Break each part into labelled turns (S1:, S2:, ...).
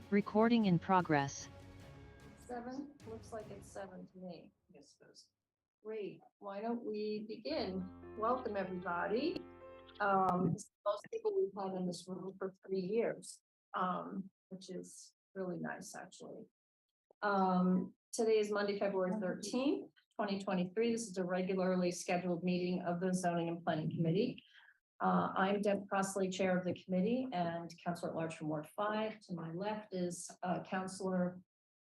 S1: Recording in progress.
S2: 7, looks like it's 7 to me. Yes, it does. Great, why don't we begin? Welcome, everybody. Most people we've had in this room for 3 years, which is really nice, actually. Today is Monday, February 13th, 2023. This is a regularly scheduled meeting of the Zoning and Planning Committee. I'm Deb Crossley, Chair of the committee, and Councilor at Large from Ward 5. To my left is Councilor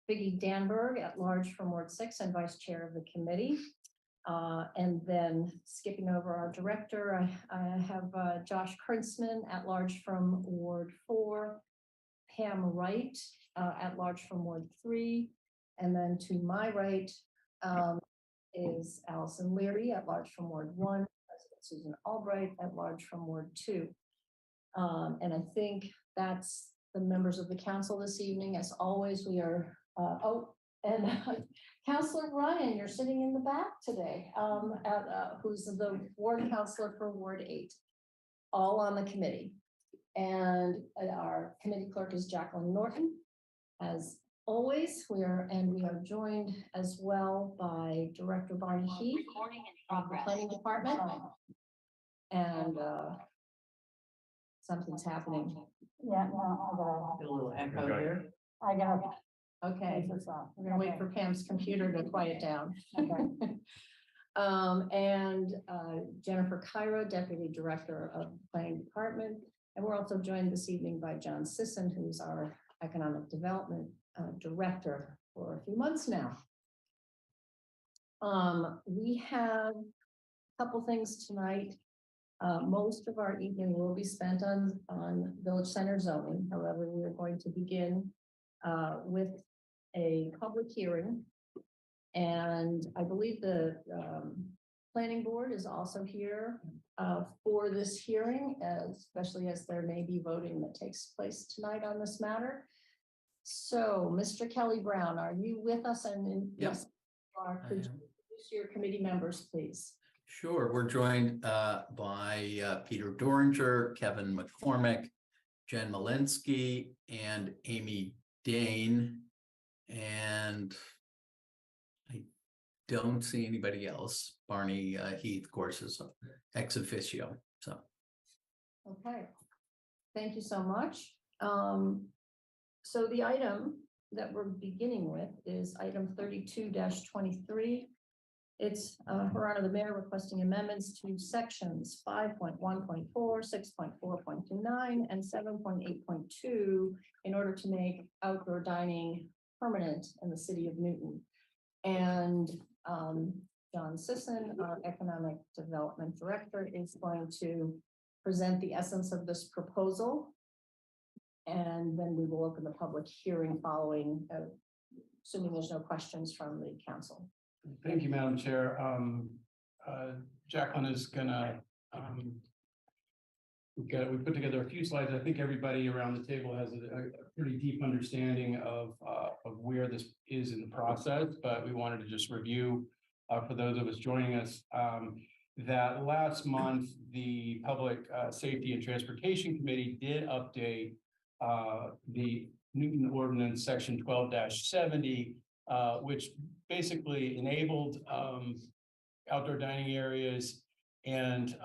S2: Biggie Danberg at Large from Ward 6 and Vice Chair of the committee. And then skipping over our director, I have Josh Kurtzman at Large from Ward 4, Pam Wright at Large from Ward 3, and then to my right is Allison Leary at Large from Ward 1. Susan Albright at Large from Ward 2. And I think that's the members of the council this evening. As always, we are, Councilor Ryan, you're sitting in the back today, who's the ward councilor for Ward 8, all on the committee. And our committee clerk is Jacqueline Norton. As always, we are joined as well by Director Barney Heath of the Planning Department. And something's happening.
S3: Yeah, no,
S4: A little echo here.
S3: I got
S2: Okay, we're gonna wait for Pam's computer to quiet down.
S3: Okay.
S2: And Jennifer Kyra, Deputy Director of the Planning Department. And we're also joined this evening by John Sisson, who's our Economic Development Director for a few months now. We have a couple things tonight. Most of our evening will be spent on Village Center zoning. However, we are going to begin with a public hearing. And I believe the planning board is also here for this hearing, especially as there may be voting that takes place tonight on this matter. So, Mr. Kelly Brown, are you with us? And yes, could you introduce your committee members, please?
S4: Sure, we're joined by Peter Doringer, Kevin McCormick, Jen Malinsky, and Amy Dane. And I don't see anybody else. Barney Heath, of course, is ex officio. So,
S2: okay, thank you so much. So the item that we're beginning with is item 32-23. It's Her Honor the Mayor requesting amendments to sections 5.1.4, 6.4.29, and 7.8.2 in order to make outdoor dining permanent in the city of Newton. And John Sisson, our Economic Development Director, is going to present the essence of this proposal. And then we will open the public hearing following, assuming there's no questions from the council.
S5: Thank you, Madam Chair. Jacqueline is gonna, we put together a few slides. I think everybody around the table has a pretty deep understanding of where this is in the process, but we wanted to just review for those of us joining us that last month, the Public Safety and Transportation Committee did update the Newton Ordinance Section 12-70, which basically enabled outdoor dining areas and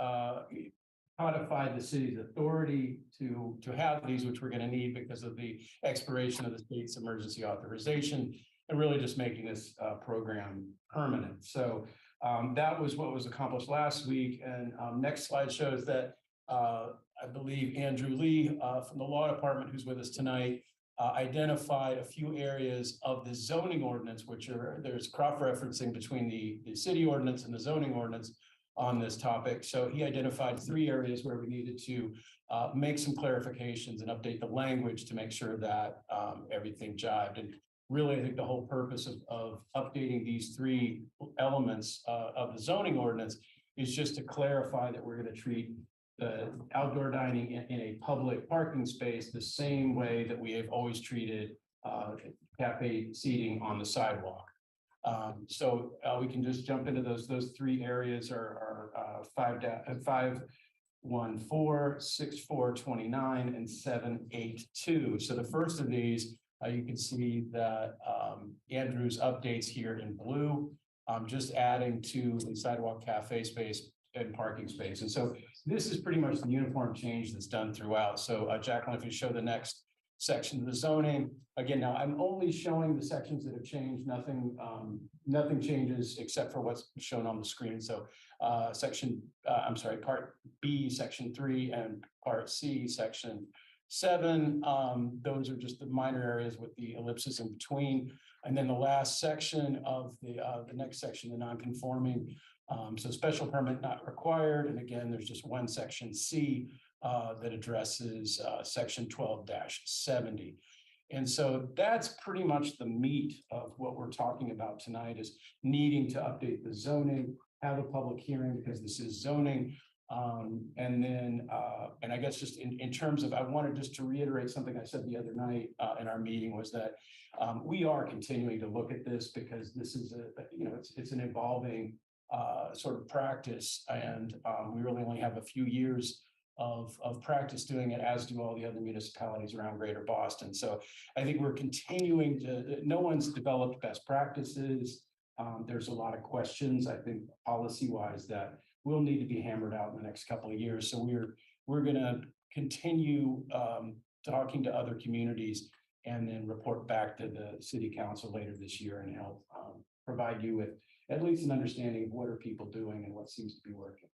S5: codified the city's authority to have these, which we're going to need because of the expiration of the state's emergency authorization, and really just making this program permanent. So that was what was accomplished last week. And next slide shows that I believe Andrew Lee from the law department, who's with us tonight, identified a few areas of the zoning ordinance, which there's cross-referencing between the city ordinance and the zoning ordinance on this topic. So he identified 3 areas where we needed to make some clarifications and update the language to make sure that everything jived. And really, I think the whole purpose of updating these 3 elements of the zoning ordinance is just to clarify that we're going to treat the outdoor dining in a public parking space the same way that we have always treated cafe seating on the sidewalk. So we can just jump into those 3 areas are 5 714, 6429, and 782. So the first of these, you can see that Andrew's updates here in blue, just adding to the sidewalk cafe space and parking space. And so this is pretty much the uniform change that's done throughout. So Jacqueline, if you show the next section of the zoning, again, now I'm only showing the sections that have changed, nothing changes except for what's shown on the screen. So part B, section 3, and part C, section 7. Those are just the minor areas with the ellipses in between. And then the last section of the next section, the non-conforming. So special permit not required. And again, there's just one section C that addresses section 12-70. And so that's pretty much the meat of what we're talking about tonight, is needing to update the zoning, have a public hearing because this is zoning. And then, and I guess just in terms of, I wanted just to reiterate something I said the other night in our meeting, was that we are continuing to look at this because this is it's an evolving sort of practice, and we really only have a few years of practice doing it, as do all the other municipalities around Greater Boston. So I think we're continuing to, no one's developed best practices. There's a lot of questions, I think, policy wise, that will need to be hammered out in the next couple of years. So we're going to continue talking to other communities and then report back to the city council later this year and help provide you with at least an understanding of what are people doing and what seems to be working.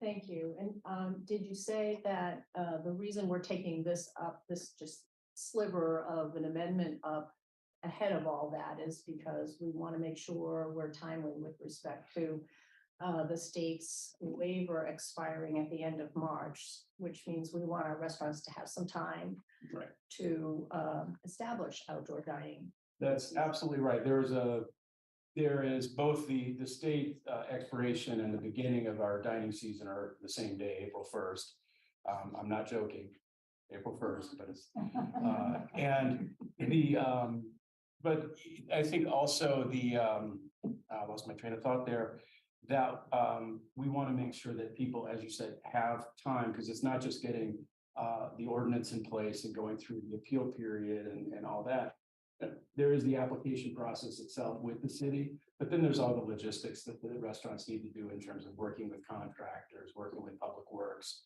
S2: Thank you. And did you say that the reason we're taking this up, this just sliver of an amendment up ahead of all that, is because we want to make sure we're timely with respect to the state's waiver expiring at the end of March, which means we want our restaurants to have some time
S5: Right.
S2: to establish outdoor dining.
S5: That's absolutely right. There is both the state expiration and the beginning of our dining season are the same day, April 1st. I'm not joking, April 1st, but it's and the but I think also I lost my train of thought there, that we want to make sure that people, as you said, have time, because it's not just getting the ordinance in place and going through the appeal period and all that. There is the application process itself with the city, but then there's all the logistics that the restaurants need to do in terms of working with contractors, working with public works,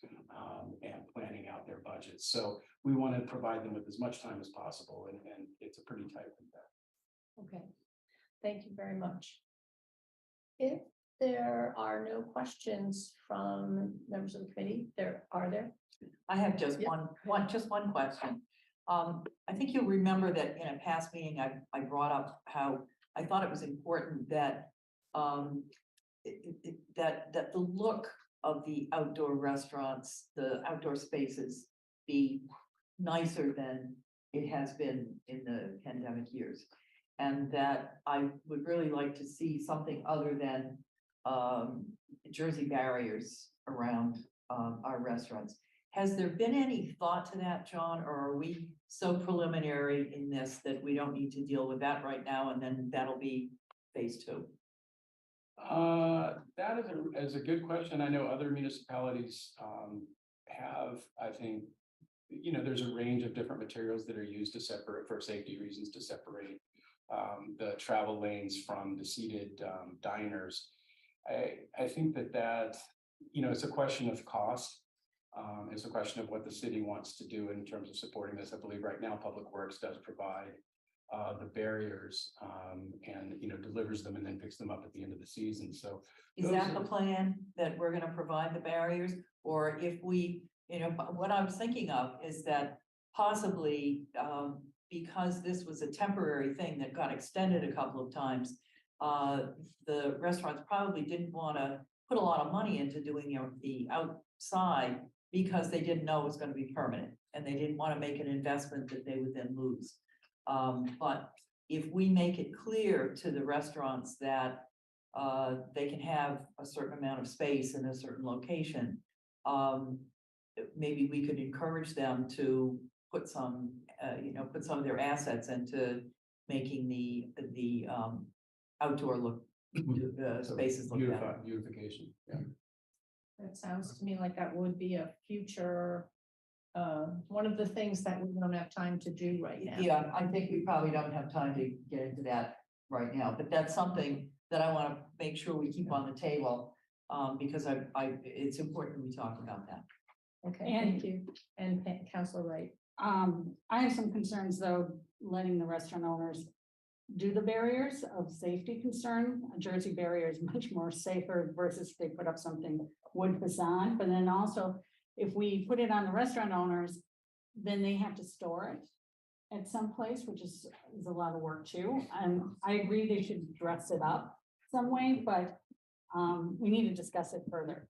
S5: and planning out their budgets. So we want to provide them with as much time as possible, and it's a pretty tight window.
S2: Okay, thank you very much. If there are no questions from members of the committee, are there?
S6: I have just
S2: Yep.
S6: one question. I think you'll remember that in a past meeting, I brought up how I thought it was important that that the look of the outdoor restaurants, the outdoor spaces, be nicer than it has been in the pandemic years. And that I would really like to see something other than Jersey barriers around our restaurants. Has there been any thought to that, John, or are we so preliminary in this that we don't need to deal with that right now, and then that'll be phase 2?
S5: That is a good question. I know other municipalities have, I think, there's a range of different materials that are used to separate, for safety reasons, to separate the travel lanes from the seated diners. I think that it's a question of cost. It's a question of what the city wants to do in terms of supporting this. I believe right now Public Works does provide the barriers and delivers them and then picks them up at the end of the season. So
S6: Is that the plan, that we're gonna provide the barriers? Or if we, what I was thinking of is that possibly because this was a temporary thing that got extended a couple of times, the restaurants probably didn't want to put a lot of money into doing the outside because they didn't know it was going to be permanent, and they didn't want to make an investment that they would then lose. But if we make it clear to the restaurants that they can have a certain amount of space in a certain location, maybe we could encourage them to put some of their assets into making the outdoor look spaces look better.
S5: Beautification. Yeah.
S2: It sounds to me like that would be a future, one of the things that we don't have time to do right now.
S6: Yeah, I think we probably don't have time to get into that right now, but that's something that I want to make sure we keep on the table. Because it's important we talk about that.
S2: Okay,
S3: And-
S2: thank you. And Counselor Wright.
S3: I have some concerns though, letting the restaurant owners do the barriers of safety concern. A Jersey barrier is much more safer versus if they put up something wood facade, but then also if we put it on the restaurant owners, then they have to store it at some place, which is a lot of work too. I agree they should dress it up some way, but we need to discuss it further.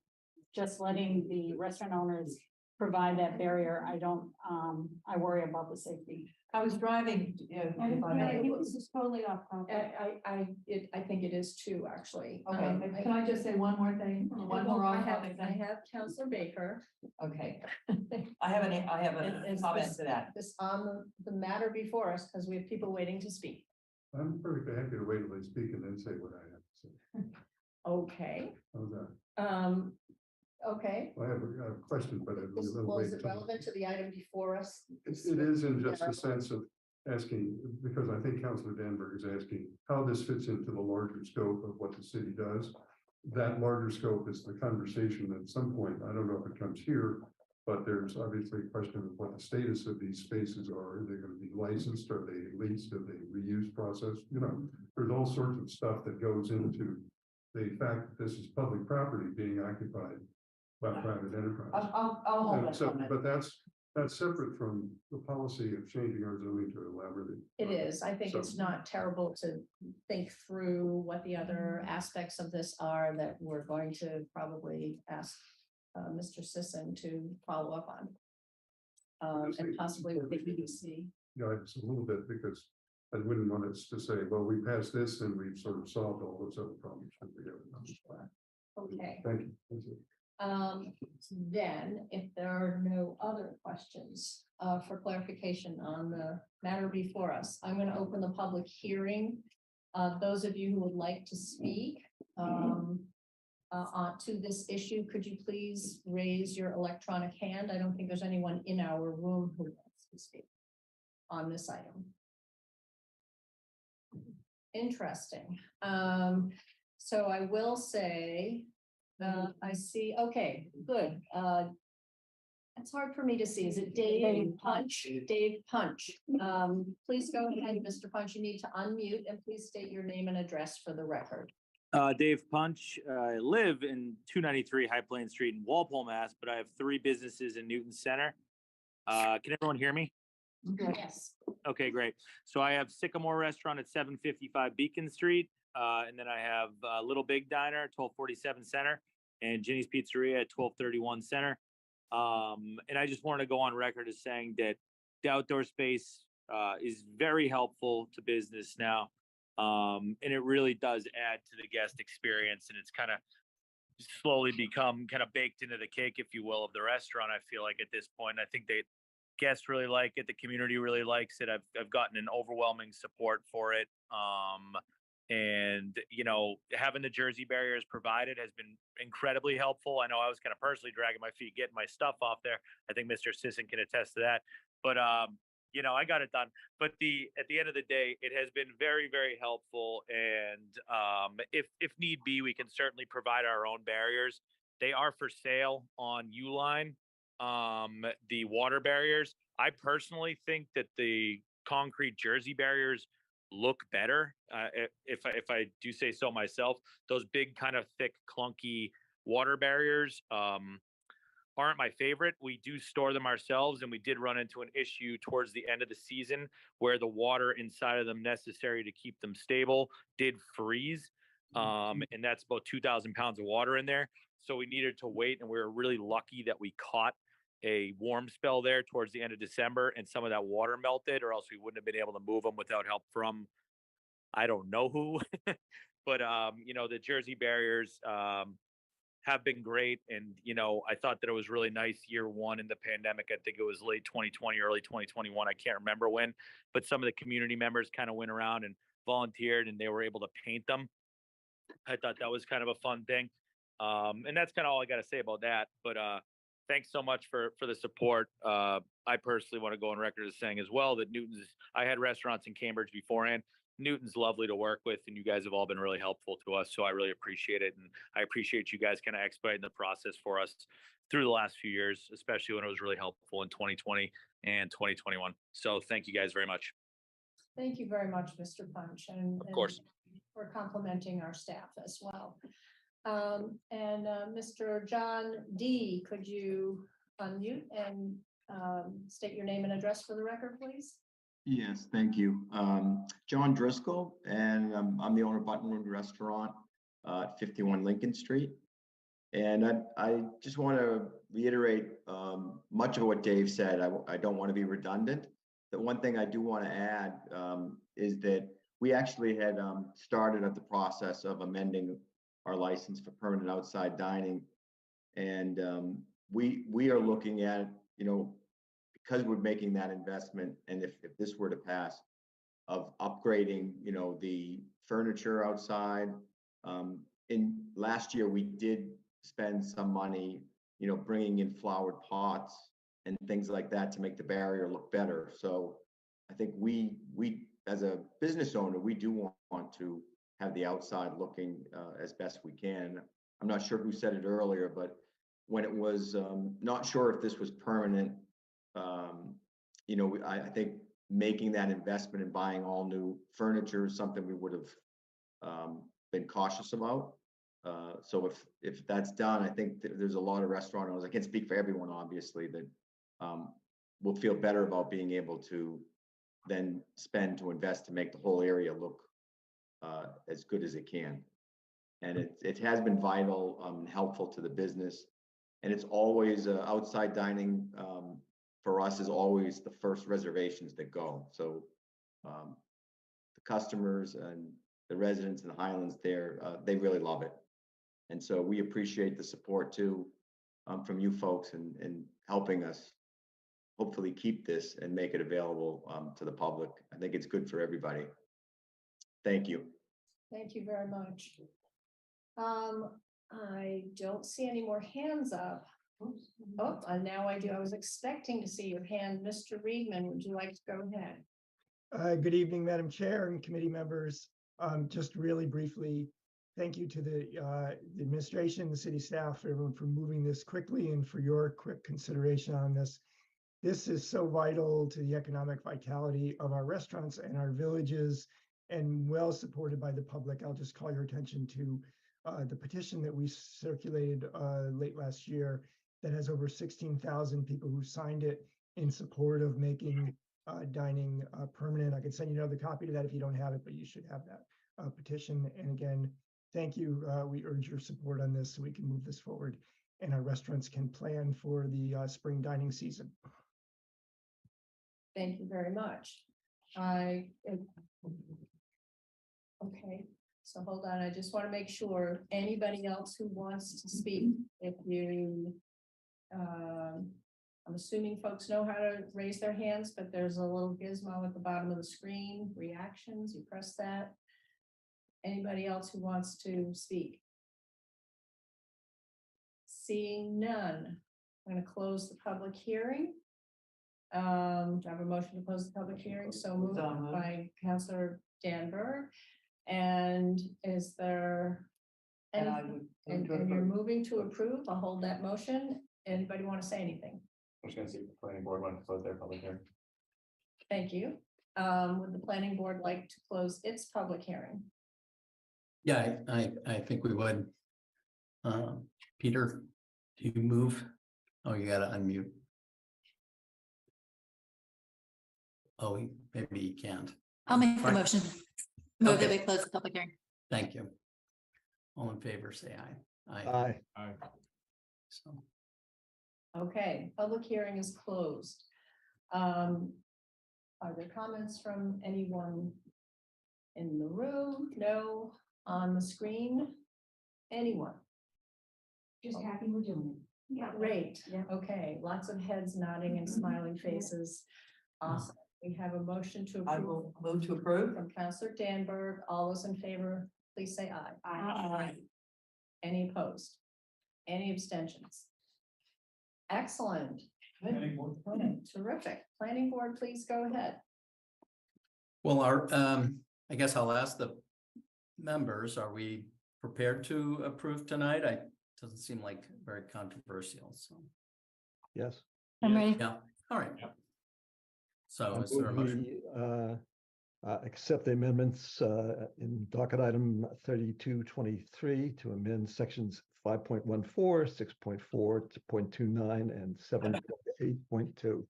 S3: Just letting the restaurant owners provide that barrier, I worry about the safety.
S6: I was driving, if I may.
S3: This is totally off topic.
S2: I think it is too, actually.
S6: Okay, but can I just say one more thing? One more
S2: I
S6: on
S2: have,
S6: topic
S2: I
S6: thing?
S2: have Counselor Baker.
S6: Okay, I have a
S2: Is
S6: comment
S2: this-
S6: to that.
S2: This on the matter before us, because we have people waiting to speak.
S7: I'm perfectly happy to wait till they speak and then say what I have to say.
S2: Okay,
S7: How's that?
S2: okay.
S7: I have a question, but it'll be a
S2: Is
S7: little late.
S2: it relevant to the item before us?
S7: It is in just the sense of asking, because I think Councilor Danberg is asking how this fits into the larger scope of what the city does. That larger scope is the conversation at some point. I don't know if it comes here, but there's obviously a question of what the status of these spaces are. Are they going to be licensed? Are they leased? Are they reuse process? You know, there's all sorts of stuff that goes into the fact that this is public property being occupied by private enterprise.
S6: I'll hold
S7: And
S6: that
S7: so,
S6: comment.
S7: but that's separate from the policy of changing our zoning to allow it.
S2: It is. I think
S7: So-
S2: it's not terrible to think through what the other aspects of this are that we're going to probably ask Mr. Sisson to follow up on. And possibly with the EDC.
S7: You know, it's a little bit because I wouldn't want us to say, well, we passed this and we've sort of solved all those other problems.
S2: Okay.
S7: Thank you. That's it.
S2: Then if there are no other questions for clarification on the matter before us, I'm going to open the public hearing. Those of you who would like to speak on to this issue, could you please raise your electronic hand? I don't think there's anyone in our room who wants to speak on this item. Interesting. So I will say, I see, okay, good. It's hard for me to see. Is it Dave Punch? Dave Punch. Please go ahead, Mr. Punch. You need to unmute and please state your name and address for the record.
S8: Dave Punch. I live in 293 High Plains Street in Walpole, Mass, but I have 3 businesses in Newton Center. Can everyone hear me?
S2: Yes.
S8: Okay, great. So I have Sycamore Restaurant at 755 Beacon Street. And then I have Little Big Diner at 1247 Center and Ginny's Pizzeria at 1231 Center. And I just wanted to go on record as saying that the outdoor space is very helpful to business now. And it really does add to the guest experience, and it's kind of slowly become kind of baked into the cake, if you will, of the restaurant. I feel like at this point, I think guests really like it. The community really likes it. I've gotten an overwhelming support for it. And you know, having the Jersey barriers provided has been incredibly helpful. I know I was kind of personally dragging my feet getting my stuff off there. I think Mr. Sisson can attest to that. But you know, I got it done. But at the end of the day, it has been very, very helpful. And if need be, we can certainly provide our own barriers. They are for sale on Uline. The water barriers. I personally think that the concrete Jersey barriers look better. If I do say so myself, those big kind of thick, clunky water barriers aren't my favorite. We do store them ourselves, and we did run into an issue towards the end of the season where the water inside of them necessary to keep them stable did freeze. And that's about 2,000 pounds of water in there. So we needed to wait, and we were really lucky that we caught a warm spell there towards the end of December, and some of that water melted, or else we wouldn't have been able to move them without help from I don't know who. But you know, the Jersey barriers have been great. And you know, I thought that it was really nice year one in the pandemic. I think it was late 2020, early 2021. I can't remember when, but some of the community members kind of went around and volunteered, and they were able to paint them. I thought that was kind of a fun thing. And that's kind of all I got to say about that. But thanks so much for the support. I personally want to go on record as saying as well that I had restaurants in Cambridge beforehand. Newton's lovely to work with, and you guys have all been really helpful to us. So I really appreciate it. And I appreciate you guys kind of expediting the process for us through the last few years, especially when it was really helpful in 2020 and 2021. So thank you guys very much.
S2: Thank you very much, Mr. Punch, and
S8: Of course.
S2: for complimenting our staff as well. Mr. John D, could you unmute and state your name and address for the record, please?
S9: Yes, thank you. John Driscoll, and I'm the owner of Buttonwood Restaurant at 51 Lincoln Street. And I just want to reiterate much of what Dave said. I don't want to be redundant. The one thing I do want to add is that we actually had started at the process of amending our license for permanent outside dining. And we are looking at, because we're making that investment, and if this were to pass, of upgrading, the furniture outside. In last year, we did spend some money, bringing in flowered pots and things like that to make the barrier look better. So I think we as a business owner, we do want to have the outside looking as best we can. I'm not sure who said it earlier, but when it was not sure if this was permanent, I think making that investment in buying all new furniture is something we would have been cautious about. So if that's done, I think there's a lot of restaurant owners, I can't speak for everyone, obviously, that will feel better about being able to then spend to invest to make the whole area look as good as it can. And it has been vital and helpful to the business. And it's always outside dining for us is always the first reservations that go. So the customers and the residents in the Highlands there, they really love it. And so we appreciate the support too from you folks and helping us hopefully keep this and make it available to the public. I think it's good for everybody. Thank you.
S2: Thank you very much. I don't see any more hands up. Oh, and now I do. I was expecting to see your hand. Mr. Reedman, would you like to go ahead?
S10: Good evening, Madam Chair and committee members. Just really briefly, thank you to the administration, the city staff, everyone for moving this quickly and for your quick consideration on this. This is so vital to the economic vitality of our restaurants and our villages, and well supported by the public. I'll just call your attention to the petition that we circulated late last year that has over 16,000 people who signed it in support of making dining permanent. I can send you another copy of that if you don't have it, but you should have that petition. And again, thank you. We urge your support on this so we can move this forward and our restaurants can plan for the spring dining season.
S2: Thank you very much. Okay, so hold on. I just want to make sure anybody else who wants to speak, if you, I'm assuming folks know how to raise their hands, but there's a little gizmo at the bottom of the screen, reactions, you press that. Anybody else who wants to speak? Seeing none, I'm going to close the public hearing. Do I have a motion to close the public hearing? So moved by Councillor Danberg. And is there, and you're moving to approve? I'll hold that motion. Anybody want to say anything?
S5: I'm just going to see if the planning board wants to close their public hearing.
S2: Thank you. Would the planning board like to close its public hearing?
S4: Yeah, I think we would. Peter, do you move? Oh, you gotta unmute. Oh, maybe you can't.
S11: I'll make the
S4: Right.
S11: motion. Move that
S4: Okay.
S11: we close the public hearing.
S4: Thank you. All in favor, say aye.
S10: Aye.
S4: So,
S2: Okay, public hearing is closed. Are there comments from anyone in the room? No. On the screen? Anyone?
S12: Just happy we're doing it.
S2: Yeah, great. Okay, lots of heads nodding and smiling faces. Awesome. We have a motion to
S6: I
S2: approve
S6: will move to approve.
S2: from Councillor Danberg. All those in favor, please say aye.
S12: Aye.
S2: Any opposed? Any abstentions? Excellent. Good. Terrific. Planning board, please go ahead.
S4: Well, I guess I'll ask the members, are we prepared to approve tonight? Doesn't seem like very controversial, so,
S13: Yes.
S11: I'm ready.
S4: yeah, all right. So
S13: I
S4: is there a
S13: move
S4: motion?
S13: we, accept the amendments in docket item 3223 to amend sections 5.14, 6.4, 0.29, and 7.8.2.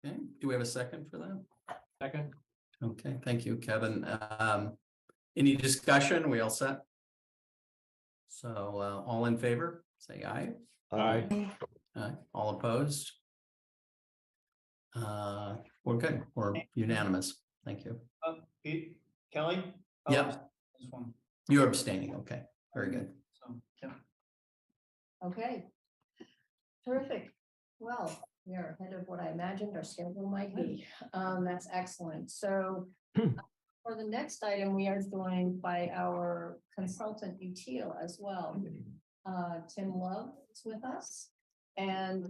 S4: Okay, do we have a second for that?
S5: Second.
S4: Okay, thank you, Kevin. Any discussion? We all set? So all in favor, say aye.
S5: Aye.
S4: Aye. All opposed? We're good. We're unanimous. Thank you.
S14: Pete, Kelly?
S4: Yeah.
S14: This one,
S4: You're abstaining. Okay, very good.
S14: so, yeah.
S2: Okay. Terrific. Well, we are ahead of what I imagined our schedule might be. That's excellent. So for the next item, we are joined by our consultant Utile as well. Tim Love is with us. And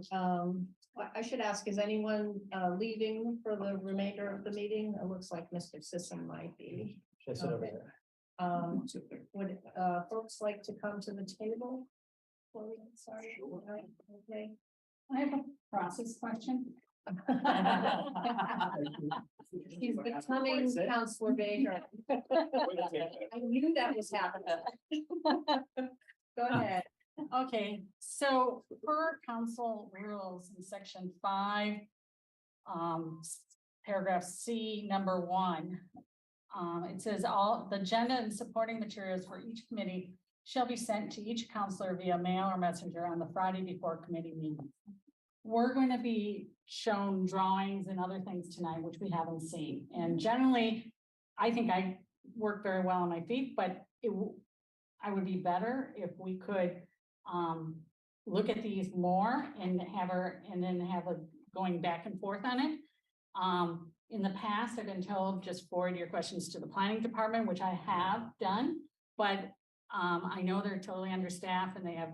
S2: I should ask, is anyone leaving for the remainder of the meeting? It looks like Mr. Sisson might be. Okay. Would folks like to come to the table? before we get started? Okay.
S3: I have a process question.
S2: She's becoming Counselor Baker. I knew that was happening. Go ahead.
S3: Okay, so per council rules in section 5, paragraph C, number 1, it says all the agenda and supporting materials for each committee shall be sent to each counselor via mail or messenger on the Friday before committee meeting. We're going to be shown drawings and other things tonight, which we haven't seen. And generally, I think I work very well on my feet, but I would be better if we could look at these more and have a going back and forth on it. In the past, I've been told just forward your questions to the planning department, which I have done, but I know they're totally understaffed and they have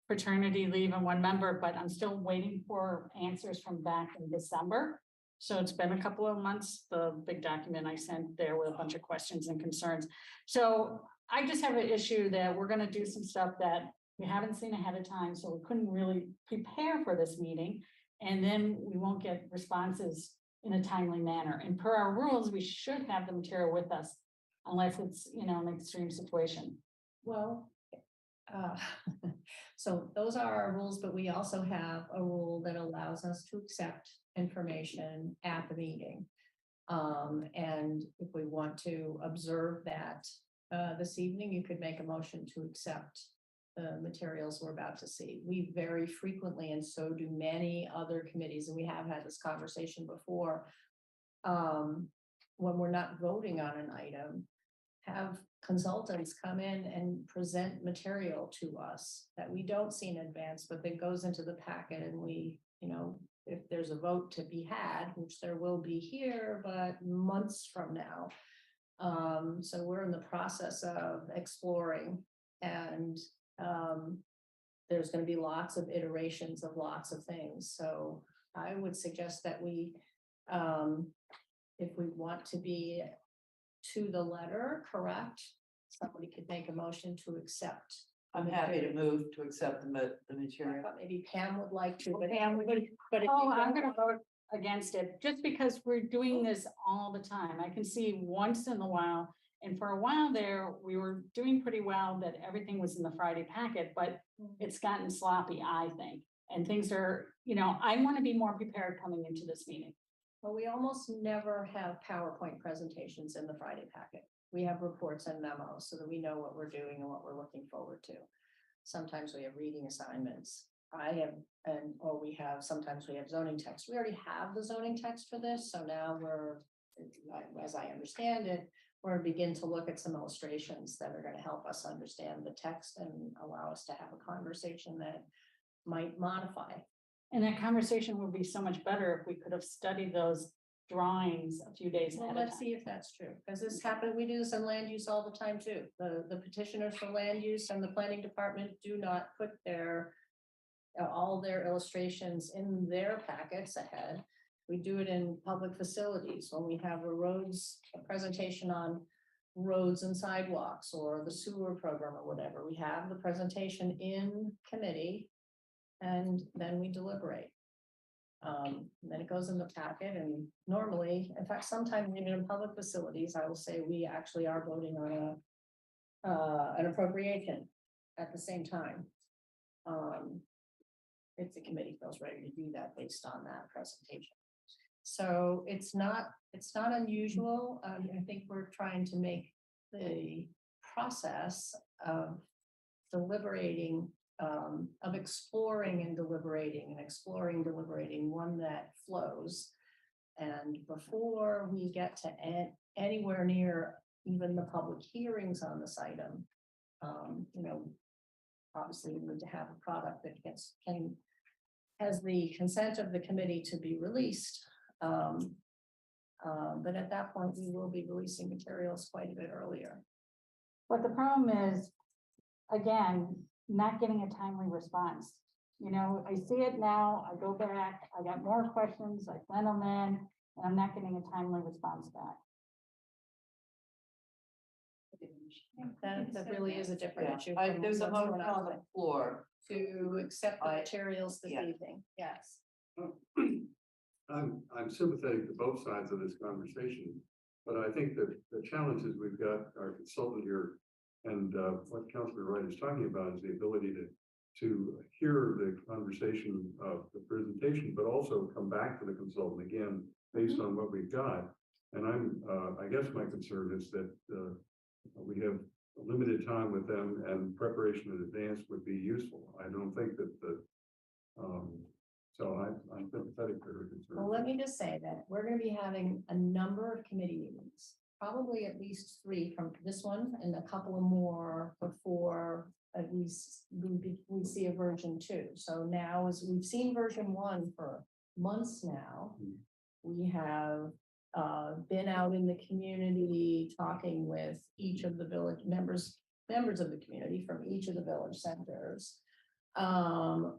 S3: paternity leave and one member, but I'm still waiting for answers from back in December. So it's been a couple of months, the big document I sent there with a bunch of questions and concerns. So I just have an issue that we're gonna do some stuff that we haven't seen ahead of time, so we couldn't really prepare for this meeting. And then we won't get responses in a timely manner. And per our rules, we should have the material with us unless it's, an extreme situation.
S2: Well, so those are our rules, but we also have a rule that allows us to accept information at the meeting. And if we want to observe that this evening, you could make a motion to accept the materials we're about to see. We very frequently, and so do many other committees, and we have had this conversation before, when we're not voting on an item, have consultants come in and present material to us that we don't see in advance, but that goes into the packet, and we, if there's a vote to be had, which there will be here, but months from now. So we're in the process of exploring, and there's going to be lots of iterations of lots of things. So I would suggest that we, if we want to be to the letter, correct, somebody could make a motion to accept.
S6: I'm happy to move to accept the
S2: I
S6: material.
S2: thought maybe Pam would like to, but
S3: Pam would-
S2: but if
S3: Oh,
S2: you
S3: I'm
S2: don't-
S3: gonna vote against it, just because we're doing this all the time. I can see once in a while, and for a while there, we were doing pretty well that everything was in the Friday packet, but it's gotten sloppy, I think. And things are, I want to be more prepared coming into this meeting.
S2: Well, we almost never have PowerPoint presentations in the Friday packet. We have reports and memos so that we know what we're doing and what we're looking forward to. Sometimes we have reading assignments. Sometimes we have zoning text. We already have the zoning text for this. So now as I understand it, we're begin to look at some illustrations that are going to help us understand the text and allow us to have a conversation that might modify.
S3: And that conversation would be so much better if we could have studied those drawings a few days
S2: Well,
S3: ahead of
S2: let's
S3: time.
S2: see if that's true, because this happened, we do this in land use all the time too. The petitioners for land use and the planning department do not put their all their illustrations in their packets ahead. We do it in public facilities when we have a presentation on roads and sidewalks or the sewer program or whatever. We have the presentation in committee and then we deliberate. Then it goes in the packet and normally, in fact, sometimes even in public facilities, I will say we actually are voting on an appropriation at the same time. If the committee feels ready to do that based on that presentation. So it's not unusual. I think we're trying to make the process of deliberating, of exploring and deliberating one that flows. And before we get to anywhere near even the public hearings on this item, obviously we need to have a product that has the consent of the committee to be released. But at that point, we will be releasing materials quite a bit earlier.
S3: But the problem is, again, not getting a timely response. I see it now, I go back, I got more questions, I send them in, and I'm not getting a timely response back.
S2: That really is a different
S6: Yeah,
S2: issue. from
S6: there's a
S2: what's
S6: motion
S2: going
S6: on the floor.
S2: to accept the materials this
S6: yeah.
S2: evening, yes.
S7: I'm sympathetic to both sides of this conversation, but I think that the challenges we've got our consultant here and what Councilor Wright is talking about is the ability to hear the conversation of the presentation, but also come back to the consultant again based on what we've got. And I guess my concern is that we have limited time with them and preparation in advance would be useful. I don't think that so I'm sympathetic to her concern.
S2: Well, let me just say that we're gonna be having a number of committee meetings, probably at least 3 from this one and a couple of more before at least we see a version 2. So now as we've seen version 1 for months now, we have been out in the community talking with each of the village members of the community from each of the village centers.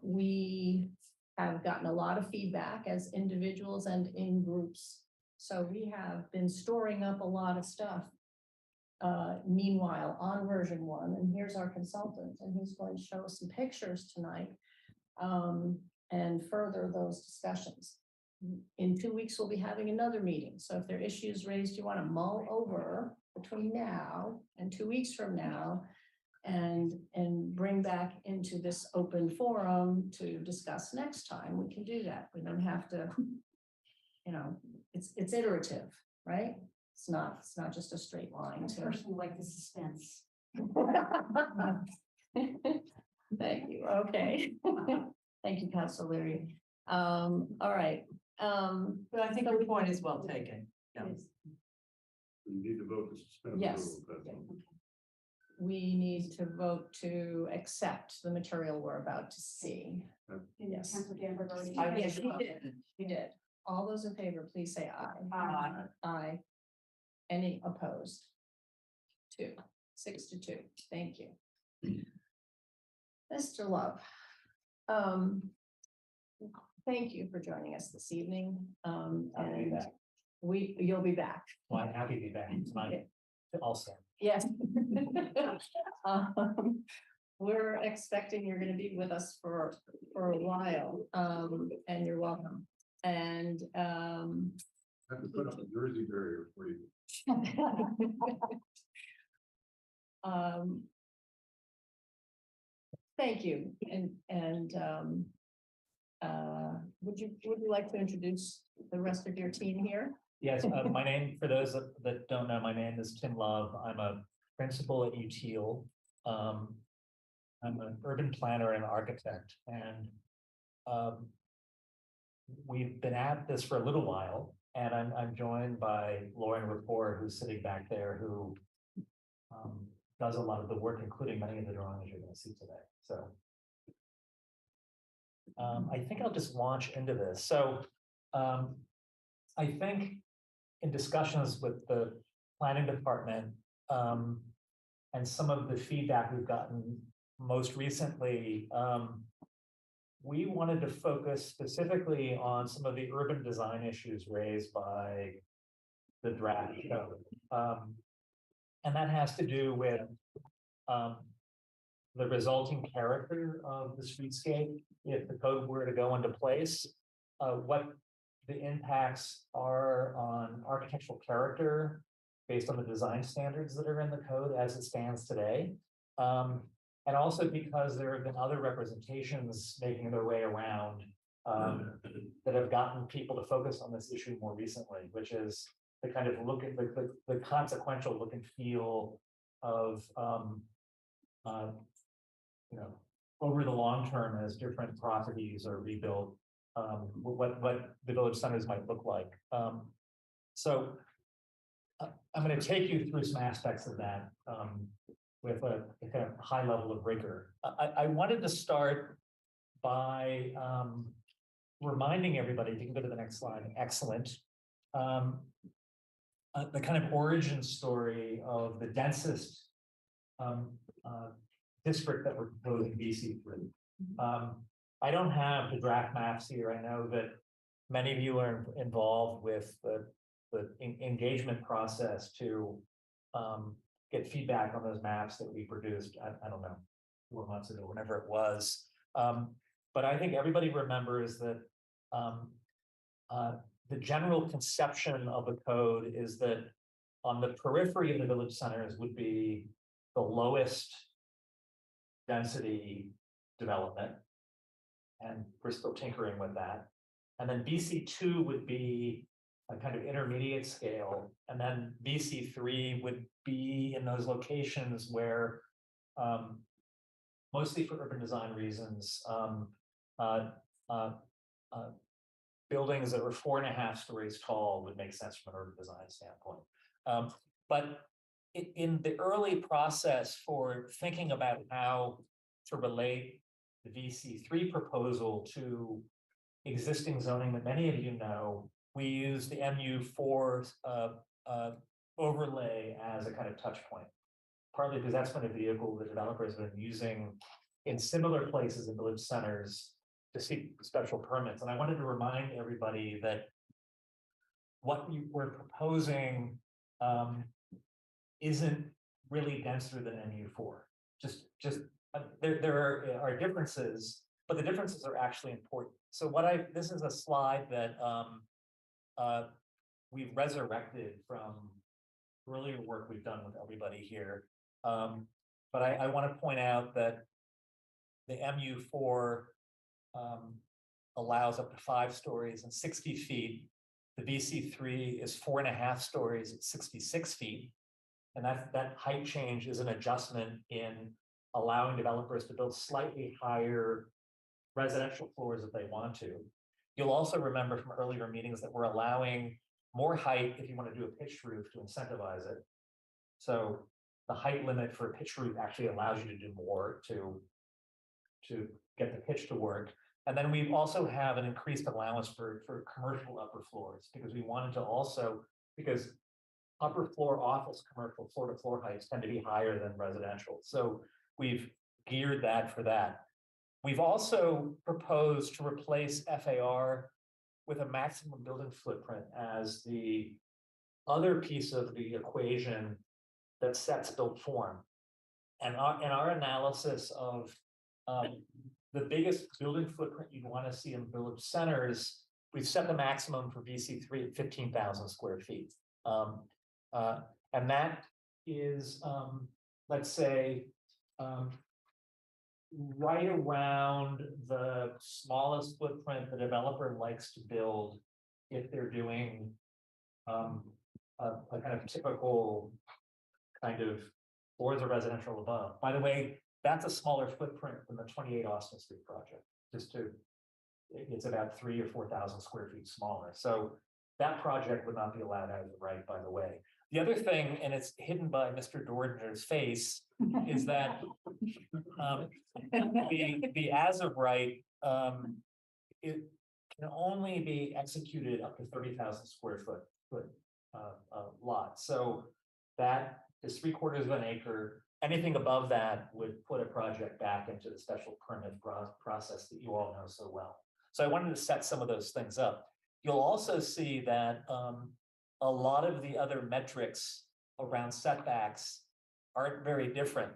S2: We have gotten a lot of feedback as individuals and in groups. So we have been storing up a lot of stuff. Meanwhile, on version 1, and here's our consultant, and he's going to show us some pictures tonight and further those discussions. In 2 weeks, we'll be having another meeting. So if there are issues raised you want to mull over between now and 2 weeks from now, and bring back into this open forum to discuss next time, we can do that. We don't have to, it's iterative, right? It's not just a straight line.
S12: I personally like the suspense.
S2: Thank you. Okay. Thank you, Councilor Leary. All right.
S6: But I think your point is well taken. Yeah.
S7: You need to vote to suspend.
S2: Yes.
S7: the rule, that's all.
S2: We need to vote to accept the material we're about to see. Yes.
S12: Councilor Danvers already.
S2: Yes, he did. He did. All those in favor, please say aye.
S6: Aye.
S2: Aye. Any opposed? 2, 6-2. Thank you. Mr. Love. Thank you for joining us this evening. And you'll be back.
S14: Well, I'm happy to be back tonight also.
S2: Yes. We're expecting you're going to be with us for a while, and you're welcome. And
S7: I have to put up a Jersey barrier for you.
S2: Thank you. And would you like to introduce the rest of your team here?
S14: Yes, my name, for those that don't know, my name is Tim Love. I'm a principal at UTEAL. I'm an urban planner and architect, and we've been at this for a little while, and I'm joined by Lauren Rapport, who's sitting back there, who does a lot of the work, including many of the drawings you're going to see today. So I think I'll just launch into this. So I think in discussions with the planning department, and some of the feedback we've gotten most recently, we wanted to focus specifically on some of the urban design issues raised by the draft code. And that has to do with the resulting character of the streetscape. If the code were to go into place, what the impacts are on architectural character based on the design standards that are in the code as it stands today. And also because there have been other representations making their way around that have gotten people to focus on this issue more recently, which is the kind of look at the consequential look and feel of you know, over the long term as different properties are rebuilt, what the village centers might look like. So I'm going to take you through some aspects of that with a kind of high level of rigor. I wanted to start by reminding everybody, if you can go to the next slide, excellent, the kind of origin story of the densest district that we're proposing, BC3. I don't have the draft maps here. I know that many of you are involved with the engagement process to get feedback on those maps that we produced. I don't know, 4 months ago, whenever it was. But I think everybody remembers that the general conception of the code is that on the periphery of the village centers would be the lowest density development. And we're still tinkering with that. And then BC2 would be a kind of intermediate scale. And then BC3 would be in those locations where, mostly for urban design reasons, buildings that were 4.5 stories tall would make sense from an urban design standpoint. But in the early process for thinking about how to relate the VC3 proposal to existing zoning that many of you know, we use the MU4 overlay as a kind of touch point, partly because that's been a vehicle the developer has been using in similar places in village centers to seek special permits. And I wanted to remind everybody that what we're proposing isn't really denser than MU4. There are differences, but the differences are actually important. So this is a slide that we've resurrected from earlier work we've done with everybody here. But I want to point out that the MU4 allows up to 5 stories and 60 feet. The VC3 is 4.5 stories at 66 feet. And that height change is an adjustment in allowing developers to build slightly higher residential floors if they want to. You'll also remember from earlier meetings that we're allowing more height if you want to do a pitched roof to incentivize it. So the height limit for a pitched roof actually allows you to do more to get the pitch to work. And then we also have an increased allowance for commercial upper floors, because we wanted to also, because upper floor office commercial floor to floor heights tend to be higher than residential. So we've geared that for that. We've also proposed to replace FAR with a maximum building footprint as the other piece of the equation that sets built form. And in our analysis of the biggest building footprint you'd want to see in village centers, we've set the maximum for VC3 at 15,000 square feet. And that is, let's say, right around the smallest footprint the developer likes to build if they're doing a kind of typical kind of floors of residential above. By the way, that's a smaller footprint than the 28 Austin Street project. It's about 3,000 or 4,000 square feet smaller. So that project would not be allowed as of right, by the way. The other thing, and it's hidden by Mr. Dordenger's face, is that the as of right, it can only be executed up to 30,000 square foot lot. So that is 3/4 of an acre. Anything above that would put a project back into the special permit process that you all know so well. So I wanted to set some of those things up. You'll also see that a lot of the other metrics around setbacks aren't very different.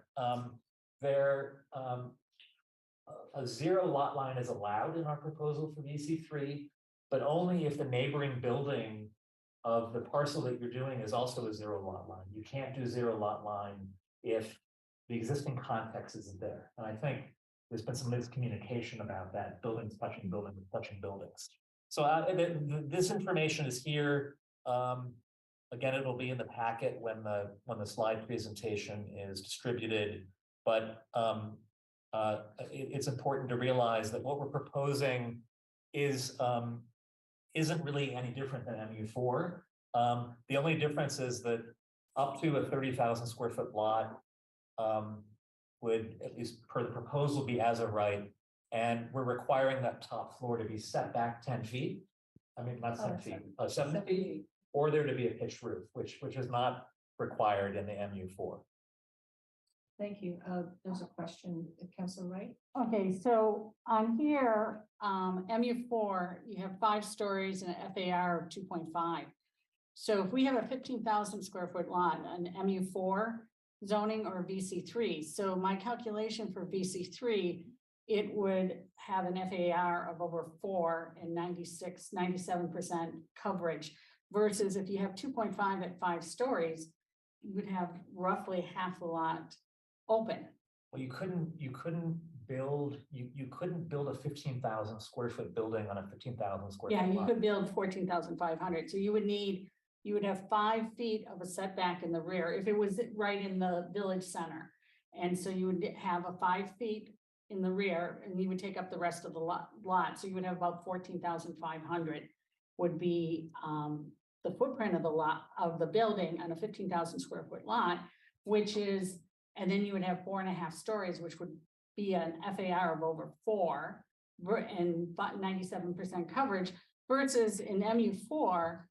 S14: A 0 lot line is allowed in our proposal for VC3, but only if the neighboring building of the parcel that you're doing is also a 0 lot line. You can't do 0 lot line if the existing context isn't there. And I think there's been some miscommunication about that, buildings touching buildings. So this information is here. Again, it'll be in the packet when the slide presentation is distributed. But it's important to realize that what we're proposing isn't really any different than MU4. The only difference is that up to a 30,000 square foot lot would, at least per the proposal, be as of right. And we're requiring that top floor to be set back 10 feet. I mean, not 10 feet, 7 feet, or there to be a pitched roof, which is not required in the MU4.
S2: Thank you. There's a question, Councilor Wright.
S3: Okay, so on here, MU4, you have 5 stories and an FAR of 2.5. So if we have a 15,000 square foot lot, an MU4 zoning or VC3, so my calculation for VC3, it would have an FAR of over 4 and 97% coverage, versus if you have 2.5 at 5 stories, you would have roughly half the lot open.
S14: Well, you couldn't build a 15,000 square foot building on a 15,000 square.
S3: Yeah,
S14: foot
S3: you
S14: lot.
S3: could build 14,500. So you would have 5 feet of a setback in the rear if it was right in the village center. And so you would have a 5 feet in the rear and you would take up the rest of the lot. So you would have about 14,500 would be the footprint of the lot of the building on a 15,000 square foot lot, which is, and then you would have 4.5 stories, which would be an FAR of over 4 and 97% coverage, versus in MU4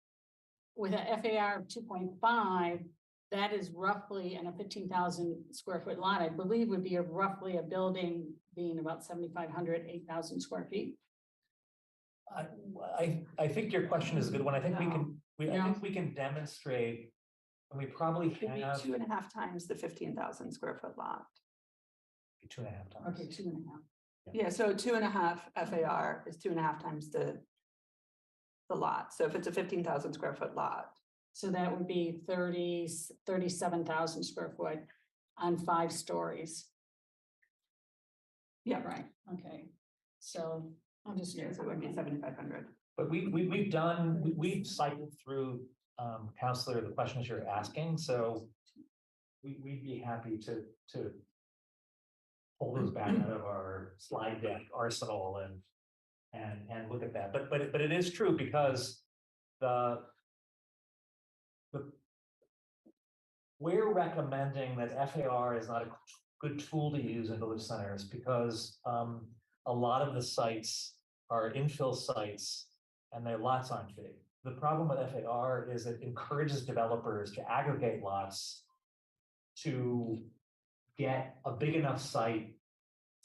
S3: with a FAR of 2.5, that is roughly in a 15,000 square foot lot, I believe would be roughly a building being about 7,500, 8,000 square feet.
S14: I think your question is a good one. I think I think we can demonstrate, and we probably
S11: Could be
S14: have
S11: 2.5 times the 15,000 square foot lot.
S14: 2.5 times.
S3: Okay, 2.5.
S11: Yeah, so 2.5 FAR is 2.5 times the lot. So if it's a 15,000 square foot lot.
S3: So that would be 37,000 square foot on 5 stories. Yeah, right. Okay. So I'll just.
S11: Yeah, so it would be 7,500.
S14: But we've cycled through, Counselor, the questions you're asking, so we'd be happy to pull those back out of our slide deck arsenal and look at that. But it is true, because we're recommending that FAR is not a good tool to use in village centers, because a lot of the sites are infill sites and their lots aren't big. The problem with FAR is it encourages developers to aggregate lots to get a big enough site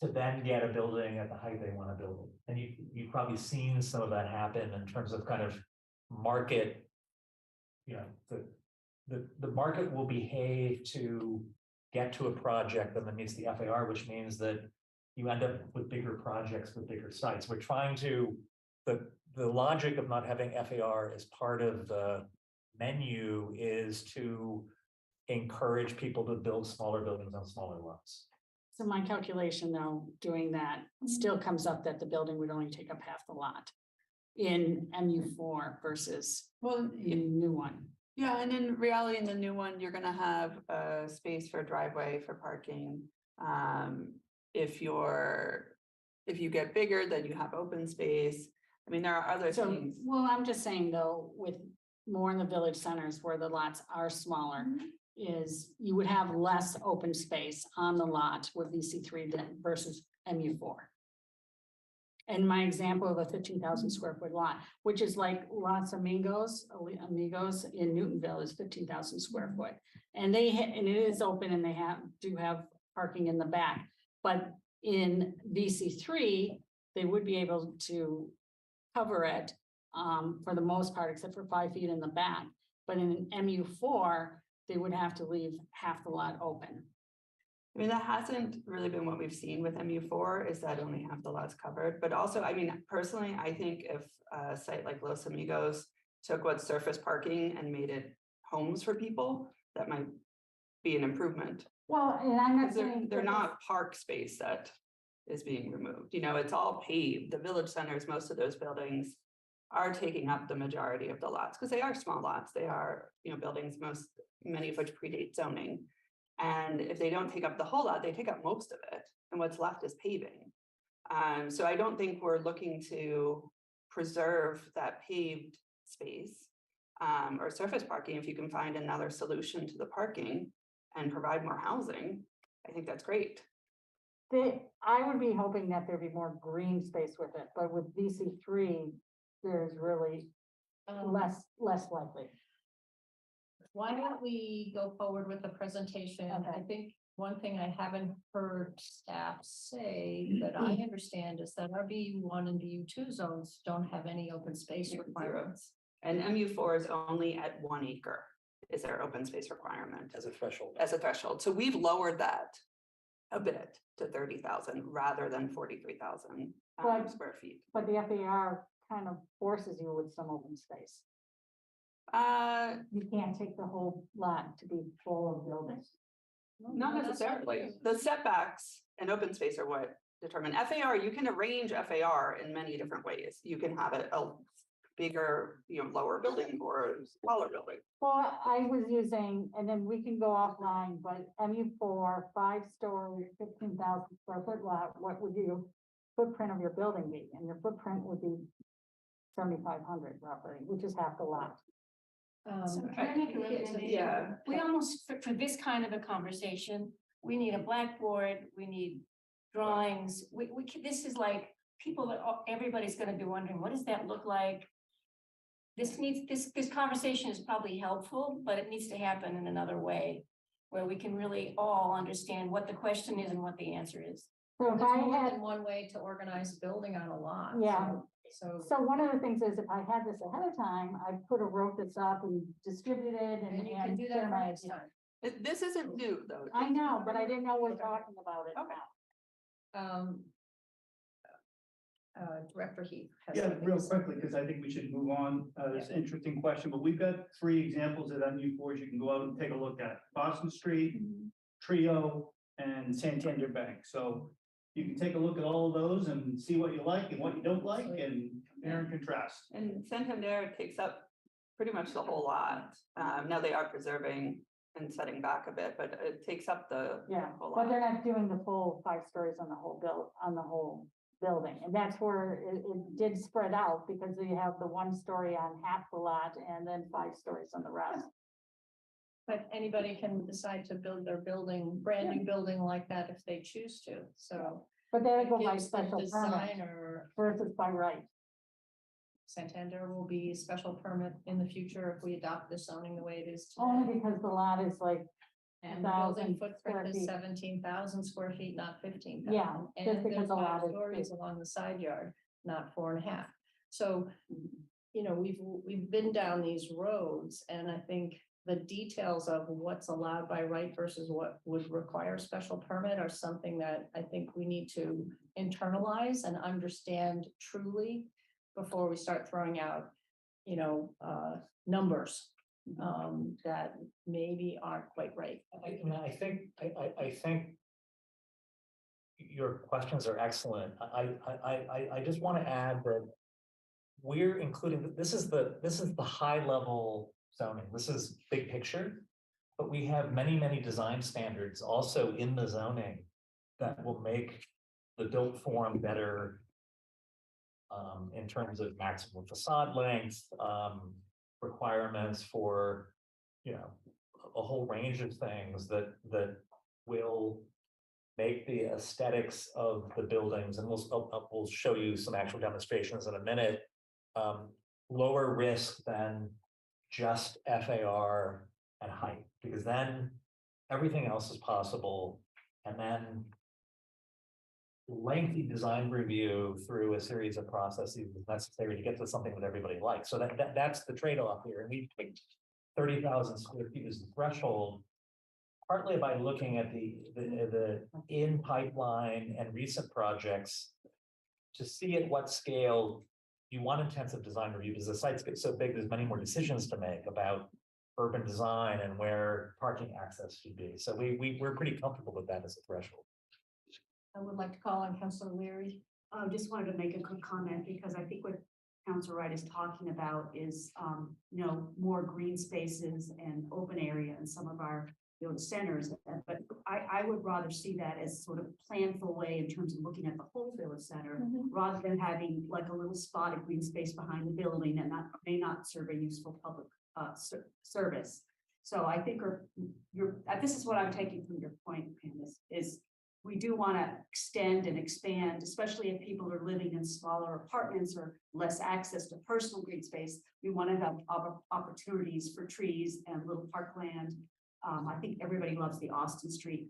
S14: to then get a building at the height they want to build it. And you've probably seen some of that happen in terms of kind of market, the market will behave to get to a project that meets the FAR, which means that you end up with bigger projects with bigger sites. We're trying to, the logic of not having FAR as part of the menu is to encourage people to build smaller buildings on smaller lots.
S3: So my calculation though, doing that still comes up that the building would only take up half the lot in MU4 versus in new one.
S11: Yeah, and in reality, in the new one, you're gonna have a space for a driveway for parking. If you get bigger, then you have open space. I mean, there are other things.
S3: Well, I'm just saying though, with more in the village centers where the lots are smaller, is you would have less open space on the lot with VC3 than versus MU4. And my example of a 15,000 square foot lot, which is like Los Amigos in Newtonville is 15,000 square foot. And and it is open and they do have parking in the back. But in VC3, they would be able to cover it for the most part, except for 5 feet in the back. But in MU4, they would have to leave half the lot open.
S11: I mean, that hasn't really been what we've seen with MU4, is that only half the lot's covered, but also, I mean, personally, I think if a site like Los Amigos took what's surface parking and made it homes for people, that might be an improvement.
S3: Well, and I'm not
S11: 'Cause they're,
S3: saying.
S11: they're not park space that is being removed, you know, it's all paved, the village centers, most of those buildings are taking up the majority of the lots, because they are small lots, they are, you know, buildings, many of which predate zoning. And if they don't take up the whole lot, they take up most of it, and what's left is paving. So I don't think we're looking to preserve that paved space or surface parking. If you can find another solution to the parking and provide more housing, I think that's great.
S3: I would be hoping that there'd be more green space with it, but with VC3, there's really less likely.
S2: Why don't we go forward with the presentation? I
S3: Okay.
S2: think one thing I haven't heard staff say that I understand is that our BU1 and BU2 zones don't have any open space requirements.
S11: And MU4 is only at 1 acre is their open space requirement
S14: As a threshold.
S11: as a threshold. So we've lowered that a bit to 30,000 rather than 43,000
S3: But-
S11: square feet.
S3: But the FAR kind of forces you with some open space. You can't take the whole lot to be full of buildings.
S11: Not necessarily. The setbacks and open space are what determine FAR. You can arrange FAR in many different ways. You can have it a bigger, you know, lower building or a smaller building.
S3: Well, I was using, and then we can go offline, but MU4, 5-story, 15,000 square foot lot, what would your footprint of your building be? And your footprint would be 7,500 roughly, which is half the lot.
S11: Yeah.
S12: We almost, for this kind of a conversation, we need a blackboard, we need drawings, this is like, people that, everybody's gonna be wondering, what does that look like? This conversation is probably helpful, but it needs to happen in another way, where we can really all understand what the question is and what the answer is.
S3: So
S2: There's
S3: if I
S2: more
S3: had,
S2: than one way to organize a building on a lot.
S3: Yeah.
S2: So
S3: one of the things is if I had this ahead of time, I could have wrote this up and distributed
S2: and you can do that
S3: share
S2: for
S3: my
S2: next
S3: ideas.
S2: time.
S11: This isn't new, though.
S3: I know, but I didn't know we're talking about it
S11: Okay.
S3: now.
S2: Director Heath. has
S15: Yeah,
S2: something
S15: real
S2: to say.
S15: quickly, because I think we should move on. It's an interesting question, but we've got 3 examples of MU4s you can go out and take a look at. Boston Street, Trio, and Santander Bank. So you can take a look at all of those and see what you like and what you don't like and compare and contrast.
S11: And Santander takes up pretty much the whole lot. Now they are preserving and setting back a bit, but it takes up the
S3: Yeah,
S11: whole
S3: but
S11: lot.
S3: they're not doing the full 5 stories on the whole building. And that's where it did spread out because you have the 1 story on half the lot and then 5 stories on the rest.
S2: But anybody can decide to build their brand new building like that if they choose to, so.
S3: But they
S2: it
S3: go by
S2: gives the
S3: special permit
S2: designer,
S3: versus by right.
S2: Santander will be a special permit in the future if we adopt the zoning the way it is
S3: Only
S2: today.
S3: because the lot is like,
S2: And the building
S3: 1,000 square
S2: footprint is
S3: feet.
S2: 17,000 square feet, not 15,000.
S3: Yeah, just
S2: And
S3: because
S2: there's
S3: the lot
S2: 5
S3: is
S2: stories
S3: big.
S2: along the side yard, not 4.5. So, you know, we've been down these roads and I think the details of what's allowed by right versus what would require special permit are something that I think we need to internalize and understand truly before we start throwing out, you know, numbers that maybe aren't quite right.
S14: I think your questions are excellent. I just want to add that we're including, this is the high level zoning. This is big picture, but we have many design standards also in the zoning that will make the built form better in terms of maximum facade length, requirements for, you know, a whole range of things that will make the aesthetics of the buildings, and we'll show you some actual demonstrations in a minute, lower risk than just FAR and height, because then everything else is possible. And then lengthy design review through a series of processes is necessary to get to something that everybody likes. So that's the trade-off here. And we picked 30,000 square feet as the threshold, partly by looking at the in pipeline and recent projects to see at what scale you want intensive design review, because the sites get so big, there's many more decisions to make about urban design and where parking access should be. So we're pretty comfortable with that as a threshold.
S2: I would like to call on Councilor Leary.
S3: Just wanted to make a quick comment because I think what Councilor Wright is talking about is, more green spaces and open area in some of our centers. But I would rather see that as sort of planful way in terms of looking at the whole village center, rather than having like a little spot of green space behind the building and that may not serve a useful public service. So I think this is what I'm taking from your point, Candace, is we do want to extend and expand, especially if people are living in smaller apartments or less access to personal green space. We want to have opportunities for trees and little parkland. I think everybody loves the Austin Street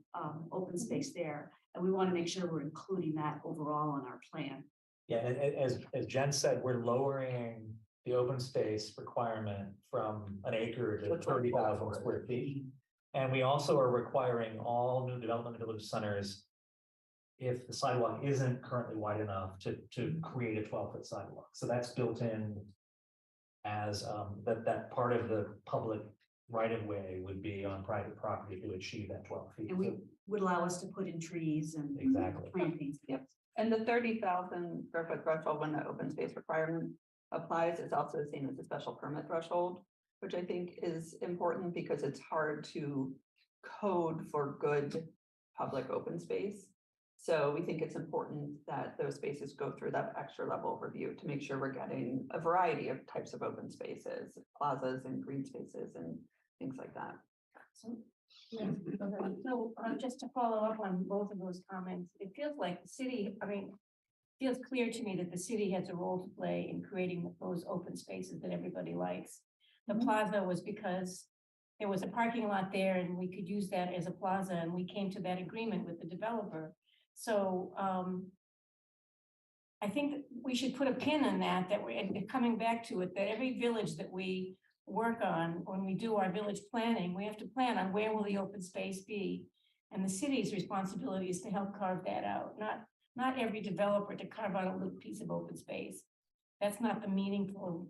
S3: open space there, and we want to make sure we're including that overall in our plan.
S14: Yeah, and as Jen said, we're lowering the open space requirement from an acre to 30,000 square feet. And we also are requiring all new development village centers, if the sidewalk isn't currently wide enough, to create a 12-foot sidewalk. So that's built in as that part of the public right-of-way would be on private property to achieve that 12 feet.
S3: And we would allow us to put in trees and
S14: Exactly.
S3: plantings.
S11: Yep. And the 30,000 square foot threshold, when the open space requirement applies, is also the same as the special permit threshold, which I think is important because it's hard to code for good public open space. So we think it's important that those spaces go through that extra level of review to make sure we're getting a variety of types of open spaces, plazas and green spaces and things like that.
S12: So, yeah, so just to follow up on both of those comments, it feels like the city, feels clear to me that the city has a role to play in creating those open spaces that everybody likes. The plaza was because there was a parking lot there and we could use that as a plaza, and we came to that agreement with the developer. So I think that we should put a pin in that we're coming back to it, that every village that we work on, when we do our village planning, we have to plan on where will the open space be. And the city's responsibility is to help carve that out, not every developer to carve out a little piece of open space. That's not meaningful.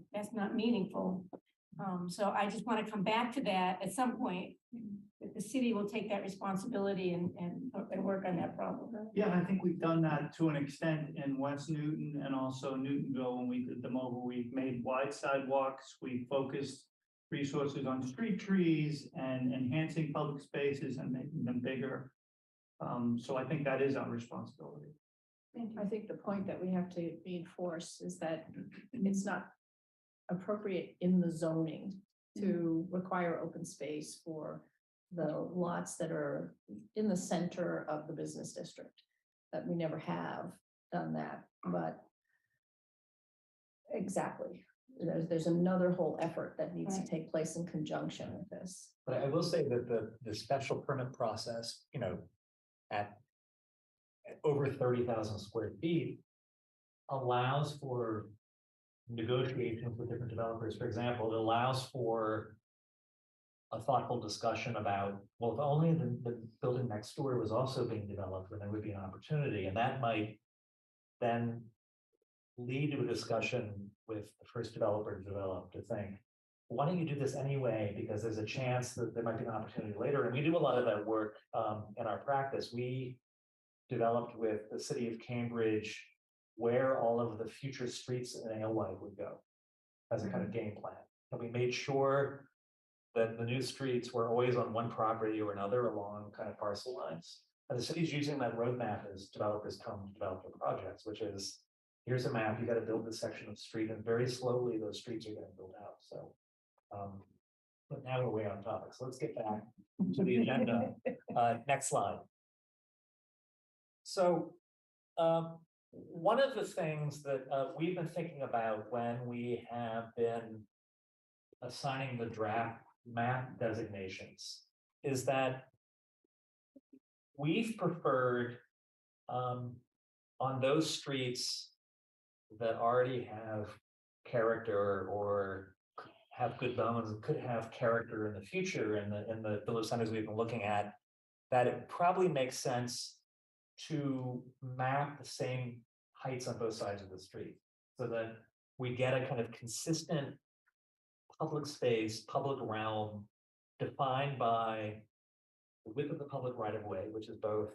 S12: So I just want to come back to that at some point, that the city will take that responsibility and work on that problem.
S15: Yeah, and I think we've done that to an extent in West Newton and also Newtonville when we did the mobile. We made wide sidewalks. We focused resources on street trees and enhancing public spaces and making them bigger. So I think that is our responsibility.
S2: I think the point that we have to reinforce is that it's not appropriate in the zoning to require open space for the lots that are in the center of the business district. That we never have done that, but exactly, there's another whole effort that needs to take place in conjunction with this.
S14: But I will say that the special permit process, at over 30,000 square feet allows for negotiations with different developers. For example, it allows for a thoughtful discussion about, well, if only the building next door was also being developed, then there would be an opportunity. And that might then lead to a discussion with the first developer to develop, to think, why don't you do this anyway? Because there's a chance that there might be an opportunity later. And we do a lot of that work in our practice. We developed with the city of Cambridge where all of the future streets in Alewife would go as a kind of game plan. And we made sure that the new streets were always on one property or another along kind of parcel lines. And the city's using that roadmap as developers come to develop their projects, which is, here's a map, you got to build this section of street, and very slowly those streets are getting built out. So, but now we're way on topic. So let's get back to the agenda. Next slide. So, one of the things that we've been thinking about when we have been assigning the draft map designations is that we've preferred on those streets that already have character or have good bones and could have character in the future in the village centers we've been looking at, that it probably makes sense to map the same heights on both sides of the street so that we get a kind of consistent public space, public realm defined by the width of the public right of way, which is both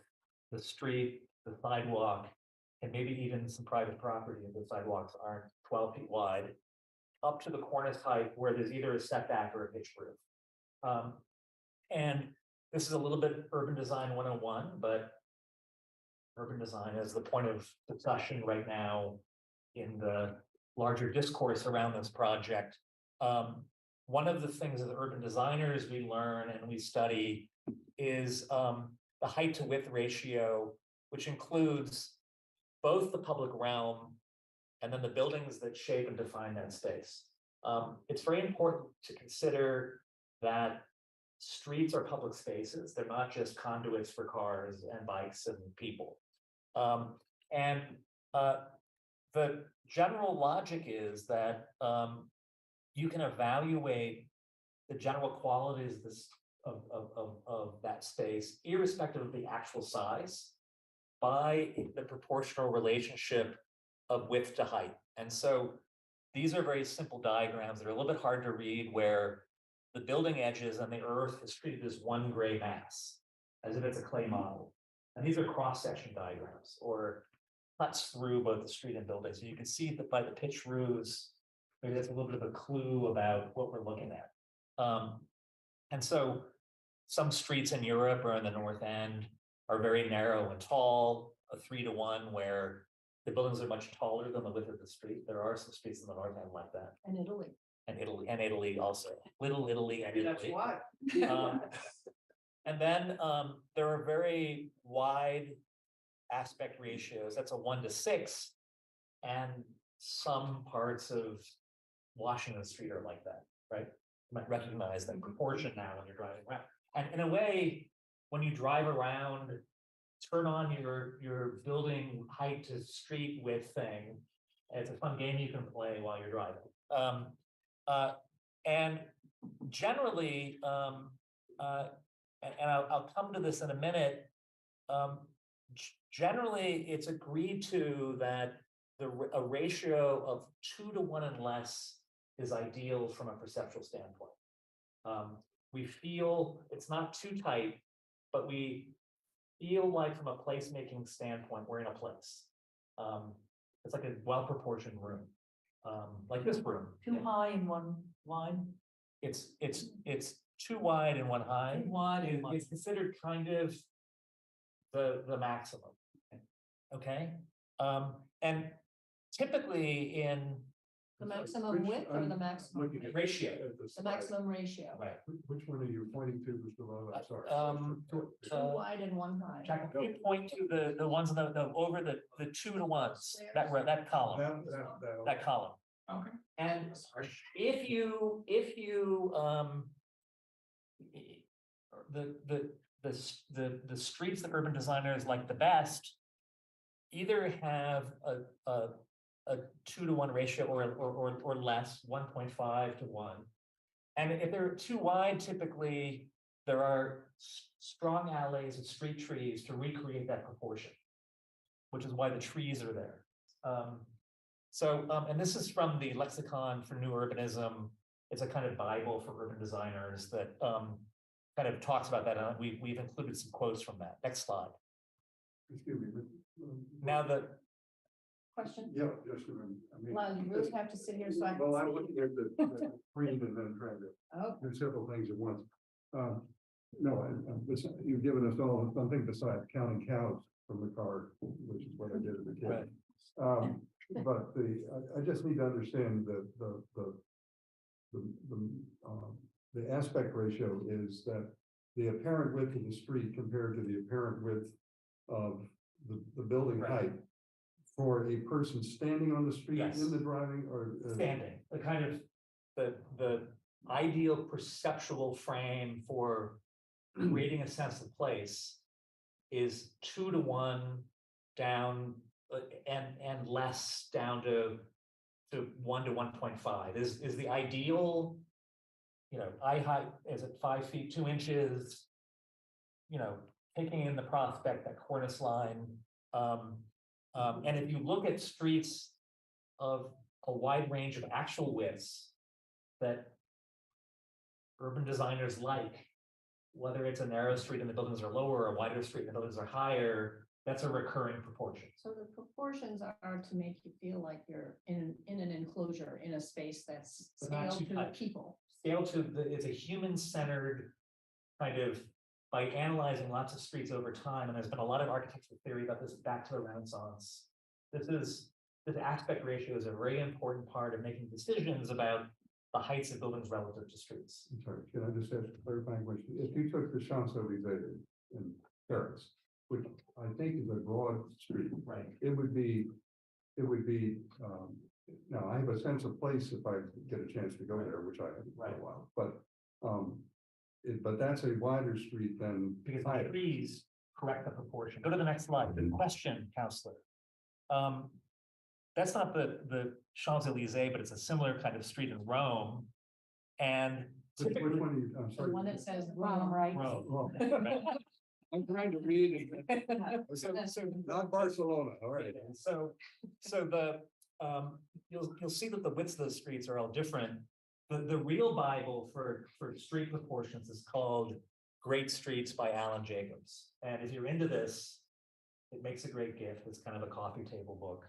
S14: the street, the sidewalk, and maybe even some private property if the sidewalks aren't 12 feet wide, up to the cornice height where there's either a setback or a pitched roof. And this is a little bit urban design 101, but urban design is the point of discussion right now in the larger discourse around this project. One of the things as urban designers we learn and we study is the height to width ratio, which includes both the public realm and then the buildings that shape and define that space. It's very important to consider that streets are public spaces. They're not just conduits for cars and bikes and people. And the general logic is that you can evaluate the general qualities of this of that space, irrespective of the actual size, by the proportional relationship of width to height. And so these are very simple diagrams that are a little bit hard to read, where the building edges and the earth is treated as one gray mass, as if it's a clay model. And these are cross-section diagrams or cuts through both the street and building. So you can see that by the pitch roofs, maybe that's a little bit of a clue about what we're looking at. And so some streets in Europe or in the North End are very narrow and tall, a 3-to-1, where the buildings are much taller than the width of the street. There are some streets in the North End like that.
S2: And Italy.
S14: And Italy also. Little Italy and Italy.
S2: That's why.
S14: And then there are very wide aspect ratios. That's a 1-to-6. And some parts of Washington Street are like that, right? You might recognize that proportion now when you're driving around. And in a way, when you drive around, turn on your building height to street width thing. It's a fun game you can play while you're driving. And generally, and I'll come to this in a minute, generally it's agreed to that a ratio of 2-to-1 and less is ideal from a perceptual standpoint. We feel it's not too tight, but we feel like from a placemaking standpoint, we're in a place. It's like a well-proportioned room, like this room.
S6: Too high and one wide.
S14: It's too wide and one high.
S6: Too wide and one.
S14: It's considered kind of the maximum. Okay. And typically in
S2: The maximum width or the maximum?
S7: Looking at
S14: ratio.
S2: The maximum ratio.
S14: Right.
S7: Which one are you pointing to, Mr. Lowe? I'm sorry.
S2: Two wide and one high.
S14: Jack, can you point to the ones in the over the 2-to-1s, that column, that column.
S6: Okay.
S14: And if you the streets that urban designers like the best either have a 2-to-1 ratio or less, 1.5 to 1. And if they're too wide, typically there are strong alleys and street trees to recreate that proportion, which is why the trees are there. And this is from the Lexicon for New Urbanism. It's a kind of Bible for urban designers that kind of talks about that. And we've included some quotes from that. Next slide.
S7: Excuse me.
S14: Now
S2: Question?
S7: Yeah, just a minute. I mean,
S2: Well, you really have to sit here so I can.
S7: well, I'm
S2: see.
S7: looking at the screen and then trying to
S2: Oh,
S7: do several things at once. No, you've given us all something besides counting cows from the car, which is what I did as a kid. But I just need to understand the aspect ratio is that the apparent width of the street compared to the apparent width of the building
S14: Right.
S7: height for a person standing on the street
S14: Yes.
S7: in the driving or?
S14: Standing, the kind of, the ideal perceptual frame for creating a sense of place is 2 to 1 down, and less down to 1 to 1.5 is the ideal. You know, eye height is at 5 feet 2 inches. You know, taking in the prospect, that cornice line. And if you look at streets of a wide range of actual widths that urban designers like, whether it's a narrow street and the buildings are lower, or a wider street and the buildings are higher, that's a recurring proportion.
S2: So the proportions are to make you feel like you're in an enclosure, in a space that's
S14: But not
S2: scaled
S14: too
S2: to
S14: tight.
S2: people.
S14: Scale to it's a human-centered kind of, by analyzing lots of streets over time, and there's been a lot of architectural theory about this back to the Renaissance. This aspect ratio is a very important part of making decisions about the heights of buildings relative to streets.
S7: I'm sorry, can I just ask a clarifying question? If you took the Champs-Élysées in Paris, which I think is a broad street,
S14: Right.
S7: it would be, now I have a sense of place if I get a chance to go there, which I haven't for a
S14: Right.
S7: while, but, but that's a wider street than
S14: Because the
S7: higher.
S14: trees correct the proportion. Go to the next slide. The question, Counselor. That's not the Champs-Élysées, but it's a similar kind of street in Rome. And
S7: Which
S14: typically,
S7: one are you, I'm
S2: The
S7: sorry.
S2: one that says
S3: Bottom right.
S14: Rome.
S7: Oh,
S14: Right?
S7: I'm trying to read it. Not Barcelona, all right.
S14: So the, you'll see that the widths of the streets are all different. The real Bible for street proportions is called Great Streets by Alan Jacobs. And if you're into this, it makes a great gift. It's kind of a coffee table book.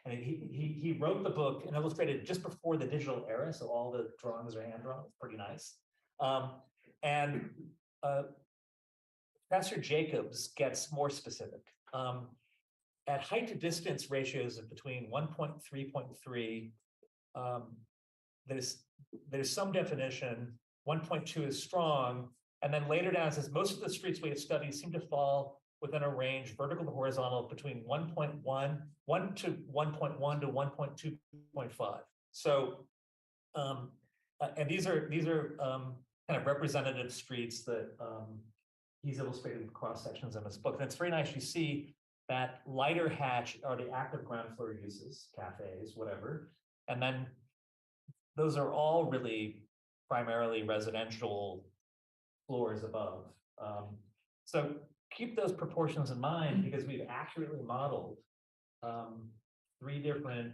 S14: And he wrote the book and illustrated just before the digital era, so all the drawings are hand drawn. It's pretty nice. Professor Jacobs gets more specific. At height to distance ratios of between 1.3.3, there's some definition. 1.2 is strong, and then later down it says most of the streets we have studied seem to fall within a range, vertical to horizontal, between 1.1 to 1.1 to 1.2.5. So, and these are kind of representative streets that he's illustrated with cross sections in his book. And it's very nice. You see that lighter hatch are the active ground floor uses, cafes, whatever, and then those are all really primarily residential floors above. So keep those proportions in mind because we've accurately modeled 3 different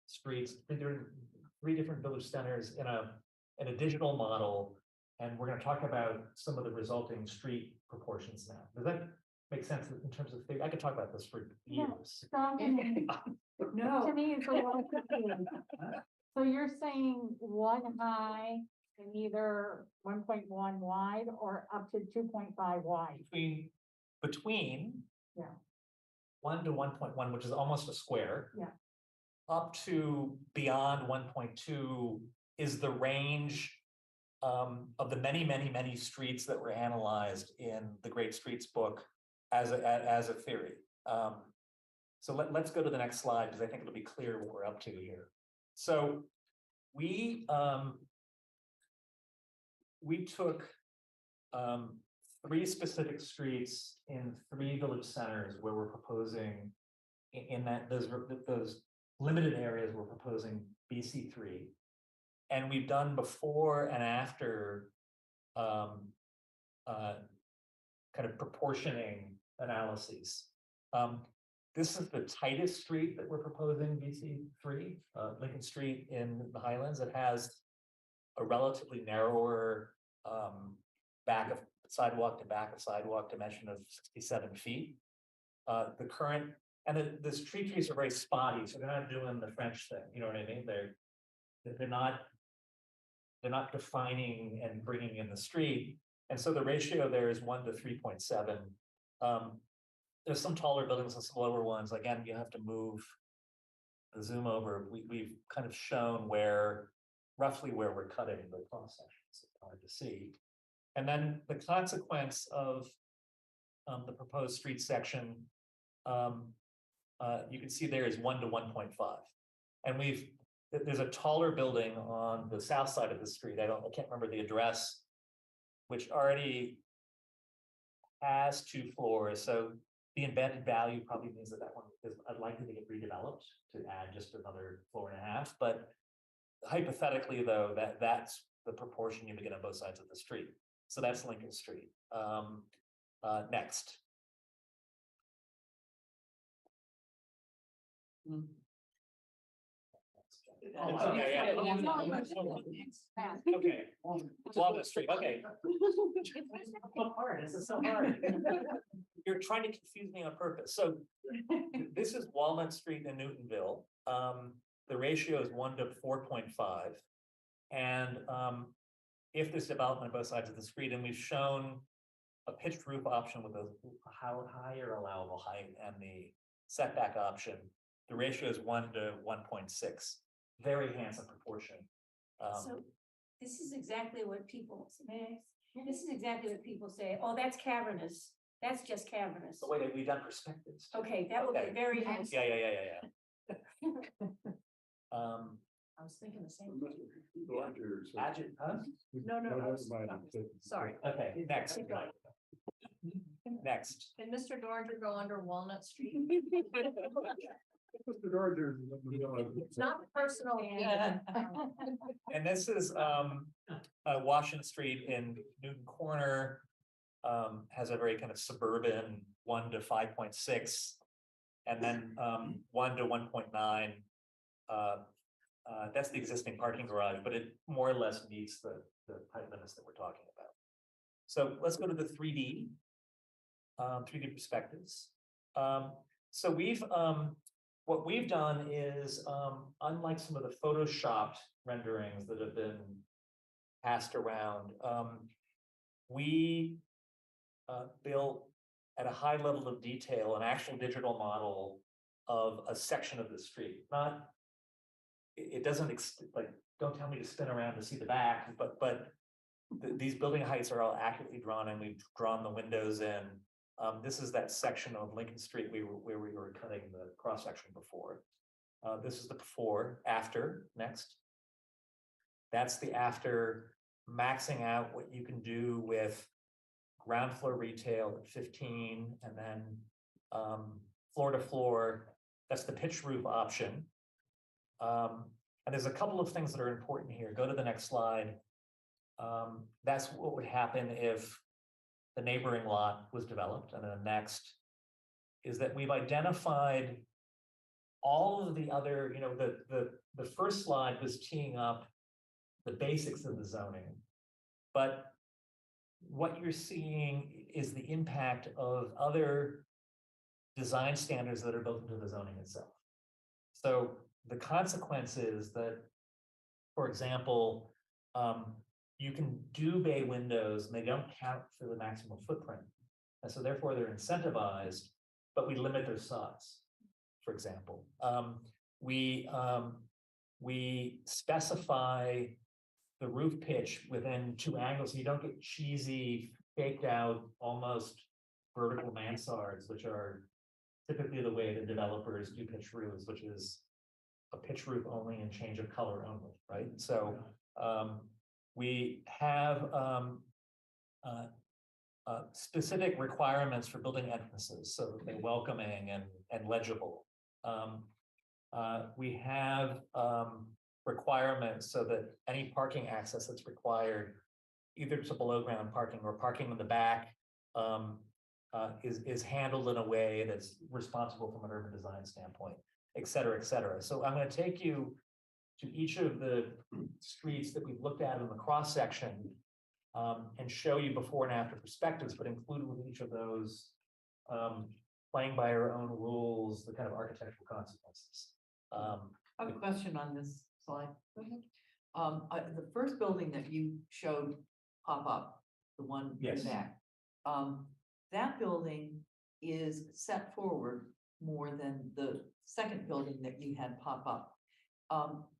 S14: streets, 3 different village centers in a digital model, and we're going to talk about some of the resulting street proportions now. Does that make sense in terms of theory? I could talk about this for years.
S2: No.
S3: To me, it's a little confusing. So you're saying 1 high and either 1.1 wide or up to 2.5 wide?
S14: Between
S3: Yeah.
S14: 1 to 1.1, which is almost a square.
S3: Yeah.
S14: Up to beyond 1.2 is the range of the many streets that were analyzed in the Great Streets book as a theory. So let's go to the next slide because I think it'll be clear what we're up to here. So we took 3 specific streets in 3 village centers where we're proposing in that those limited areas we're proposing BC3, and we've done before and after kind of proportioning analyses. This is the tightest street that we're proposing, BC3, Lincoln Street in the Highlands. It has a relatively narrower back of sidewalk to back of sidewalk dimension of 67 feet. The current, and the street trees are very spotty, so they're not doing the French thing, you know what I mean? They're not defining and bringing in the street. And so the ratio there is 1 to 3.7. There's some taller buildings and some lower ones. Again, you have to move the zoom over. We've kind of shown roughly where we're cutting the cross sections. It's hard to see. And then the consequence of the proposed street section you can see there is 1 to 1.5. And there's a taller building on the south side of the street. I can't remember the address, which already has 2 floors. So the embedded value probably means that one is unlikely to get redeveloped to add just another 4.5. But hypothetically, though, that's the proportion you get on both sides of the street. So that's Lincoln Street. Next. Okay, Walnut Street, okay. So hard, this is so hard. You're trying to confuse me on purpose. So this is Walnut Street in Newtonville. The ratio is 1 to 4.5. And if there's development on both sides of the street, and we've shown a pitched roof option with a higher allowable height and the setback option, the ratio is 1 to 1.6. Very handsome proportion.
S12: So this is exactly what people say. This is exactly what people say. Oh, that's cavernous. That's just cavernous.
S14: The way that we've done perspectives.
S12: Okay, that would be very nice.
S14: Yeah.
S2: I was thinking the same.
S12: No. Sorry.
S14: Okay, next. Next.
S2: Can Mr. Dorringer go under Walnut Street? It's not personal.
S14: And this is Washington Street in Newton Corner. Has a very kind of suburban 1 to 5.6, and then 1 to 1.9. That's the existing parking garage, but it more or less meets the height limits that we're talking about. So let's go to the 3D perspectives. So what we've done is, unlike some of the photoshopped renderings that have been passed around, we built at a high level of detail an actual digital model of a section of the street. It doesn't don't tell me to spin around to see the back, but these building heights are all accurately drawn, and we've drawn the windows in. This is that section of Lincoln Street where we were cutting the cross section before. This is the before, after, next. That's the after, maxing out what you can do with ground floor retail at 15, and then floor to floor. That's the pitch roof option. And there's a couple of things that are important here. Go to the next slide. That's what would happen if the neighboring lot was developed. And then next is that we've identified all of the other, the first slide was teeing up the basics of the zoning, but what you're seeing is the impact of other design standards that are built into the zoning itself. So the consequence is that, for example, you can do bay windows and they don't count for the maximum footprint. And so therefore they're incentivized, but we limit their size, for example. We specify the roof pitch within 2 angles, so you don't get cheesy, faked out, almost vertical mansards, which are typically the way the developers do pitch roofs, which is a pitch roof only and change of color only, right? So we have specific requirements for building entrances so that they're welcoming and legible. We have requirements so that any parking access that's required, either to below ground parking or parking in the back, is handled in a way that's responsible from an urban design standpoint, et cetera, et cetera. So I'm going to take you to each of the streets that we've looked at in the cross section and show you before and after perspectives, but include with each of those, playing by our own rules, the kind of architectural consequences.
S6: I have a question on this slide. The first building that you showed pop up, the one in
S14: Yes.
S6: the back, that building is set forward more than the second building that you had pop up.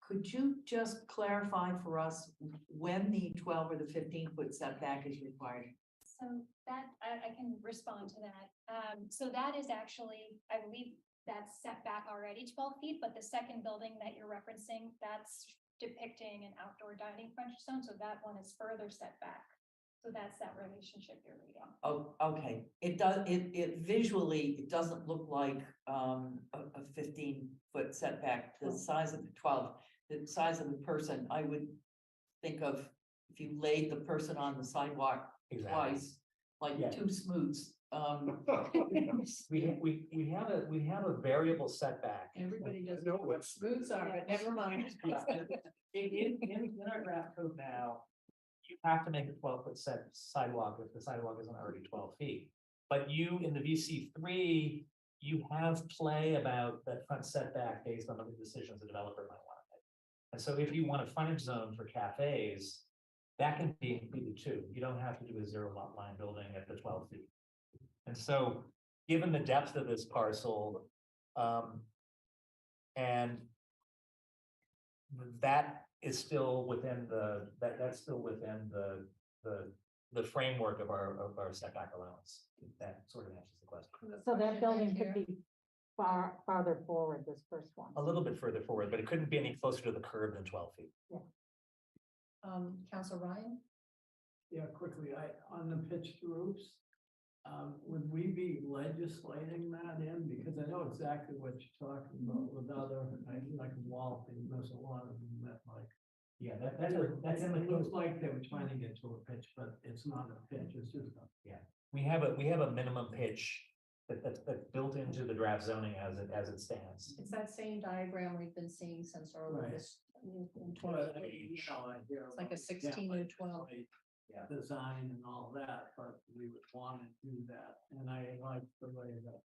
S6: Could you just clarify for us when the 12 or the 15-foot setback is required?
S16: So that, I can respond to that. So that is actually, I believe that's set back already 12 feet, but the second building that you're referencing, that's depicting an outdoor dining frontage zone, so that one is further set back. So that's that relationship you're reading.
S6: Oh, okay, it does, it visually, it doesn't look like, a 15-foot setback, the size of the 12, the size of the person, I would think of if you laid the person on the sidewalk twice, like
S14: Yeah.
S6: two smooths.
S14: We have a variable setback.
S6: Everybody does
S7: know
S6: what smooths are, but never mind.
S14: In our draft code now, you have to make a 12-foot sidewalk if the sidewalk isn't already 12 feet. But you, in the VC3, you have play about that front setback based on the decisions the developer might want to make. And so if you want a frontage zone for cafes, that can be included too. You don't have to do a 0 lot line building at the 12 feet. And so, given the depth of this parcel, and that is still within that's still within the framework of our setback allowance. That sort of answers the question.
S3: So that building could be farther forward, this first one.
S14: A little bit further forward, but it couldn't be any closer to the curb than 12 feet.
S2: Council Ryan?
S17: Yeah, quickly, on the pitched roofs, would we be legislating that in? Because I know exactly what you're talking about with other, like Walton, there's a lot of them that like.
S14: Yeah, that's in the
S17: It
S14: code.
S17: looks like they were trying to get to a pitch, but it's not a pitch, it's just a.
S14: Yeah, we have a minimum pitch that's built into the draft zoning as it stands.
S2: It's that same diagram we've been seeing since early
S17: Right.
S2: this. In
S17: Well,
S2: 20.
S17: you know, I hear
S2: It's like a
S17: about
S2: 16
S17: yeah,
S2: to 12.
S14: Yeah.
S17: Design and all that, but we would want to do that, and I like the way that.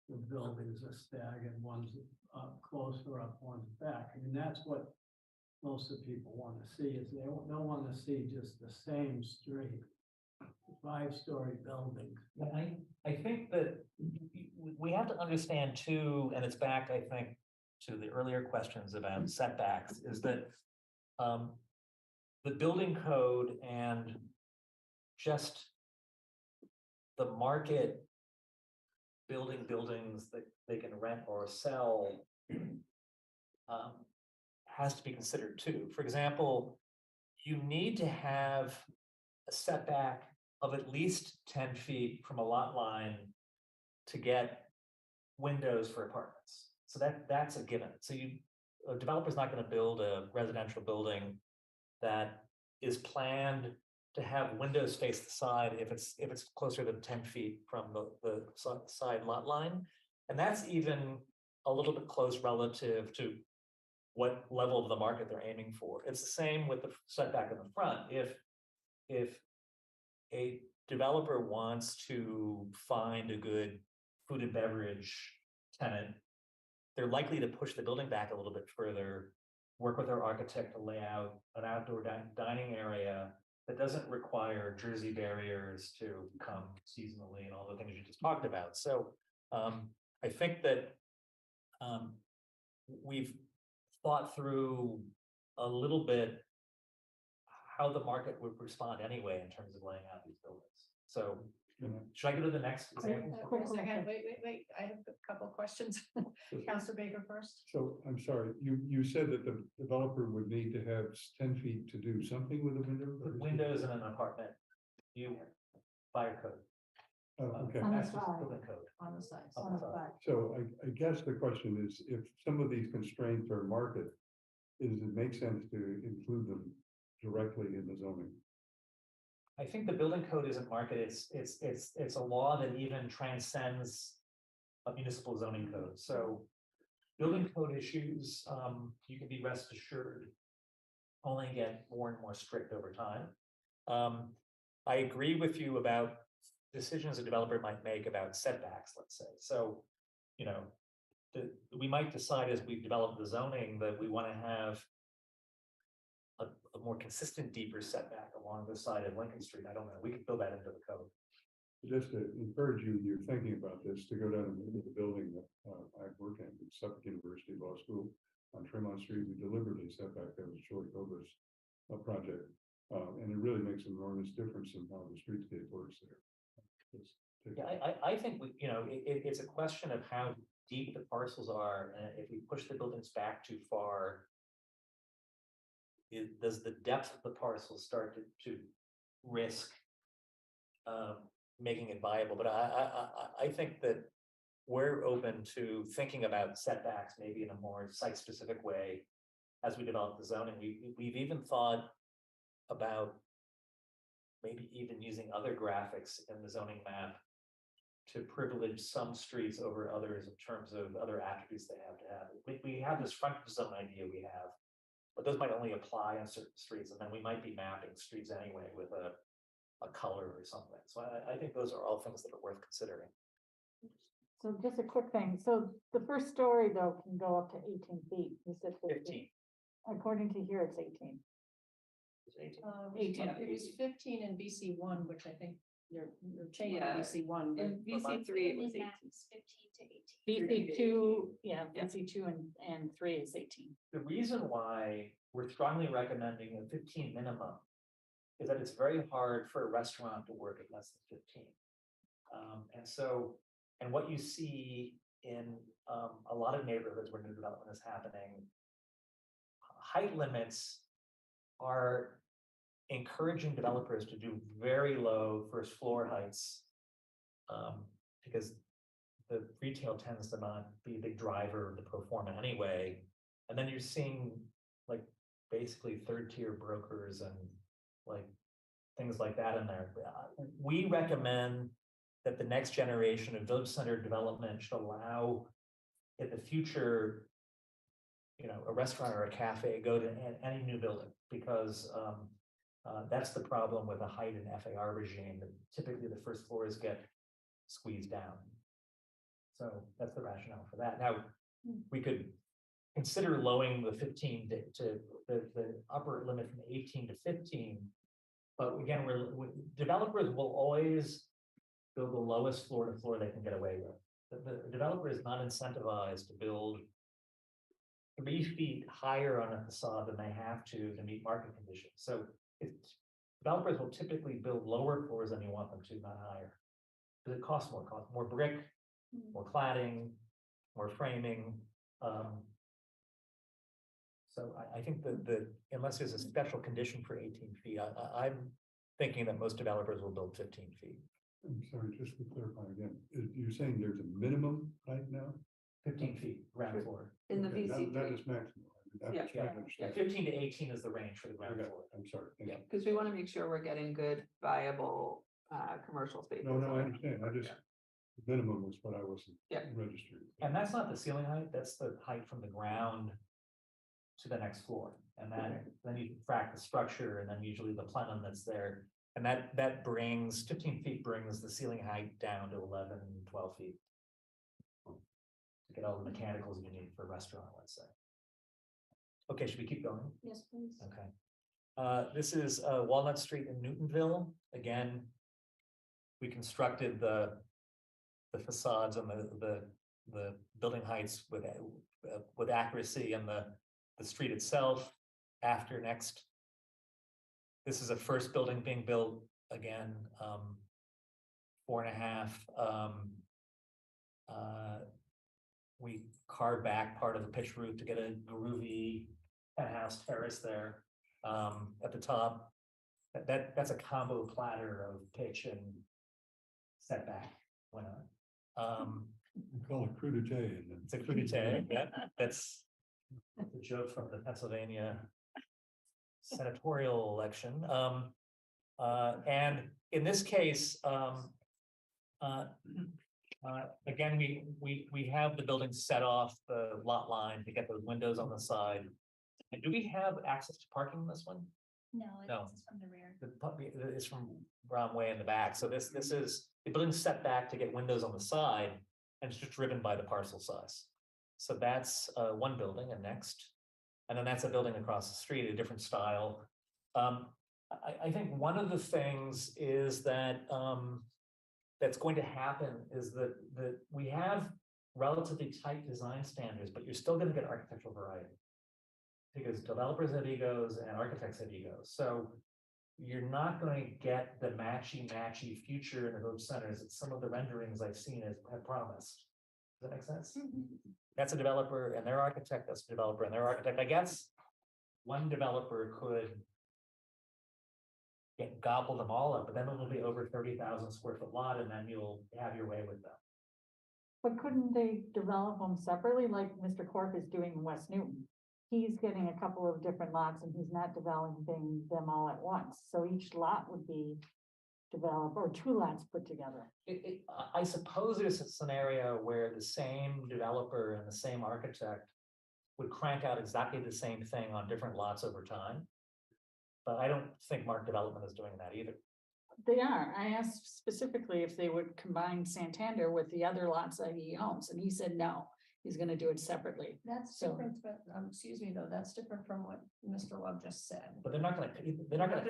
S17: The buildings are staggered, one's up closer up, one's back, I mean, that's what. Most of the people want to see, is they don't want to see just the same street. 5-story buildings.
S14: I think that we have to understand too, and it's back, I think, to the earlier questions about setbacks, is that the building code and just the market building buildings that they can rent or sell has to be considered too. For example, you need to have a setback of at least 10 feet from a lot line to get windows for apartments. So that's a given. So a developer's not going to build a residential building that is planned to have windows face the side if it's closer than 10 feet from the side lot line. And that's even a little bit close relative to what level of the market they're aiming for. It's the same with the setback in the front. If a developer wants to find a good food and beverage tenant, they're likely to push the building back a little bit further, work with their architect to lay out an outdoor dining area that doesn't require Jersey barriers to come seasonally and all the things you just talked about. So I think that we've thought through a little bit how the market would respond anyway in terms of laying out these buildings. So should I go to the next example?
S2: Wait, I have a couple of questions. Councilor Baker first.
S7: So I'm sorry, you said that the developer would need to have 10 feet to do something with a window?
S14: Put windows in an apartment, you fire code.
S7: Oh, okay.
S3: On the
S14: That's just
S3: side.
S14: building code.
S2: On the side.
S14: On the side.
S7: So I guess the question is, if some of these constraints are market, does it make sense to include them directly in the zoning?
S14: I think the building code isn't market, it's a law that even transcends a municipal zoning code. So building code issues, you can be rest assured, only get more and more strict over time. I agree with you about decisions a developer might make about setbacks, let's say. So, we might decide as we develop the zoning that we want to have a more consistent, deeper setback along the side of Lincoln Street. I don't know. We could build that into the code.
S7: Just to encourage you, you're thinking about this, to go down into the building that I work in, Suffolk University Law School on Tremont Street. We deliberately set back, that was Short Cobra's project. And it really makes an enormous difference in how the streetscape works there. Just take-
S14: Yeah, I think we, it's a question of how deep the parcels are, and if we push the buildings back too far. Does the depth of the parcel start to risk making it viable? But I think that we're open to thinking about setbacks, maybe in a more site-specific way as we develop the zoning. We've even thought about maybe even using other graphics in the zoning map to privilege some streets over others in terms of other attributes they have to have. We have this frontage zone idea we have, but those might only apply on certain streets, and then we might be mapping streets anyway with a color or something. So I think those are all things that are worth considering.
S3: So just a quick thing. So the first story though can go up to 18 feet. You said
S14: 15.
S3: According to here, it's 18.
S14: It's 18.
S2: 18, it was 15 in BC one, which I think you're changing
S11: Yeah.
S2: BC one.
S11: In VC three, it was 18.
S16: Max 15 to 18.
S3: BC two, yeah, BC two and three is 18.
S14: The reason why we're strongly recommending a 15 minimum is that it's very hard for a restaurant to work at less than 15. And what you see in a lot of neighborhoods where new development is happening, height limits are encouraging developers to do very low first floor heights because the retail tends to not be a big driver of the pro forma anyway. And then you're seeing like basically third tier brokers and like things like that in there. We recommend that the next generation of village center development should allow in the future, a restaurant or a cafe go to any new building, because that's the problem with a height and FAR regime, that typically the first floors get squeezed down. So that's the rationale for that. Now, we could consider lowering the 15 to the upper limit from 18 to 15. But again, developers will always build the lowest floor to floor they can get away with. The developer is not incentivized to build 3 feet higher on a facade than they have to meet market conditions. So developers will typically build lower floors than you want them to, not higher. Because it costs more brick, more cladding, more framing. So I think that unless there's a special condition for 18 feet, I'm thinking that most developers will build 15 feet.
S7: I'm sorry, just to clarify again, you're saying there's a minimum height now?
S14: 15 feet ground floor.
S11: In the
S7: Okay,
S11: VC
S7: That
S11: three,
S7: is maximum. I'm
S11: Yeah.
S7: just trying to
S14: Yeah,
S7: understand.
S14: 15 to 18 is the range for the ground
S7: Okay,
S14: floor.
S7: I'm sorry. Thank you.
S11: because we want to make sure we're getting good, viable, commercial spaces.
S7: No, I understand. The minimum was what I wasn't
S11: Yeah.
S7: registered.
S14: And that's not the ceiling height, that's the height from the ground to the next floor. And then you frack the structure, and then usually the plenum that's there. And that brings, 15 feet brings the ceiling height down to 11, 12 feet. To get all the mechanicals you need for a restaurant, let's say. Okay, should we keep going?
S2: Yes, please.
S14: Okay. This is Walnut Street in Newtonville. Again, we constructed the facades and the building heights with accuracy, and the street itself after next. This is a first building being built, again, 4.5. We carved back part of the pitch roof to get a groovy penthouse terrace there at the top. That's a combo platter of pitch and setback. Why not?
S7: We call it crudité.
S14: It's a crudité. Yeah, that's a joke from the Pennsylvania senatorial election. And in this case, again, we have the building set off the lot line to get those windows on the side. And do we have access to parking in this one?
S16: No,
S14: No.
S16: it's from the rear.
S14: It's from Brown Way in the back. So this is the building set back to get windows on the side, and it's just driven by the parcel size. So that's one building, and next. And then that's a building across the street, a different style. I think one of the things is that that's going to happen is that we have relatively tight design standards, but you're still going to get architectural variety, because developers have egos and architects have egos. So you're not going to get the matchy future in the village centers that some of the renderings I've seen have promised. Does that make sense? That's a developer and their architect, that's a developer and their architect. I guess one developer could gobble them all up, but then it'll be over 30,000 square foot lot, and then you'll have your way with them.
S3: But couldn't they develop them separately, like Mr. Cork is doing in West Newton? He's getting a couple of different lots and he's not developing them all at once, so each lot would be developed, or two lots put together.
S14: I suppose there's a scenario where the same developer and the same architect would crank out exactly the same thing on different lots over time. But I don't think Mark Development is doing that either.
S3: They are. I asked specifically if they would combine Santander with the other lots that he owns, and he said no, he's gonna do it separately.
S2: That's
S3: So-
S2: different, but, excuse me though, that's different from what Mr. Webb just said.
S14: But they're not gonna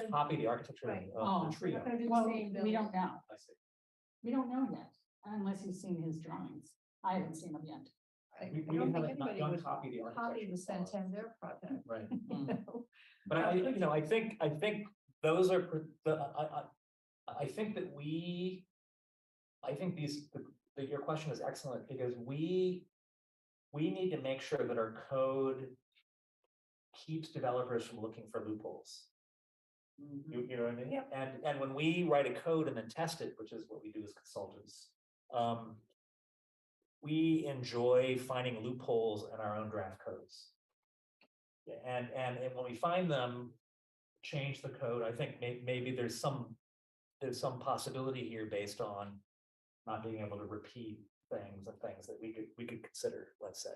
S14: copy the architecture
S2: Right.
S3: Oh,
S14: of the trio.
S2: Not gonna do the
S3: Well,
S2: same
S3: we
S2: building.
S3: don't know.
S14: I see.
S3: We don't know yet, unless you've seen his drawings. I haven't seen them yet.
S2: I
S14: We
S2: don't think
S14: haven't
S2: anybody
S14: done
S2: would
S14: copy the
S2: copy
S14: architecture.
S2: the Santander project.
S14: Right.
S2: you know?
S14: But I think those are I think that your question is excellent because we need to make sure that our code keeps developers from looking for loopholes. You know what I mean?
S2: Yep.
S14: And when we write a code and then test it, which is what we do as consultants, we enjoy finding loopholes in our own draft codes. And when we find them, change the code. I think maybe there's some possibility here based on not being able to repeat things that we could consider, let's say.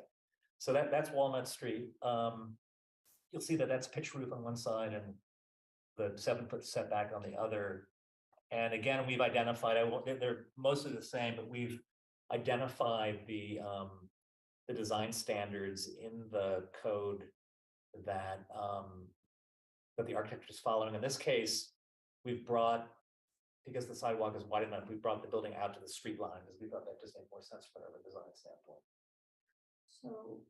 S14: So that's Walnut Street. You'll see that that's pitch roof on one side and the 7-foot setback on the other. And again, we've identified, they're mostly the same, but we've identified the design standards in the code that the architect is following. In this case, we've brought, because the sidewalk is wide enough, we brought the building out to the street line because we thought that just made more sense from a design standpoint.
S2: So,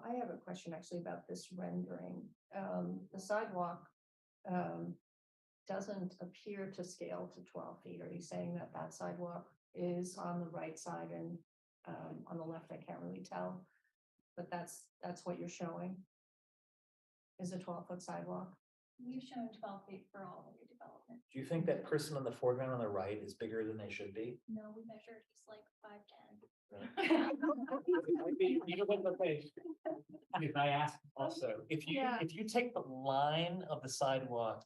S2: I have a question actually about this rendering. The sidewalk, doesn't appear to scale to 12 feet. Are you saying that that sidewalk is on the right side and, on the left, I can't really tell, but that's what you're showing? Is a 12-foot sidewalk?
S16: We've shown 12 feet for all of your development.
S14: Do you think that person in the foreground on the right is bigger than they should be?
S16: No, we measured, he's like 5'10".
S14: If I ask also, if you take the line of the sidewalk,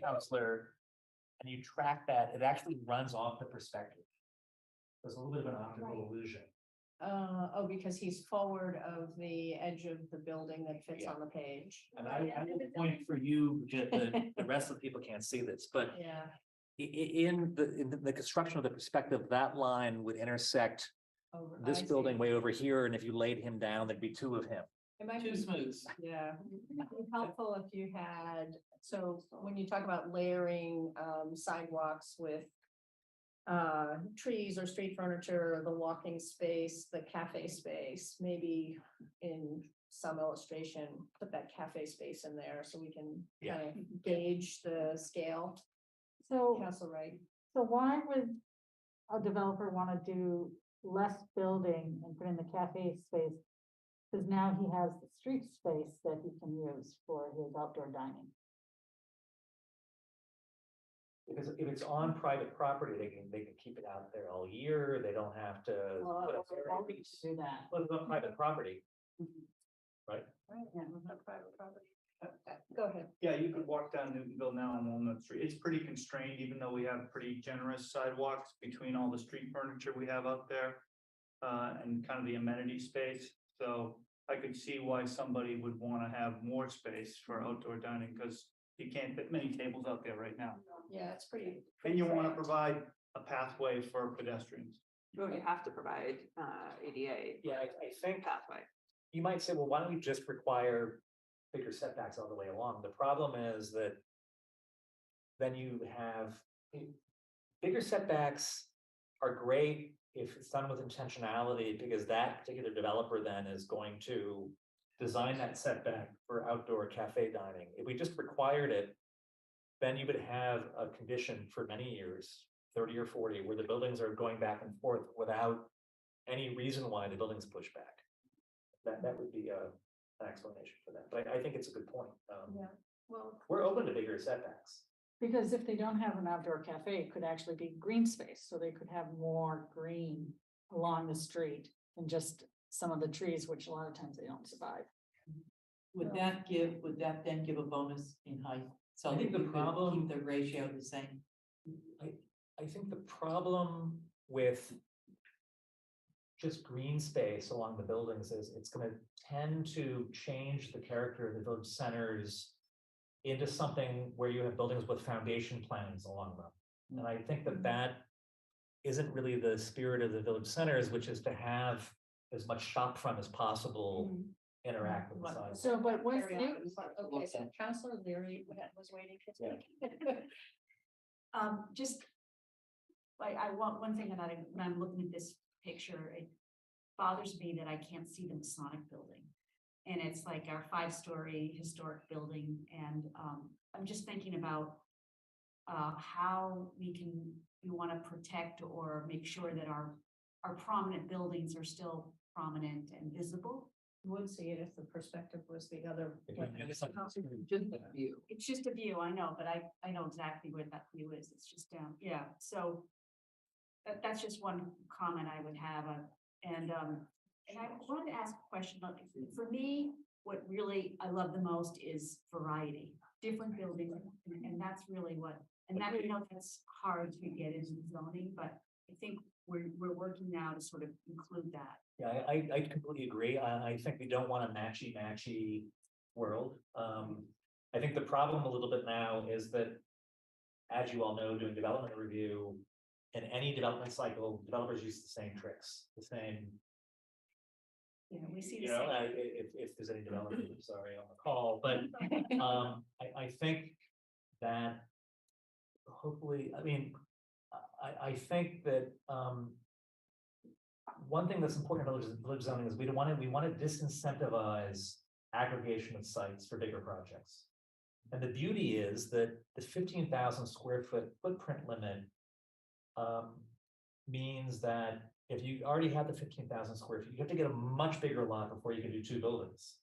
S14: counselor, and you track that, it actually runs off the perspective. There's a little bit of an optical illusion.
S2: Oh, because he's forward of the edge of the building that fits on the page.
S14: And I will point for you, the rest of the people can't see this, but
S2: Yeah,
S14: in the construction of the perspective, that line would intersect
S2: over.
S14: this
S2: I see.
S14: building way over here, and if you laid him down, there'd be two of him.
S2: It might
S6: Too
S2: be,
S6: smooth.
S2: yeah, it'd be helpful if you had, so when you talk about layering sidewalks with trees or street furniture, or the walking space, the cafe space, maybe in some illustration, put that cafe space in there so we can
S14: Yeah.
S2: kind of gauge the scale.
S3: So,
S2: Council, right?
S3: so why would a developer want to do less building and put in the cafe space? Because now he has the street space that he can use for his outdoor dining.
S14: Because if it's on private property, they can keep it out there all year, they don't have to. put up barricades.
S3: Do that.
S14: Well, it's on private property, right?
S2: Right, yeah, not private property. Go ahead.
S15: Yeah, you could walk down Newtonville now on Walnut Street. It's pretty constrained, even though we have pretty generous sidewalks between all the street furniture we have up there. And kind of the amenity space. So I could see why somebody would want to have more space for outdoor dining, because you can't fit many tables out there right now.
S2: Yeah, it's pretty.
S15: And you want to provide a pathway for pedestrians.
S11: Well, you have to provide ADA
S14: Yeah, I think
S11: pathway.
S14: you might say, well, why don't we just require bigger setbacks all the way along? The problem is that then you have bigger setbacks are great if it's done with intentionality, because that particular developer then is going to design that setback for outdoor cafe dining. If we just required it, then you would have a condition for many years, 30 or 40, where the buildings are going back and forth without any reason why the buildings push back. That would be an explanation for that, but I think it's a good point.
S2: Yeah, well,
S14: We're open to bigger setbacks.
S3: Because if they don't have an outdoor cafe, it could actually be green space, so they could have more green along the street than just some of the trees, which a lot of times they don't survive.
S6: Would that then give a bonus in height? So
S14: I think
S6: that
S14: the
S6: you could
S14: problem-
S6: keep the ratio the same?
S14: I think the problem with just green space along the buildings is it's gonna tend to change the character of the village centers into something where you have buildings with foundation plans along them. And I think that isn't really the spirit of the village centers, which is to have as much shop front as possible interact with the sidewalk.
S3: So, but what's
S2: Carry
S3: new?
S2: on. Okay, so Counselor Leary was waiting to speak.
S18: Just, like, I want, one thing that when I'm looking at this picture, it bothers me that I can't see the Masonic building. And it's like our 5-story historic building, and I'm just thinking about how we want to protect or make sure that our prominent buildings are still prominent and visible.
S2: You would see it if the perspective was the other.
S18: Just a view. It's just a view, I know, but I know exactly where that view is. It's just down, yeah, so that's just one comment I would have. And I wanted to ask a question, like, for me, what really I love the most is variety, different buildings, and that's really what, and that, you know, that's hard to get into zoning, but I think we're working now to sort of include that.
S14: Yeah, I completely agree. I think we don't want a matchy world. I think the problem a little bit now is that, as you all know, doing development review, in any development cycle, developers use the same tricks, the same.
S18: Yeah, we see
S14: You
S18: the
S14: know,
S18: same.
S14: if there's any developers, I'm sorry, on the call, but I think that hopefully, I mean, I think that one thing that's important in village zoning is we want to disincentivize aggregation of sites for bigger projects. And the beauty is that the 15,000 square foot footprint limit means that if you already have the 15,000 square feet, you have to get a much bigger lot before you can do 2 buildings.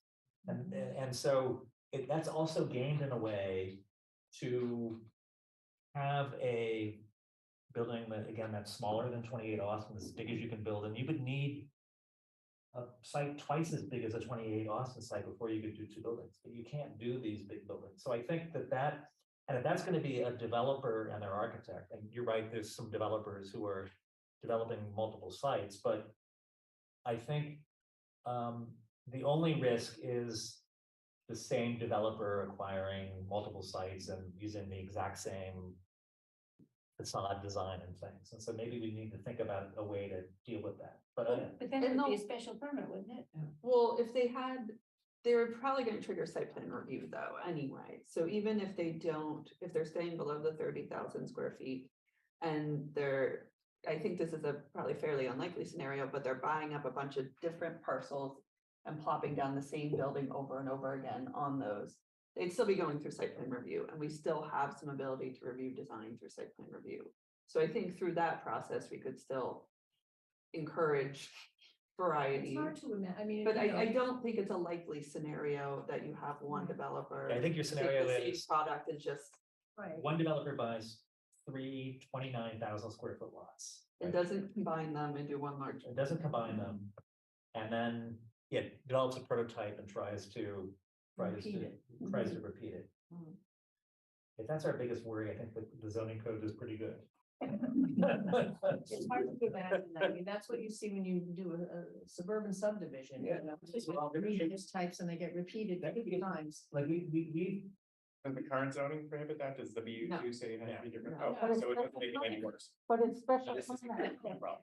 S14: And so that's also gained in a way to have a building that, again, that's smaller than 28 Austin, as big as you can build, and you would need a site twice as big as a 28 Austin site before you could do 2 buildings, but you can't do these big buildings. So I think that, and if that's going to be a developer and their architect, and you're right, there's some developers who are developing multiple sites, but I think the only risk is the same developer acquiring multiple sites and using the exact same facade design and things. And so maybe we need to think about a way to deal with that. But
S12: But then it would be a special permit, wouldn't it?
S11: Well, if they're probably gonna trigger site plan review though, anyway. So even if they don't, if they're staying below the 30,000 square feet and I think this is a probably fairly unlikely scenario, but they're buying up a bunch of different parcels and plopping down the same building over and over again on those. They'd still be going through site plan review, and we still have some ability to review design through site plan review. So I think through that process, we could still encourage variety.
S2: It's hard to imagine, I mean.
S11: But
S2: you know,
S11: I don't think it's a likely scenario that you have one developer.
S14: I think your
S11: take
S14: scenario
S11: the same
S14: is
S11: product and just,
S2: Right.
S14: one developer buys 3 29,000 square foot lots.
S11: it doesn't combine them and do one large.
S14: It doesn't combine them. And then it develops a prototype and tries to repeat it.
S11: Mhm.
S14: If that's our biggest worry, I think that the zoning code is pretty good.
S2: It's hard to imagine that. I mean, that's what you see when you do a suburban subdivision. You know, it's all these types and they get repeated 50 times.
S14: Like we.
S19: Does the current zoning prohibit that? Does the BU
S3: No.
S19: two say it has to be different?
S3: No.
S19: Oh, so it doesn't make it any worse.
S3: But it's special
S19: This is
S3: permit.
S19: no problem.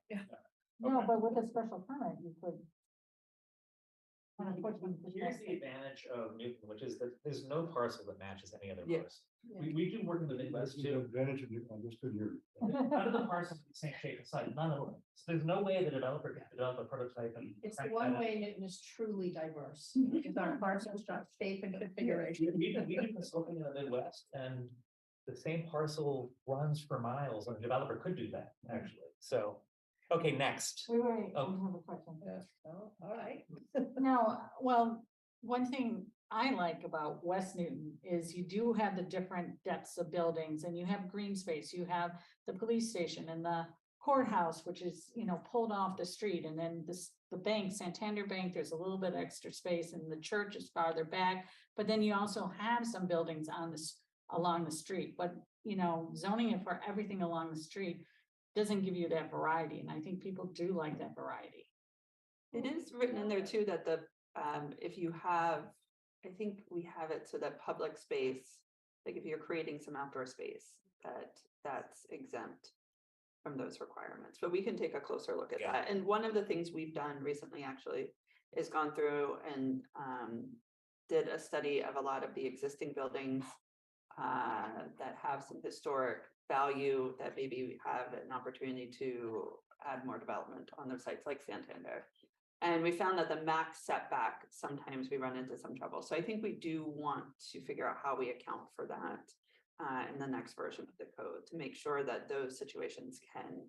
S3: No, but with a special permit, you could.
S14: Here's the advantage of Newton, which is that there's no parcel that matches any other
S11: Yeah.
S14: parcel. We do work in the Midwest too.
S7: Advantage of, I just couldn't hear.
S14: None of the parcels are the same shape and size, none of them. So there's no way the developer can develop a prototype and.
S2: It's the
S14: crank
S2: one
S14: that out.
S2: way Newton is truly diverse. Because our parcels got shape and configuration.
S14: We do consulting in the Midwest, and the same parcel runs for miles, and a developer could do that, actually. So, okay, next.
S3: Wait, I
S14: Oh.
S3: have a question.
S2: Oh, all right.
S3: No, well, one thing I like about West Newton is you do have the different depths of buildings and you have green space, you have the police station and the courthouse, which is, you know, pulled off the street, and then the bank, Santander Bank, there's a little bit extra space, and the church is farther back. But then you also have some buildings on this, along the street, but, you know, zoning it for everything along the street doesn't give you that variety, and I think people do like that variety.
S11: It is written in there too that the, if you have, I think we have it so that public space, like if you're creating some outdoor space, that's exempt from those requirements, but we can take a closer look at that. And one of the things we've done recently actually is gone through and did a study of a lot of the existing buildings that have some historic value that maybe we have an opportunity to add more development on those sites like Santander. And we found that the max setback, sometimes we run into some trouble. So I think we do want to figure out how we account for that in the next version of the code to make sure that those situations can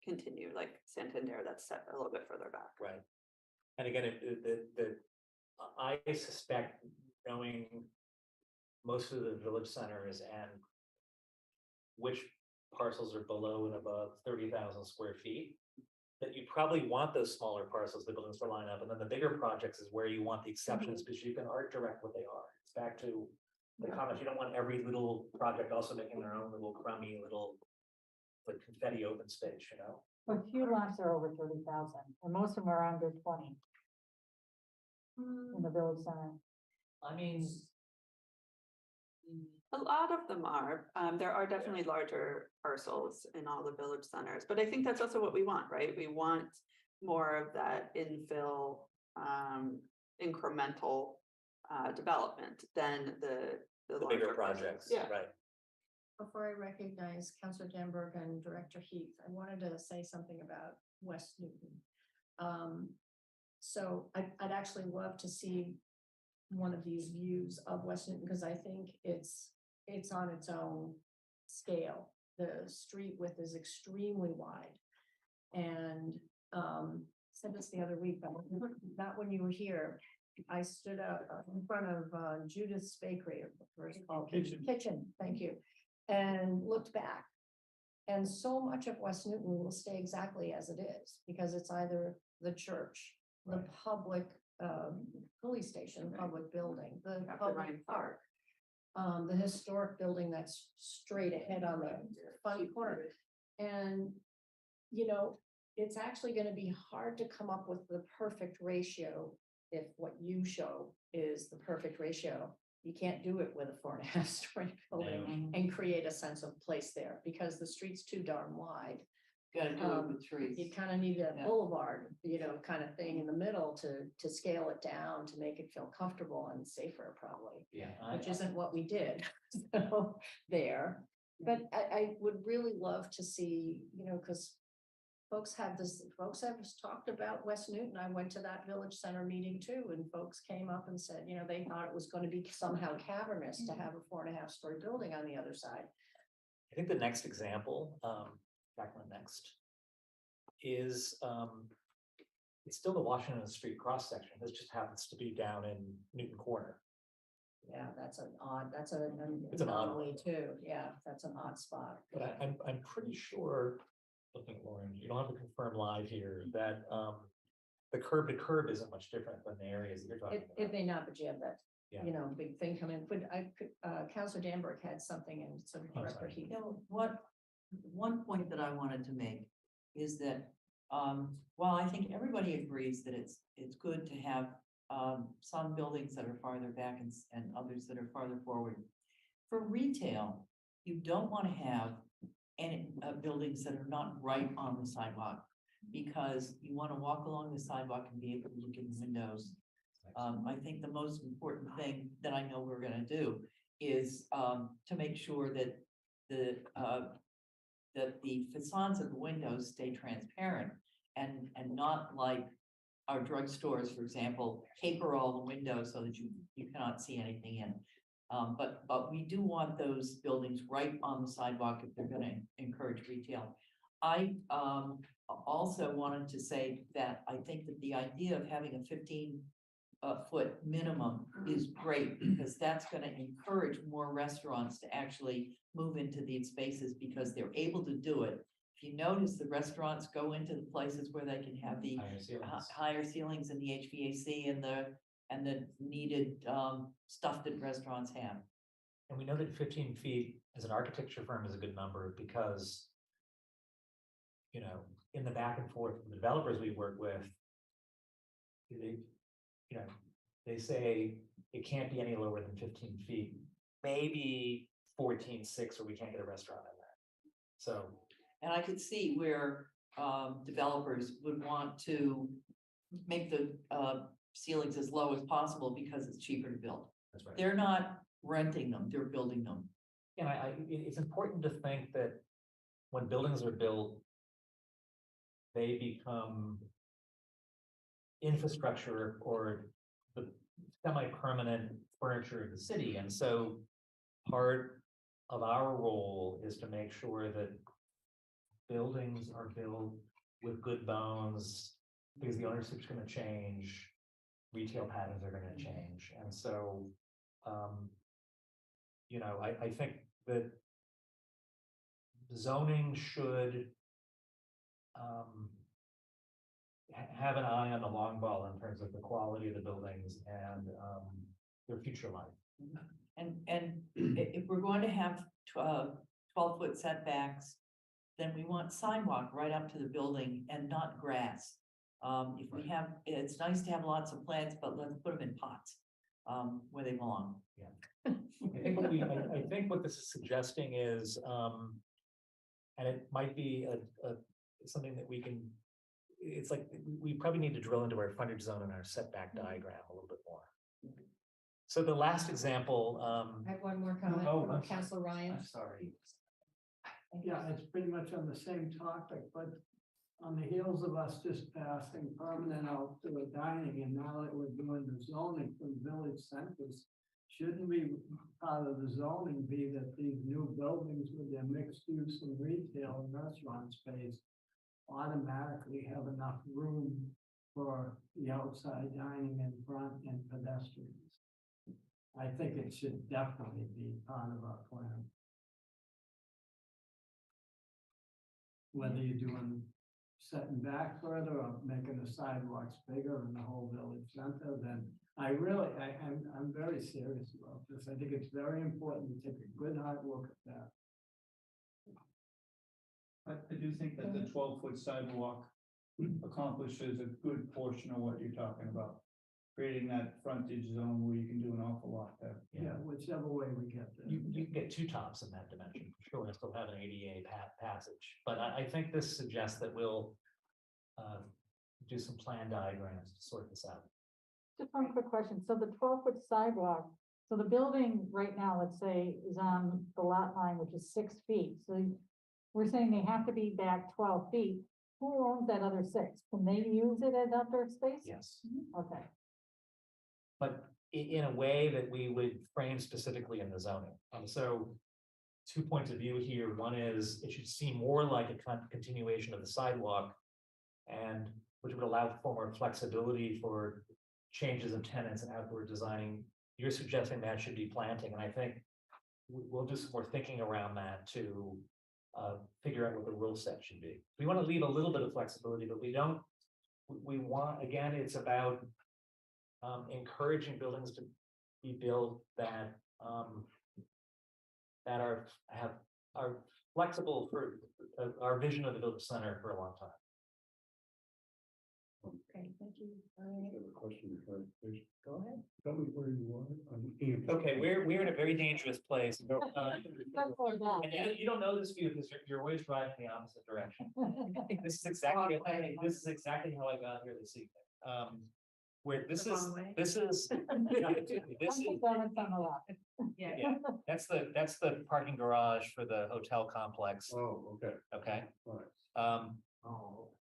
S11: continue, like Santander that's set a little bit further back.
S14: Right. And again, I suspect, knowing most of the village centers and which parcels are below and above 30,000 square feet, that you probably want those smaller parcels, the buildings to line up, and then the bigger projects is where you want the exceptions, because you can art direct what they are. It's back to the comments, you don't want every little project also making their own little crummy little like confetti open space, you know?
S3: A few lots are over 30,000, and most of them are under 20 in the village center.
S14: I mean,
S11: a lot of them are. There are definitely larger parcels in all the village centers, but I think that's also what we want, right? We want more of that infill, incremental development than the
S14: bigger
S11: larger
S14: projects,
S11: Yeah.
S14: right?
S2: Before I recognize Councilor Danberg and Director Heath, I wanted to say something about West Newton. So I'd actually love to see one of these views of West Newton, because I think it's on its own scale. The street width is extremely wide. And said this the other week, but not when you were here. I stood out in front of Judith's Bakery, or it's called Kitchen, thank you, and looked back. And so much of West Newton will stay exactly as it is, because it's either the church, the public police station, public building, the public park, the historic building that's straight ahead on the front corner. And, you know, it's actually going to be hard to come up with the perfect ratio if what you show is the perfect ratio. You can't do it with a 4.5-story building and create a sense of place there, because the street's too darn wide.
S6: Gotta do it with trees.
S2: You kind of need a
S6: Yeah.
S2: boulevard, you know, kind of thing in the middle to scale it down, to make it feel comfortable and safer probably,
S14: Yeah.
S2: which isn't what we did so there. But I would really love to see, you know, because folks have talked about West Newton. I went to that village center meeting too, and folks came up and said, you know, they thought it was going to be somehow cavernous to have a 4.5-story building on the other side.
S14: I think the next example, Jacqueline next, is it's still the Washington Street cross section. This just happens to be down in Newton Corner.
S2: Yeah, that's an
S14: It's an odd
S2: anomaly too. Yeah, that's an odd spot.
S14: But I'm pretty sure, looking at Lauren, you don't have to confirm live here that the curb to curb isn't much different than the areas that you're talking about.
S2: It may not, but you have that,
S14: Yeah.
S2: you know, big thing come in. But Councilor Danberg had something, and so did Director Heath.
S6: One point that I wanted to make is that, while I think everybody agrees that it's good to have some buildings that are farther back and others that are farther forward. For retail, you don't want to have any buildings that are not right on the sidewalk, because you want to walk along the sidewalk and be able to look in the windows. I think the most important thing that I know we're going to do is to make sure that the facades of the windows stay transparent and not like our drugstores, for example, paper all the windows so that you cannot see anything in. But we do want those buildings right on the sidewalk if they're gonna encourage retail. I, also wanted to say that I think that the idea of having a 15 foot minimum is great, because that's gonna encourage more restaurants to actually move into these spaces because they're able to do it. If you notice, the restaurants go into the places where they can have the
S14: Higher ceilings.
S6: higher ceilings and the HVAC and the needed stuff that restaurants have.
S14: And we know that 15 feet as an architecture firm is a good number because, you know, in the back and forth with the developers we work with, they, you know, they say it can't be any lower than 15 feet, maybe 14.6, or we can't get a restaurant in there. So,
S6: And I could see where developers would want to make the ceilings as low as possible because it's cheaper to build.
S14: that's right.
S6: They're not renting them, they're building them.
S14: And it's important to think that when buildings are built, they become infrastructure or the semi-permanent furniture of the city. And so part of our role is to make sure that buildings are built with good bones, because the ownership's going to change, retail patterns are going to change. And so, you know, I think that zoning should have an eye on the long ball in terms of the quality of the buildings and their future life.
S6: And if we're going to have 12-foot setbacks, then we want sidewalk right up to the building and not grass. If we have, it's nice to have lots of plants, but let's put them in pots where they belong.
S14: Yeah. I think what this is suggesting is, and it might be something that we can, it's like, we probably need to drill into our frontage zone and our setback diagram a little bit more. So the last example,
S2: I have one more comment from Councilor Ryan.
S14: I'm sorry.
S17: Yeah, it's pretty much on the same topic, but on the heels of us just passing permanent outdoor dining, and now that we're doing the zoning from village centers, shouldn't we, part of the zoning be that these new buildings with their mixed use and retail and restaurant space automatically have enough room for the outside dining in front and pedestrians? I think it should definitely be part of our plan. Whether you're doing setting back further or making the sidewalks bigger in the whole village center, then I'm very serious about this. I think it's very important to take a good hard look at that.
S15: I do think that the 12-foot sidewalk accomplishes a good portion of what you're talking about. Creating that frontage zone where you can do an awful lot there.
S17: Yeah, whichever way we get there.
S14: You can get two tops in that dimension, for sure, and still have an ADA passage. But I think this suggests that we'll do some plan diagrams to sort this out.
S3: Just one quick question. So the 12-foot sidewalk, so the building right now, let's say, is on the lot line, which is 6 feet. So we're saying they have to be back 12 feet. Who owns that other 6? Can they use it as outdoor space?
S14: Yes.
S3: Okay.
S14: But in a way that we would frame specifically in the zoning. So 2 points of view here. One is it should seem more like a continuation of the sidewalk, and which would allow for more flexibility for changes of tenants and outdoor designing. You're suggesting that should be planting, and I think we'll do some more thinking around that to figure out what the rule set should be. We want to leave a little bit of flexibility, but we don't. We want, again, it's about encouraging buildings to be built that that are flexible for our vision of the village center for a long time.
S2: Okay, thank you.
S7: I have a question for clarification.
S2: Go ahead.
S7: Tell me where you are on the.
S14: Okay, we're in a very dangerous place. And you don't know this view because you're always driving the opposite direction. This is exactly how I got here this evening. Where this is. Yeah, that's the parking garage for the hotel complex.
S7: Oh, okay.
S14: Okay.
S7: All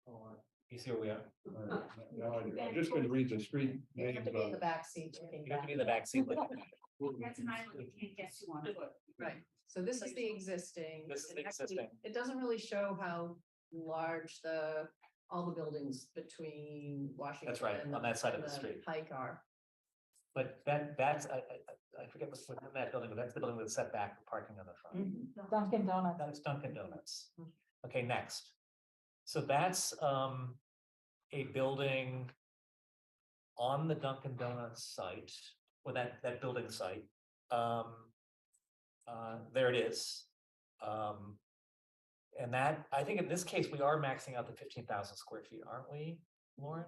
S7: right.
S14: You see where we are?
S7: All right. Now I'm just going to read the street
S2: You have
S7: names.
S2: to be in the back seat.
S14: You have to be in the back seat.
S18: That's an island you can't get to on foot.
S2: Right, so this is the existing.
S14: This is the
S2: and actually,
S14: existing.
S2: It doesn't really show how large all the buildings between Washington.
S14: right, on that side of
S2: and
S14: the street.
S2: Pike are.
S14: But that's, I forget what's within that building, but that's the building that's set back for parking on the front.
S3: Dunkin' Donuts.
S14: That's Dunkin' Donuts. Okay, next. So that's a building on the Dunkin' Donuts site, or that building site. There it is. And that, I think in this case, we are maxing out the 15,000 square feet, aren't we, Lauren?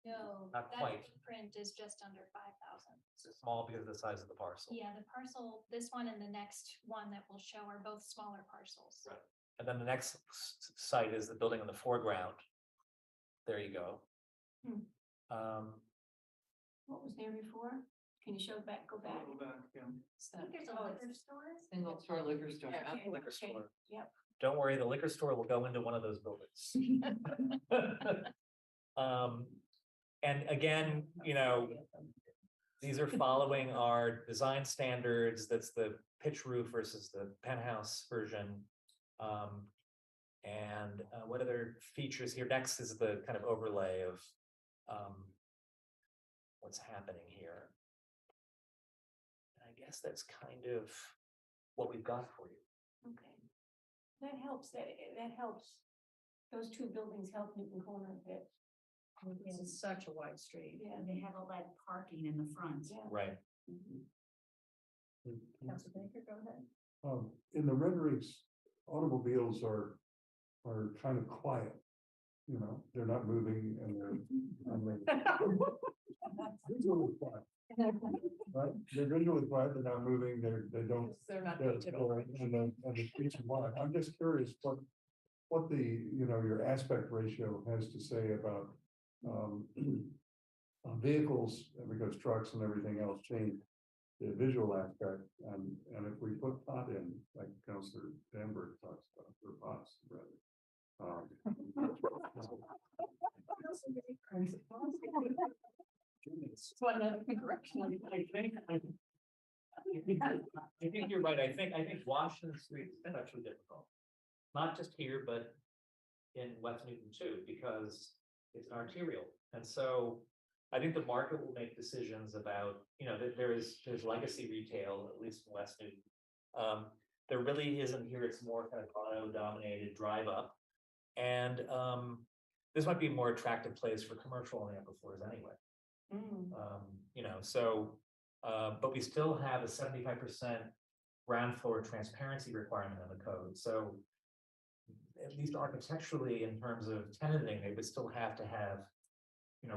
S16: No,
S14: Not
S16: that
S14: quite.
S16: footprint is just under 5,000.
S14: It's small because of the size of the parcel.
S16: Yeah, the parcel, this one and the next one that we'll show are both smaller parcels.
S14: Right. And then the next site is the building in the foreground. There you go.
S12: What was there before? Can you show back, go back?
S2: So-
S12: I think there's a liquor store.
S2: Single store liquor store.
S12: Yeah, okay,
S14: liquor
S12: okay,
S14: store.
S12: Yep.
S14: Don't worry, the liquor store will go into one of those buildings. And again, these are following our design standards. That's the pitch roof versus the penthouse version. And what other features here? Next is the kind of overlay of what's happening here. I guess that's kind of what we've got for you.
S12: Okay. That helps, that helps. Those two buildings help Newton Corner a bit.
S2: This is such a wide street.
S12: Yeah.
S18: And they have all that parking in the front.
S12: Yeah.
S14: Right.
S2: Council Baker, go ahead.
S7: In the renderings, automobiles are kind of quiet. They're not moving and they're visually quiet. Right? They're visually quiet, they're not moving, they don't.
S2: They're not
S7: they're-
S2: typical.
S7: And the streets are wide. I'm just curious what the, your aspect ratio has to say about vehicles, because trucks and everything else change the visual aspect, and if we put pot in, like Councilor Danberg talks about, or pots, rather.
S3: One other correction.
S14: I think you're right. I think Washington Street is actually difficult. Not just here, but in West Newton too, because it's an arterial. And so I think the market will make decisions about, there's legacy retail, at least in West Newton. There really isn't here. It's more kind of auto dominated drive up. And this might be a more attractive place for commercial on the upper floors anyway. But we still have a 75% ground floor transparency requirement in the code. So at least architecturally, in terms of tenanting, they would still have to have,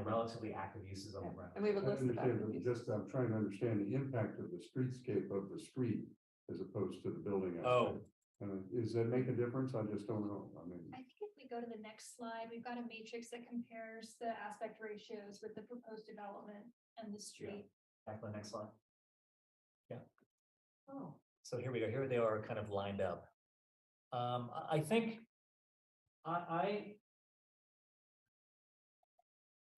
S14: relatively active uses on the ground.
S3: And we have a list of activities.
S7: I'm trying to understand the impact of the streetscape of the street as opposed to the building.
S14: Oh.
S7: Does that make a difference? I just don't know. I mean.
S16: I think if we go to the next slide, we've got a matrix that compares the aspect ratios with the proposed development and the street.
S14: Back to the next slide. Yeah.
S2: Oh.
S14: So here we go. Here they are kind of lined up. I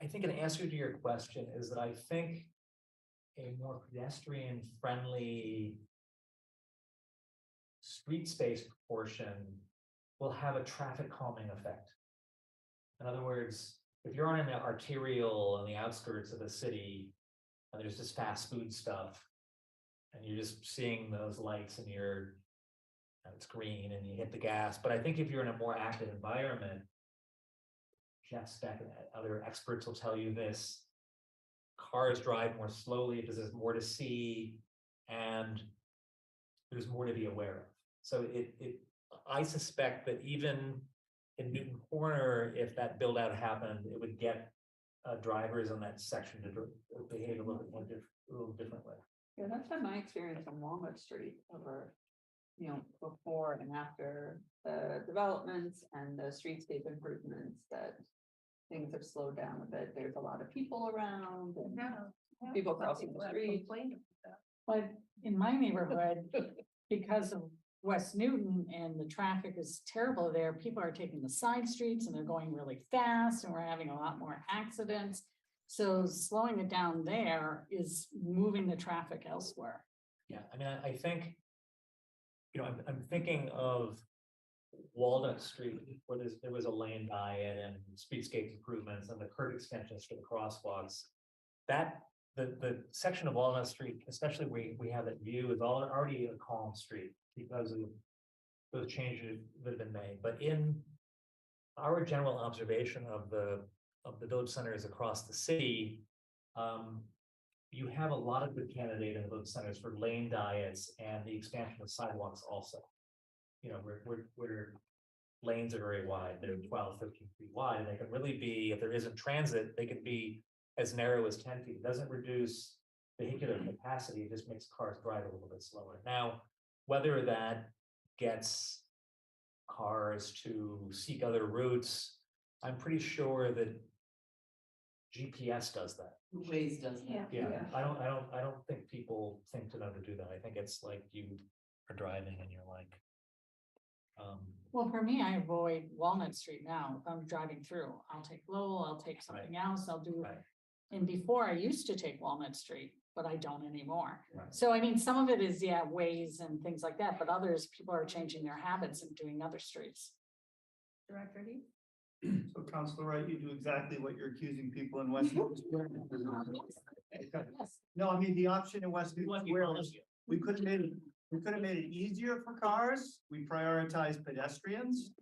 S14: think an answer to your question is that I think a more pedestrian friendly street space proportion will have a traffic calming effect. In other words, if you're on an arterial on the outskirts of the city and there's just fast food stuff and you're just seeing those lights and it's green and you hit the gas. But I think if you're in a more active environment, Jeff Speck and other experts will tell you this, cars drive more slowly because there's more to see and there's more to be aware of. So I suspect that even in Newton Corner, if that build out happened, it would get drivers on that section to behave a little differently.
S11: Yeah, that's been my experience on Walnut Street over, before and after the developments and the streetscape improvements, that things have slowed down a bit. There's a lot of people around and people crossing the street.
S3: But in my neighborhood, because of West Newton and the traffic is terrible there, people are taking the side streets and they're going really fast and we're having a lot more accidents. So slowing it down there is moving the traffic elsewhere.
S14: Yeah, I mean, I think, I'm thinking of Walnut Street, where there was a lane diet and streetscape improvements and the curb extensions for the crosswalks. That, the section of Walnut Street, especially where we have that view, is already a calm street because of those changes that have been made. But in our general observation of the village centers across the city, you have a lot of good candidate in the village centers for lane diets and the expansion of sidewalks also. Where lanes are very wide, they're 12, 13 feet wide, and they can really be, if there isn't transit, they can be as narrow as 10 feet. It doesn't reduce vehicular capacity, it just makes cars drive a little bit slower. Now, whether that gets cars to seek other routes, I'm pretty sure that GPS does that.
S6: Waze does that.
S14: Yeah, I don't think people think to know to do that. I think it's like you are driving and you're like.
S3: Well, for me, I avoid Walnut Street now. If I'm driving through, I'll take Lowell, I'll take something else, I'll do.
S14: Right.
S3: And before I used to take Walnut Street, but I don't anymore.
S14: Right.
S3: So I mean, some of it is, ways and things like that, but others, people are changing their habits and doing other streets.
S2: Director Heath?
S15: So Councilor Wright, you do exactly what you're accusing people in West Newton Square. No, I mean, the option in West Newton Square is, we could have made it easier for cars. We prioritize pedestrians.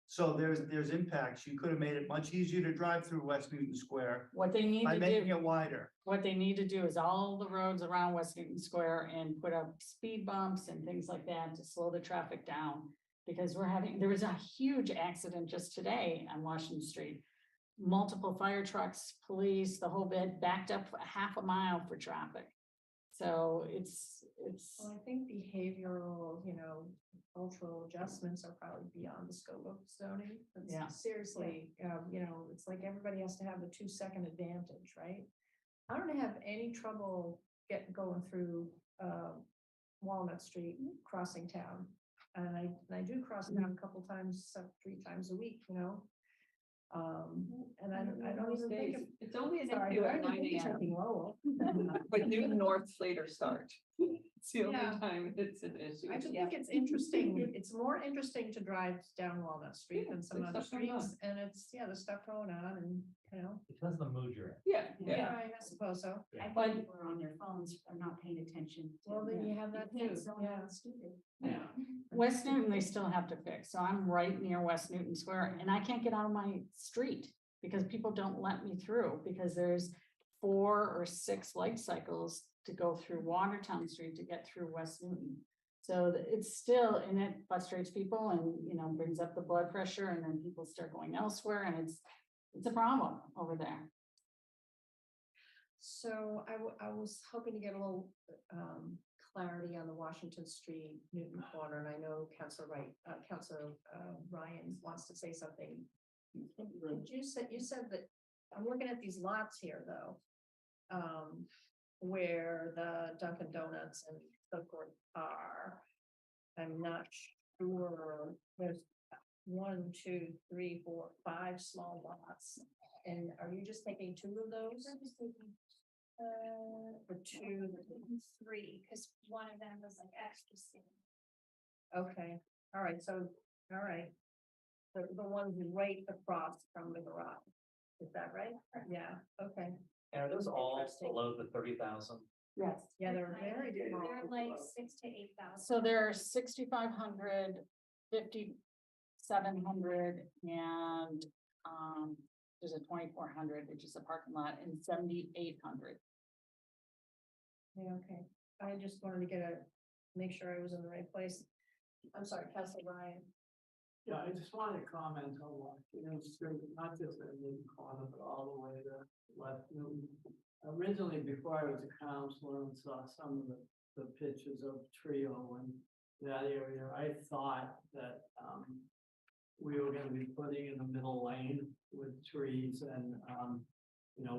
S15: So there's impacts. You could have made it much easier to drive through West Newton Square
S3: What they need
S15: by
S3: to
S15: making
S3: do,
S15: it wider.
S3: what they need to do is all the roads around West Newton Square and put up speed bumps and things like that to slow the traffic down. Because there was a huge accident just today on Washington Street. Multiple fire trucks, police, the whole bit backed up a half a mile for traffic. So it's.
S2: Well, I think behavioral, cultural adjustments are probably beyond the scope of zoning. It's
S3: Yeah.
S2: Seriously, it's like everybody has to have the 2-second advantage, right? I don't have any trouble going through Walnut Street, crossing town. And I do cross town a couple times, 3 times a week, and I don't even think of.
S18: It's only an
S2: Sorry,
S18: issue
S2: I
S18: at
S2: don't
S18: 9
S2: think of
S18: AM.
S2: taking Lowell.
S18: But Newton North's later start. It's the only
S2: Yeah.
S18: time it's an issue.
S2: I just think it's interesting. It's more interesting to drive down Walnut Street than some
S18: there's
S2: other
S18: stuff going on.
S2: streets, and it's, there's stuff going on, and,
S14: It depends on the mood you're in.
S18: Yeah.
S2: I suppose so.
S14: Yeah.
S12: I think people are on their phones are not paying attention.
S2: Well, then you have that
S12: can't
S2: too,
S12: zone
S2: yeah.
S12: out stupid.
S2: Yeah.
S3: West Newton, they still have to fix. So I'm right near West Newton Square and I can't get out of my street because people don't let me through because there's 4 or 6 light cycles to go through Watertown Street to get through West Newton. So it's still, and it frustrates people and, brings up the blood pressure and then people start going elsewhere and it's a problem over there.
S2: So I was hoping to get a little clarity on the Washington Street Newton corner, and I know Councilor Ryan wants to say something. You said that, I'm looking at these lots here though, where the Dunkin' Donuts and so forth are. I'm not sure, there's 1, 2, 3, 4, 5 small lots. And are you just taking 2 of those? Or 2?
S16: 3, because one of them was like extra skinny.
S2: Okay, all right, the ones right across from the garage, is that right? Yeah, okay.
S14: And are those all
S2: Interesting.
S14: below the 30,000?
S3: Yes.
S2: Yeah, they're very small.
S16: They're like 6,000 to 8,000.
S3: So there are 6,500, 5,700, and there's a 2,400, which is a parking lot, and 7,800.
S2: Yeah, okay. I just wanted to make sure I was in the right place. I'm sorry, Councilor Ryan.
S17: Yeah, I just wanted to comment on Washington Street, not just in Newton Corner, but all the way to West Newton. Originally, before I was a counselor and saw some of the pictures of Trio and that area, I thought that we were gonna be putting in the middle lane with trees and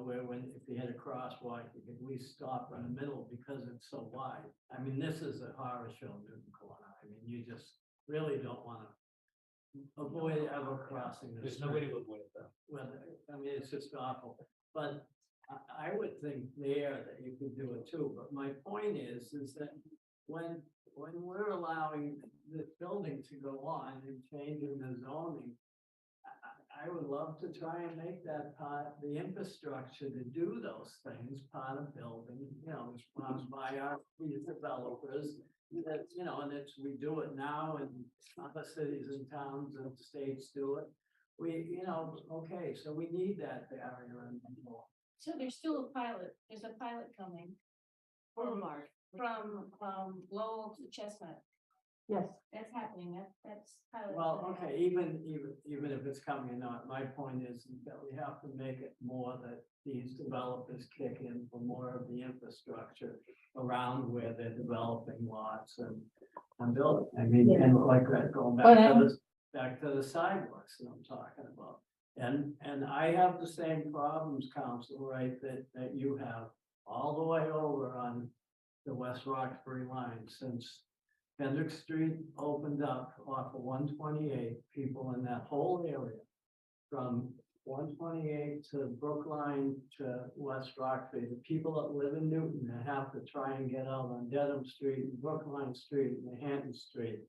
S17: where if you had a crosswalk, you could at least stop in the middle because it's so wide. I mean, this is a horror show, Newton Corner. I mean, you just really don't wanna avoid ever crossing this.
S14: There's no way to avoid it though.
S17: Well, I mean, it's just awful, but I would think there that you could do it too, but my point is that when we're allowing this building to go on and changing the zoning, I would love to try and make that part, the infrastructure to do those things, part of building, you know, sponsored by our these developers. That, you know, and it's, we do it now and other cities and towns and states do it. We, you know, okay, so we need that barrier and more.
S12: So there's still a pilot, there's a pilot coming.
S3: Boulevard.
S12: From, Lowell to Chestnut,
S3: Yes.
S12: that's happening, that's pilot.
S17: Well,
S12: coming
S17: okay,
S12: out.
S17: even if it's coming or not, my point is that we have to make it more that these developers kick in for more of the infrastructure around where they're developing lots and building. I mean, and like that, going back to the sidewalks that I'm talking about. And I have the same problems, Council, right, that you have all the way over on the West Roxbury line since Kendrick Street opened up off of 128, people in that whole area from 128 to Brookline to West Roxbury, the people that live in Newton that have to try and get out on Dedham Street, and Brookline Street, and Manhattan Street,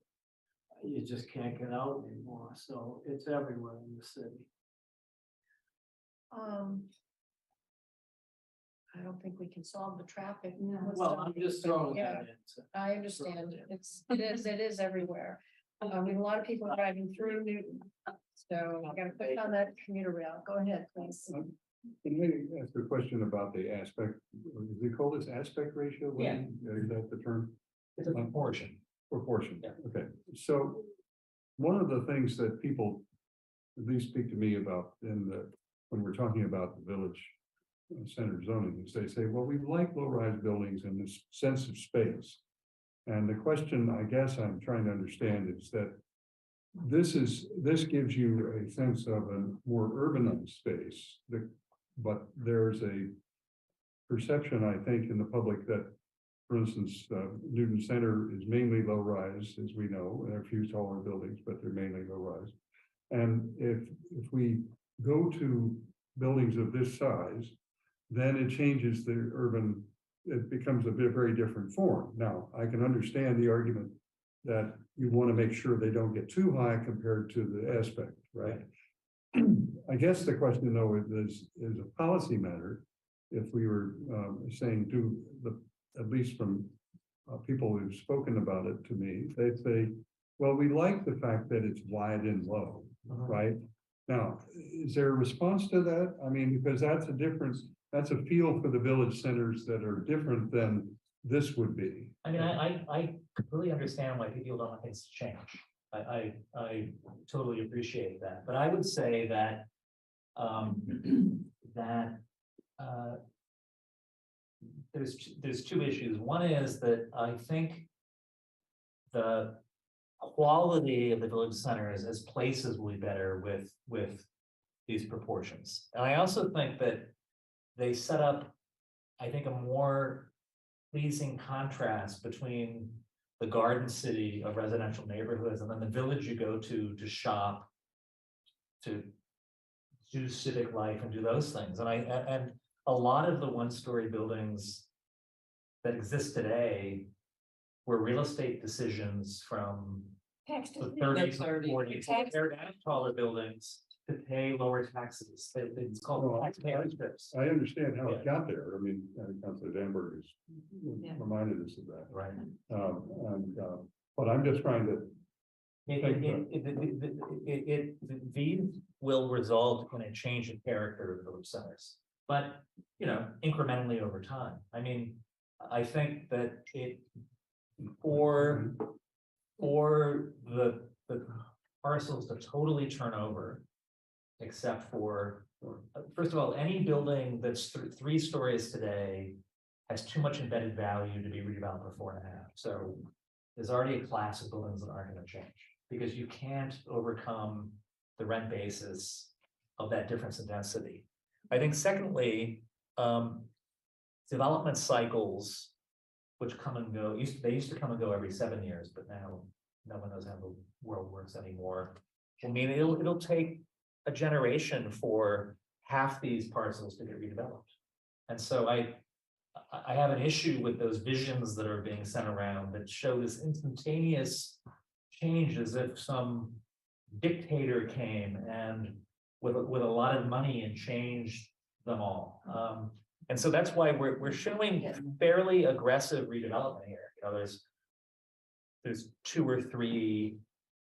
S17: you just can't get out anymore. So it's everywhere in the city.
S2: I don't think we can solve the traffic.
S17: Well, I'm just throwing that in.
S2: I understand. It is everywhere. I mean, a lot of people driving through Newton. So I gotta put on that commuter rail. Go ahead, please.
S7: Can I ask a question about the aspect, or do they call this aspect ratio?
S14: Yeah.
S7: Is that the term?
S14: It's a proportion.
S7: Proportion,
S14: Yeah.
S7: okay. So one of the things that people at least speak to me about when we're talking about the village center zoning is they say, well, we like low-rise buildings in this sense of space. And the question I guess I'm trying to understand is that this gives you a sense of a more urbanized space, but there's a perception, I think, in the public that, for instance, Newton Center is mainly low-rise, as we know, and a few taller buildings, but they're mainly low-rise. And if we go to buildings of this size, then it changes the urban, it becomes a very different form. Now, I can understand the argument that you want to make sure they don't get too high compared to the aspect, right? I guess the question though is a policy matter. If we were saying at least from people who've spoken about it to me, they'd say, well, we like the fact that it's wide and low, right? Now, is there a response to that? I mean, because that's a difference. That's a feel for the village centers that are different than this would be.
S14: I mean, I completely understand why people don't want things to change. I totally appreciate that, but I would say that there's two issues. One is that I think the quality of the village centers as places will be better with these proportions. And I also think that they set up, I think, a more pleasing contrast between the garden city of residential neighborhoods and then the village you go to shop, to do civic life and do those things. And a lot of the one-story buildings that exist today were real estate decisions from the 30s and 40s. They're taller buildings to pay lower taxes. It's called taxpayer strips.
S7: I understand how it got there. I mean, Councilor Danberg has reminded us of that.
S14: Right.
S7: But I'm just trying to.
S14: These will result in a change in character of the village centers, but incrementally over time. I mean, I think that for the parcels to totally turn over, except for, first of all, any building that's 3 stories today has too much embedded value to be redeveloped for 4.5. So there's already a class of buildings that aren't going to change because you can't overcome the rent basis of that difference in density. I think secondly, development cycles, which come and go, they used to come and go every 7 years, but now no one knows how the world works anymore. I mean, it'll take a generation for half these parcels to get redeveloped. And so I have an issue with those visions that are being sent around that show this instantaneous change as if some dictator came and with a lot of money and changed them all. And so that's why we're showing fairly aggressive redevelopment here. You know, there's 2 or 3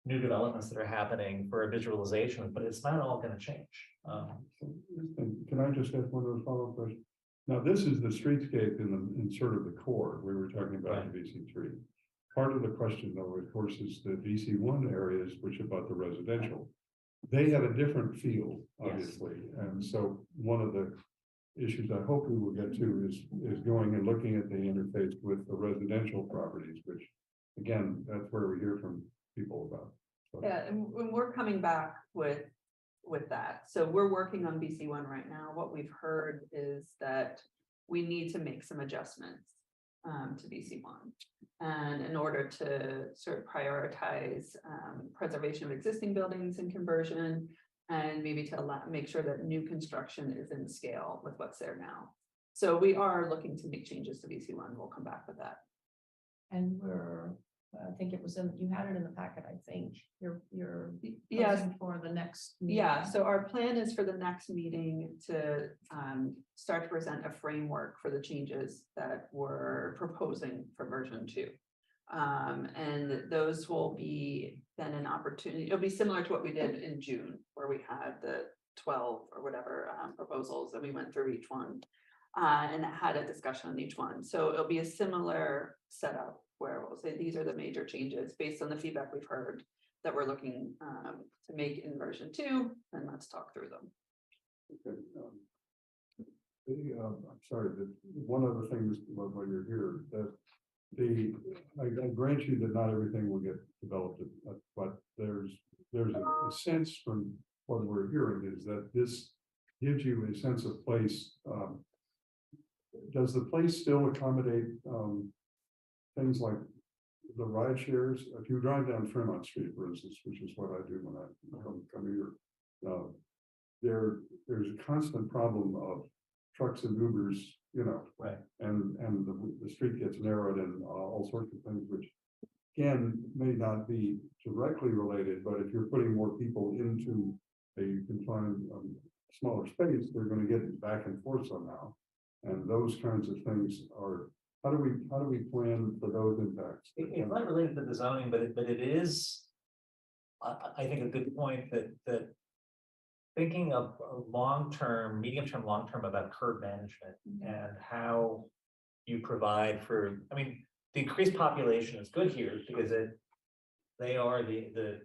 S14: new developments that are happening for a visualization, but it's not all going to change.
S7: Can I just ask one of those follow-up questions? Now, this is the streetscape in sort of the core, we were talking about the VC3. Part of the question, though, of course, is the VC1 areas, which are about the residential. They have a different feel, obviously, and so one of the issues I hope we will get to is going and looking at the interface with the residential properties, which, again, that's where we hear from people about. So,
S11: Yeah, and we're coming back with that. So we're working on BC1 right now. What we've heard is that we need to make some adjustments to BC1. And in order to sort of prioritize preservation of existing buildings and conversion, and maybe to make sure that new construction is in scale with what's there now. So we are looking to make changes to BC1. We'll come back with that.
S2: And I think it was you had it in the packet, I think, you're
S11: Yes.
S2: posing for the next. meeting.
S11: Yeah, so our plan is for the next meeting to start to present a framework for the changes that we're proposing for version 2. And those will be then an opportunity, it'll be similar to what we did in June, where we had the 12 or whatever proposals and we went through each one and had a discussion on each one. So it'll be a similar setup where we'll say these are the major changes based on the feedback we've heard that we're looking to make in version 2, and let's talk through them.
S7: Okay, I'm sorry, one of the things while you're here, that I grant you that not everything will get developed, but there's a sense from what we're hearing is that this gives you a sense of place. Does the place still accommodate things like the ride shares? If you drive down Fremont Street, for instance, which is what I do when I come here, there's a constant problem of trucks and Ubers, you know,
S14: right?
S7: And the street gets narrowed and all sorts of things, which again may not be directly related, but if you're putting more people into a confined smaller space, they're going to get back and forth somehow, and those kinds of things are. How do we plan for those impacts?
S14: It's not related to the zoning, but it is, I think, a good point that thinking of long-term, medium-term, long-term about curb management and how you provide for, I mean, the increased population is good here because they are the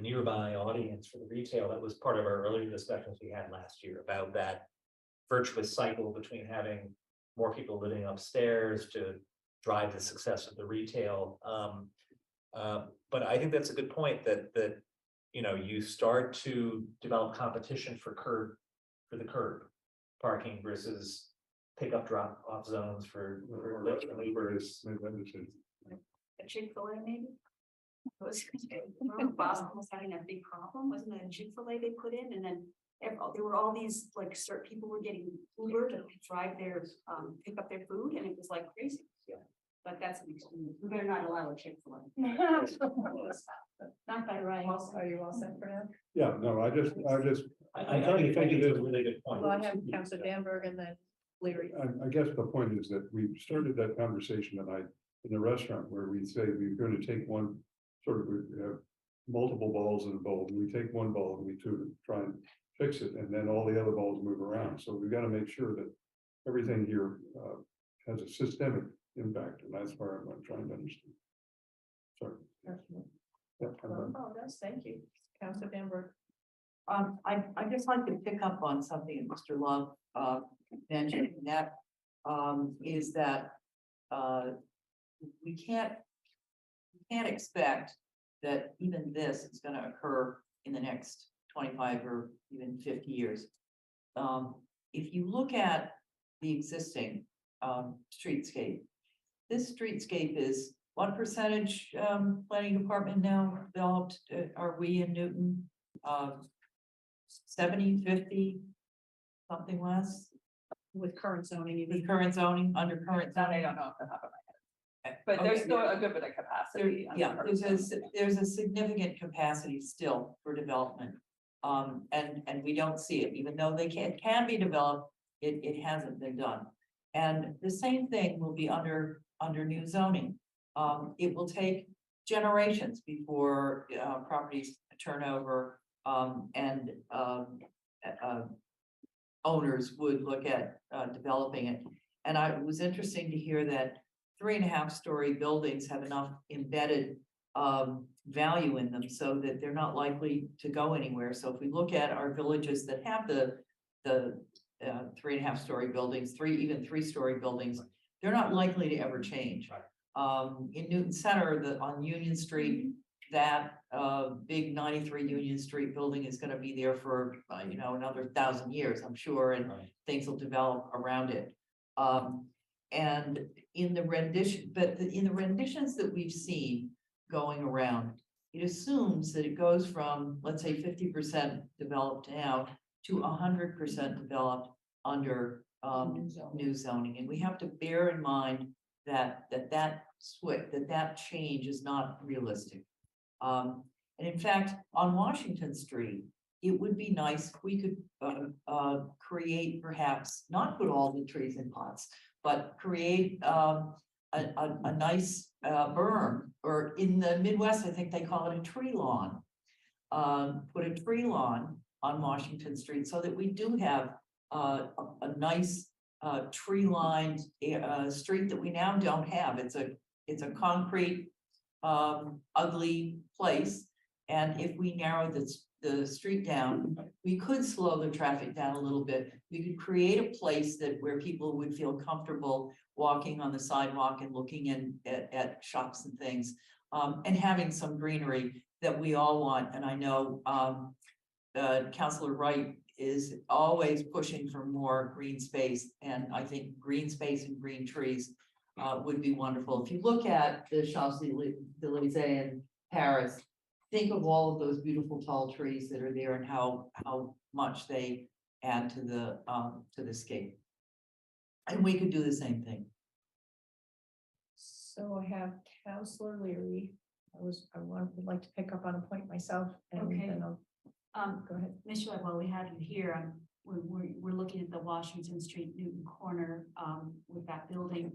S14: nearby audience for the retail. That was part of our earlier discussions we had last year about that virtuous cycle between having more people living upstairs to drive the success of the retail. But I think that's a good point that you know, you start to develop competition for the curb parking versus pickup drop off zones for Ubers.
S18: A Chick-fil-A maybe? Boston was having a big problem, wasn't it? A Chick-fil-A they put in, and then there were all these like people were getting Uber to drive their pick up their food, and it was like crazy. Yeah, but that's an extreme. We better not allow a Chick-fil-A.
S2: Not by right. Are you all set for now?
S7: Yeah, no, I just.
S14: I think it's a really good point.
S2: Well, I have Councilor Danberg and then Leary.
S7: I guess the point is that we started that conversation tonight in the restaurant where we say we're going to take one sort of, we have multiple balls in a bowl, and we take one ball and we try and fix it, and then all the other balls move around. So we've got to make sure that everything here has a systemic impact, and that's where I'm trying to understand. Sorry. Yeah,
S2: Oh, yes, thank you. Councilor Danberg.
S6: I'd just like to pick up on something that Mr. Love mentioned, and that is that we can't expect that even this is going to occur in the next 25 or even 50 years. If you look at the existing streetscape, this streetscape is what percentage planning department now developed are we in Newton? 70, 50, something less?
S2: With current zoning, you
S6: The current zoning, under current
S11: That I
S6: zoning.
S11: don't know off the top of my head. But there's
S6: Okay.
S11: still a good bit of capacity. under
S6: Yeah,
S11: current zoning.
S6: there's a significant capacity still for development. And we don't see it, even though it can be developed, it hasn't been done. And the same thing will be under new zoning. It will take generations before, properties turn over, and, owners would look at, developing it. And it was interesting to hear that 3.5-story buildings have enough embedded value in them so that they're not likely to go anywhere. So if we look at our villages that have the 3.5-story buildings, even 3-story buildings, they're not likely to ever change. In Newton Center, on Union Street, that big 93 Union Street building is going to be there for another 1,000 years, I'm sure, and things will develop around it. And in the renditions that we've seen going around, it assumes that it goes from, let's say, 50% developed now to 100% developed under new zoning. And we have to bear in mind that change is not realistic. And in fact, on Washington Street, it would be nice if we could create, perhaps not put all the trees in pots, but create a nice berm, or in the Midwest, I think they call it a tree lawn. Put a tree lawn on Washington Street so that we do have a nice tree lined street that we now don't have. It's a concrete ugly place. And if we narrow the street down, we could slow the traffic down a little bit. We could create a place where people would feel comfortable walking on the sidewalk and looking at shops and things, and having some greenery that we all want. And I know Councilor Wright is always pushing for more green space, and I think green space and green trees would be wonderful. If you look at the Champs-Élysées in Paris, think of all of those beautiful tall trees that are there and how much they add to the scape. And we could do the same thing.
S2: So I have Counselor Leary. Would like to pick up on a point myself, and
S18: Okay.
S2: then I'll go ahead.
S18: Ms. Schlepp, while we have you here, we're looking at the Washington Street Newton corner with that building.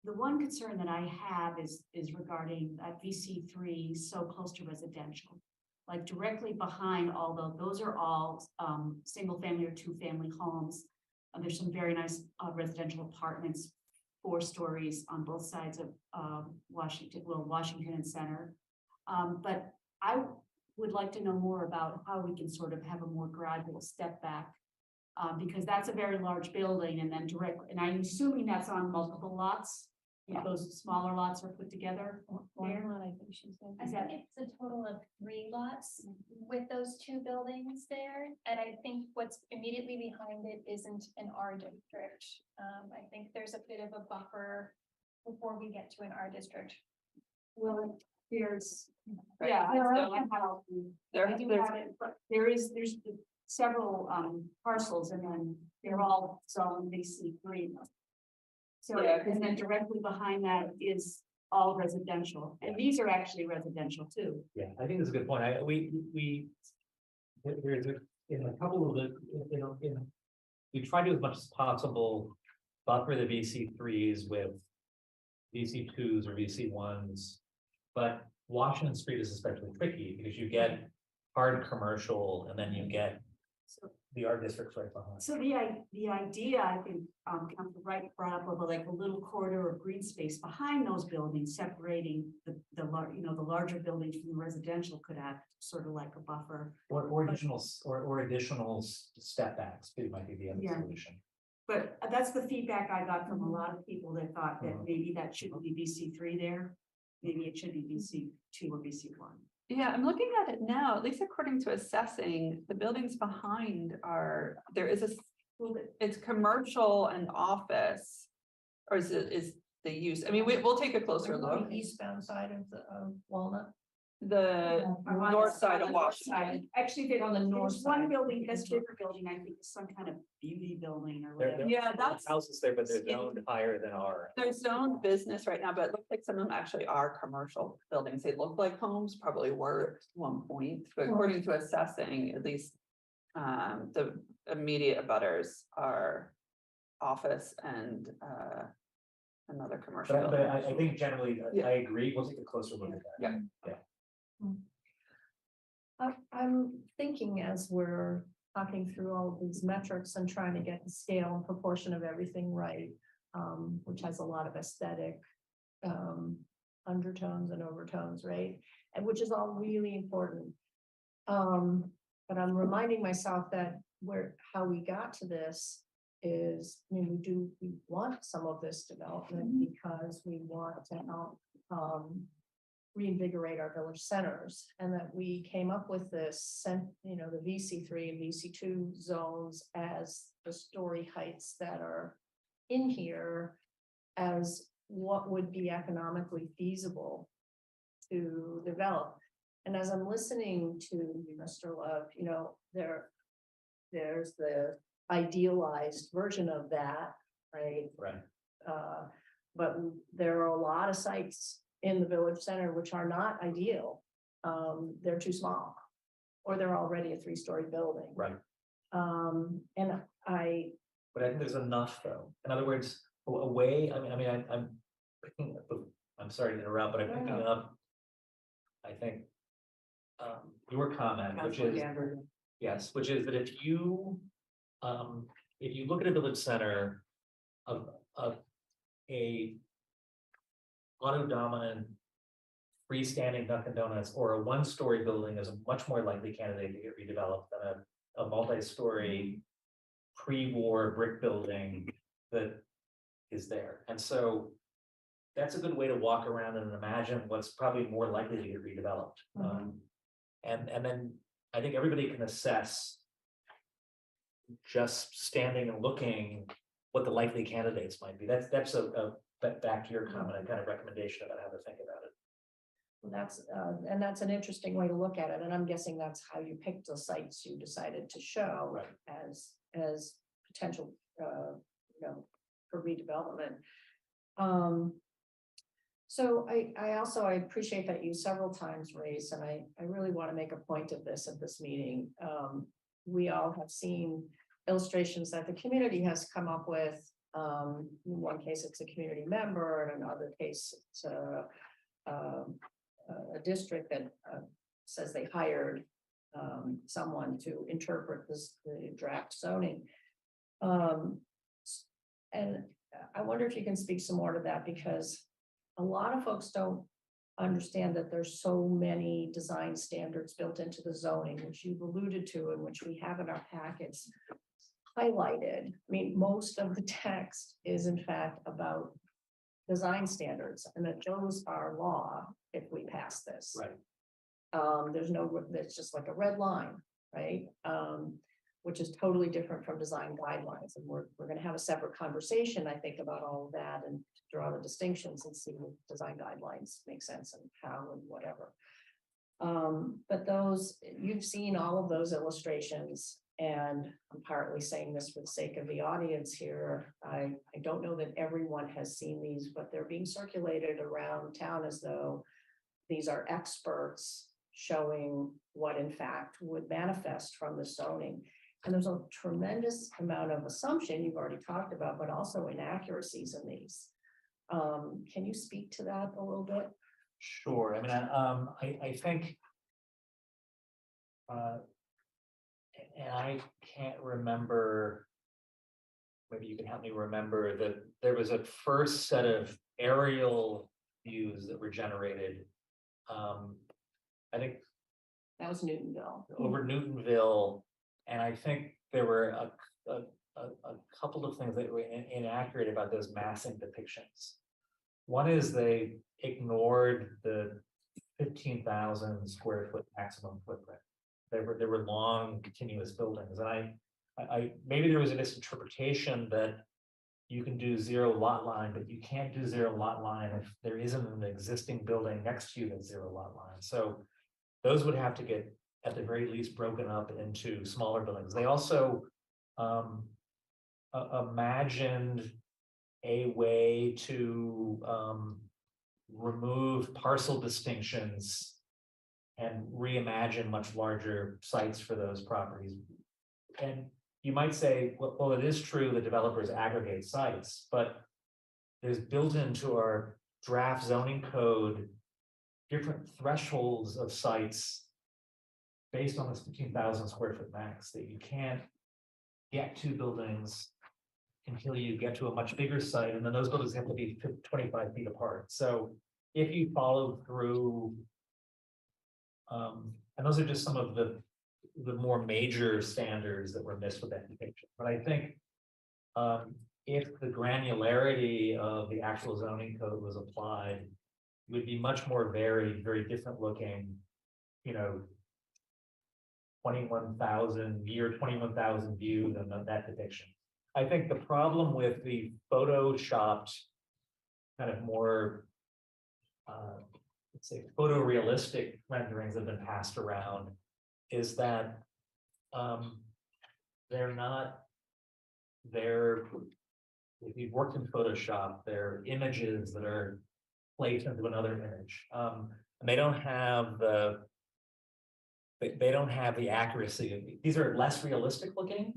S18: The one concern that I have is regarding that VC3 so close to residential. Like directly behind, although those are all single family or 2-family homes. There's some very nice residential apartments, 4 stories on both sides of Washington and Center. But I would like to know more about how we can sort of have a more gradual step back. Because that's a very large building, and then and I'm assuming that's on multiple lots. Yeah, those smaller lots are put together.
S2: One lot, I think she said.
S16: I think it's a total of 3 lots with those 2 buildings there. And I think what's immediately behind it isn't an R district. I think there's a bit of a buffer before we get to an R district.
S2: Well, there's.
S18: Yeah,
S2: Yeah,
S18: so
S2: I
S18: I have, there's several parcels, and then they're all zoned VC3. So,
S11: Yeah.
S18: and then directly behind that is all residential, and these are actually residential too.
S14: Yeah, I think that's a good point. There's in a couple of we try to as much as possible buffer the VC3s with VC2s or VC1s. But Washington Street is especially tricky because you get hard commercial and then you get the art districts right behind.
S18: So the idea, I think, Councilor Wright brought up of like a little corridor of green space behind those buildings, separating the larger buildings from the residential could act sort of like a buffer.
S14: Or additional step backs too might be the other solution.
S18: But that's the feedback I got from a lot of people that thought that maybe that shouldn't be VC3 there. Maybe it should be VC2 or VC1.
S11: Yeah, I'm looking at it now, at least according to assessing, the buildings behind it's commercial and office. Or is the use, I mean, we'll take a closer look.
S2: The eastbound side of Walnut.
S11: The north side of Washington.
S18: Actually, they
S2: On the north
S18: there's one
S2: side.
S18: building, this bigger building, I think is some kind of beauty building or
S14: There-
S18: whatever.
S14: there
S11: Yeah,
S14: are
S11: that's-
S14: Houses there, but they're zoned higher than our.
S11: They're zoned business right now, but it looks like some of them actually are commercial buildings. They look like homes, probably were at one point, but according to assessing, at least. The immediate abutters are office and another commercial
S14: But
S11: building.
S14: I think generally,
S11: Yeah.
S14: I agree, we'll take a closer look at that.
S11: Yeah.
S2: I'm thinking as we're talking through all of these metrics and trying to get the scale and proportion of everything right, which has a lot of aesthetic undertones and overtones, right? And which is all really important. But I'm reminding myself that how we got to this is, I mean, we want some of this development because we want to help reinvigorate our village centers, and that we came up with this, the VC3 and VC2 zones as the story heights that are in here as what would be economically feasible to develop. And as I'm listening to you, Mr. Love, there's the idealized version of that, right?
S14: Right.
S2: But there are a lot of sites in the village center which are not ideal. They're too small, or they're already a 3-story building.
S14: Right.
S2: And
S14: But I think there's enough though. In other words, a way, I'm picking up, I'm sorry to interrupt, but I'm picking up, I think, your comment, which
S6: Councilor
S14: is,
S6: Danbury.
S14: yes, which is that if you look at a village center of a auto dominant freestanding Dunkin' Donuts or a 1-story building is a much more likely candidate to get redeveloped than a multi-story pre-war brick building that is there. And so that's a good way to walk around and imagine what's probably more likely to get redeveloped. And then I think everybody can assess just standing and looking what the likely candidates might be. That's back to your comment, a kind of recommendation about how to think about it.
S2: That's an interesting way to look at it, and I'm guessing that's how you picked the sites you decided to show as potential, for redevelopment. So I appreciate that you several times raised, and I really want to make a point of this at this meeting. We all have seen illustrations that the community has come up with. In one case, it's a community member, and in another case, it's a district that says they hired someone to interpret the draft zoning. And I wonder if you can speak some more to that, because a lot of folks don't understand that there's so many design standards built into the zoning, which you've alluded to and which we have in our packets highlighted. I mean, most of the text is in fact about design standards, and that those are law if we pass this.
S14: Right.
S2: There's just like a red line, right? Which is totally different from design guidelines. And we're going to have a separate conversation, I think, about all of that and draw the distinctions and see if design guidelines make sense and how and whatever. But you've seen all of those illustrations, and I'm partly saying this for the sake of the audience here. I don't know that everyone has seen these, but they're being circulated around town as though these are experts showing what in fact would manifest from the zoning. And there's a tremendous amount of assumption you've already talked about, but also inaccuracies in these. Can you speak to that a little bit?
S14: Sure. I mean, I think, and I can't remember, maybe you can help me remember, that there was a first set of aerial views that were generated. I think
S2: that was Newtonville.
S14: Over Newtonville, and I think there were a couple of things that were inaccurate about those massing depictions. One is they ignored the 15,000 square foot maximum footprint. There were long continuous buildings, and I maybe there was a misinterpretation that you can do zero lot line, but you can't do zero lot line if there isn't an existing building next to you that's zero lot line. So those would have to get, at the very least, broken up into smaller buildings. They also imagined a way to remove parcel distinctions and reimagine much larger sites for those properties. And you might say, well, it is true that developers aggregate sites, but there's built into our draft zoning code different thresholds of sites based on this 15,000 square foot max, that you can't get two buildings until you get to a much bigger site, and then those buildings have to be 25 feet apart. So if you follow through, and those are just some of the more major standards that were missed with that depiction. But I think if the granularity of the actual zoning code was applied, it would be much more varied, very different looking, 21,000 view than that depiction. I think the problem with the photoshopped kind of more, let's say, photorealistic renderings that have been passed around is that if you've worked in Photoshop, they're images that are placed into another image. And they don't have the accuracy. These are less realistic looking,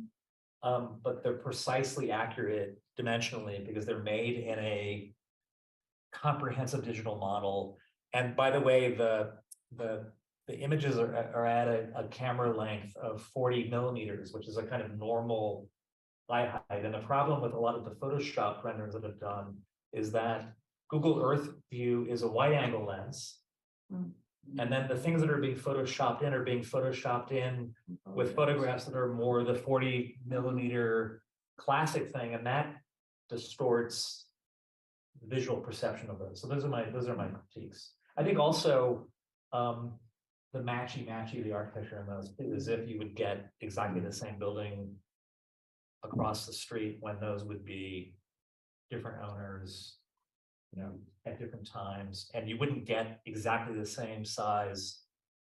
S14: but they're precisely accurate dimensionally because they're made in a comprehensive digital model. And by the way, the images are at a camera length of 40 millimeters, which is a kind of normal eye height. And the problem with a lot of the Photoshop renderings that have done is that Google Earth View is a wide angle lens. And then the things that are being photoshopped in are being photoshopped in with photographs that are more the 40 millimeter classic thing, and that distorts the visual perception of those. So those are my critiques. I think also the matchy of the architecture in those is if you would get exactly the same building across the street when those would be different owners, at different times, and you wouldn't get exactly the same size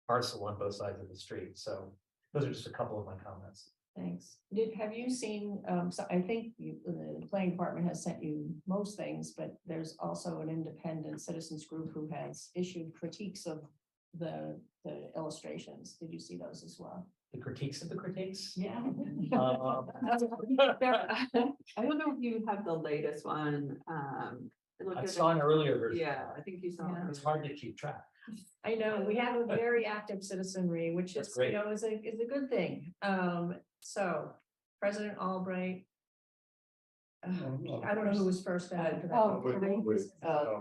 S14: parcel on both sides of the street. So those are just a couple of my comments.
S2: Thanks. Have you seen, so I think the planning department has sent you most things, but there's also an independent citizens group who has issued critiques of the illustrations. Did you see those as well?
S14: The critiques of the critiques?
S2: Yeah.
S11: I don't know if you have the latest one.
S14: I saw an earlier version.
S11: Yeah, I think you saw.
S14: It's hard to keep track.
S2: I know, we have a very active citizenry, which
S14: That's
S2: is,
S14: great.
S2: is a good thing. So President Albright. I don't know who was first after that.
S7: Lucas.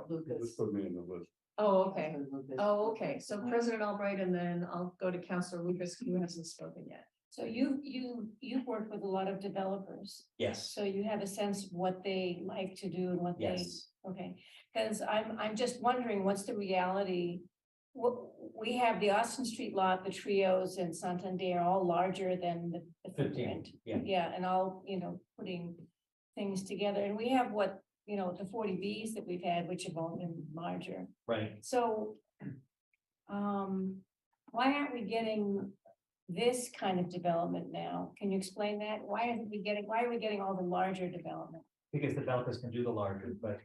S2: Lucas.
S7: Put me in the list.
S2: Oh, okay. Oh, okay. So President Albright, and then I'll go to Councilor Lucas, who hasn't spoken yet.
S12: So you've worked with a lot of developers.
S14: Yes.
S12: So you have a sense of what they like to do and what they,
S14: Yes.
S12: okay, because I'm just wondering, what's the reality? We have the Austin Street lot, the Trios and Santander, all larger than the
S14: 15,
S12: footprint.
S14: yeah.
S12: Yeah, and all, putting things together, and we have what, the 40Bs that we've had, which have all been larger.
S14: Right.
S12: So, why aren't we getting this kind of development now? Can you explain that? Why are we getting all the larger development?
S14: Because developers can do the larger, but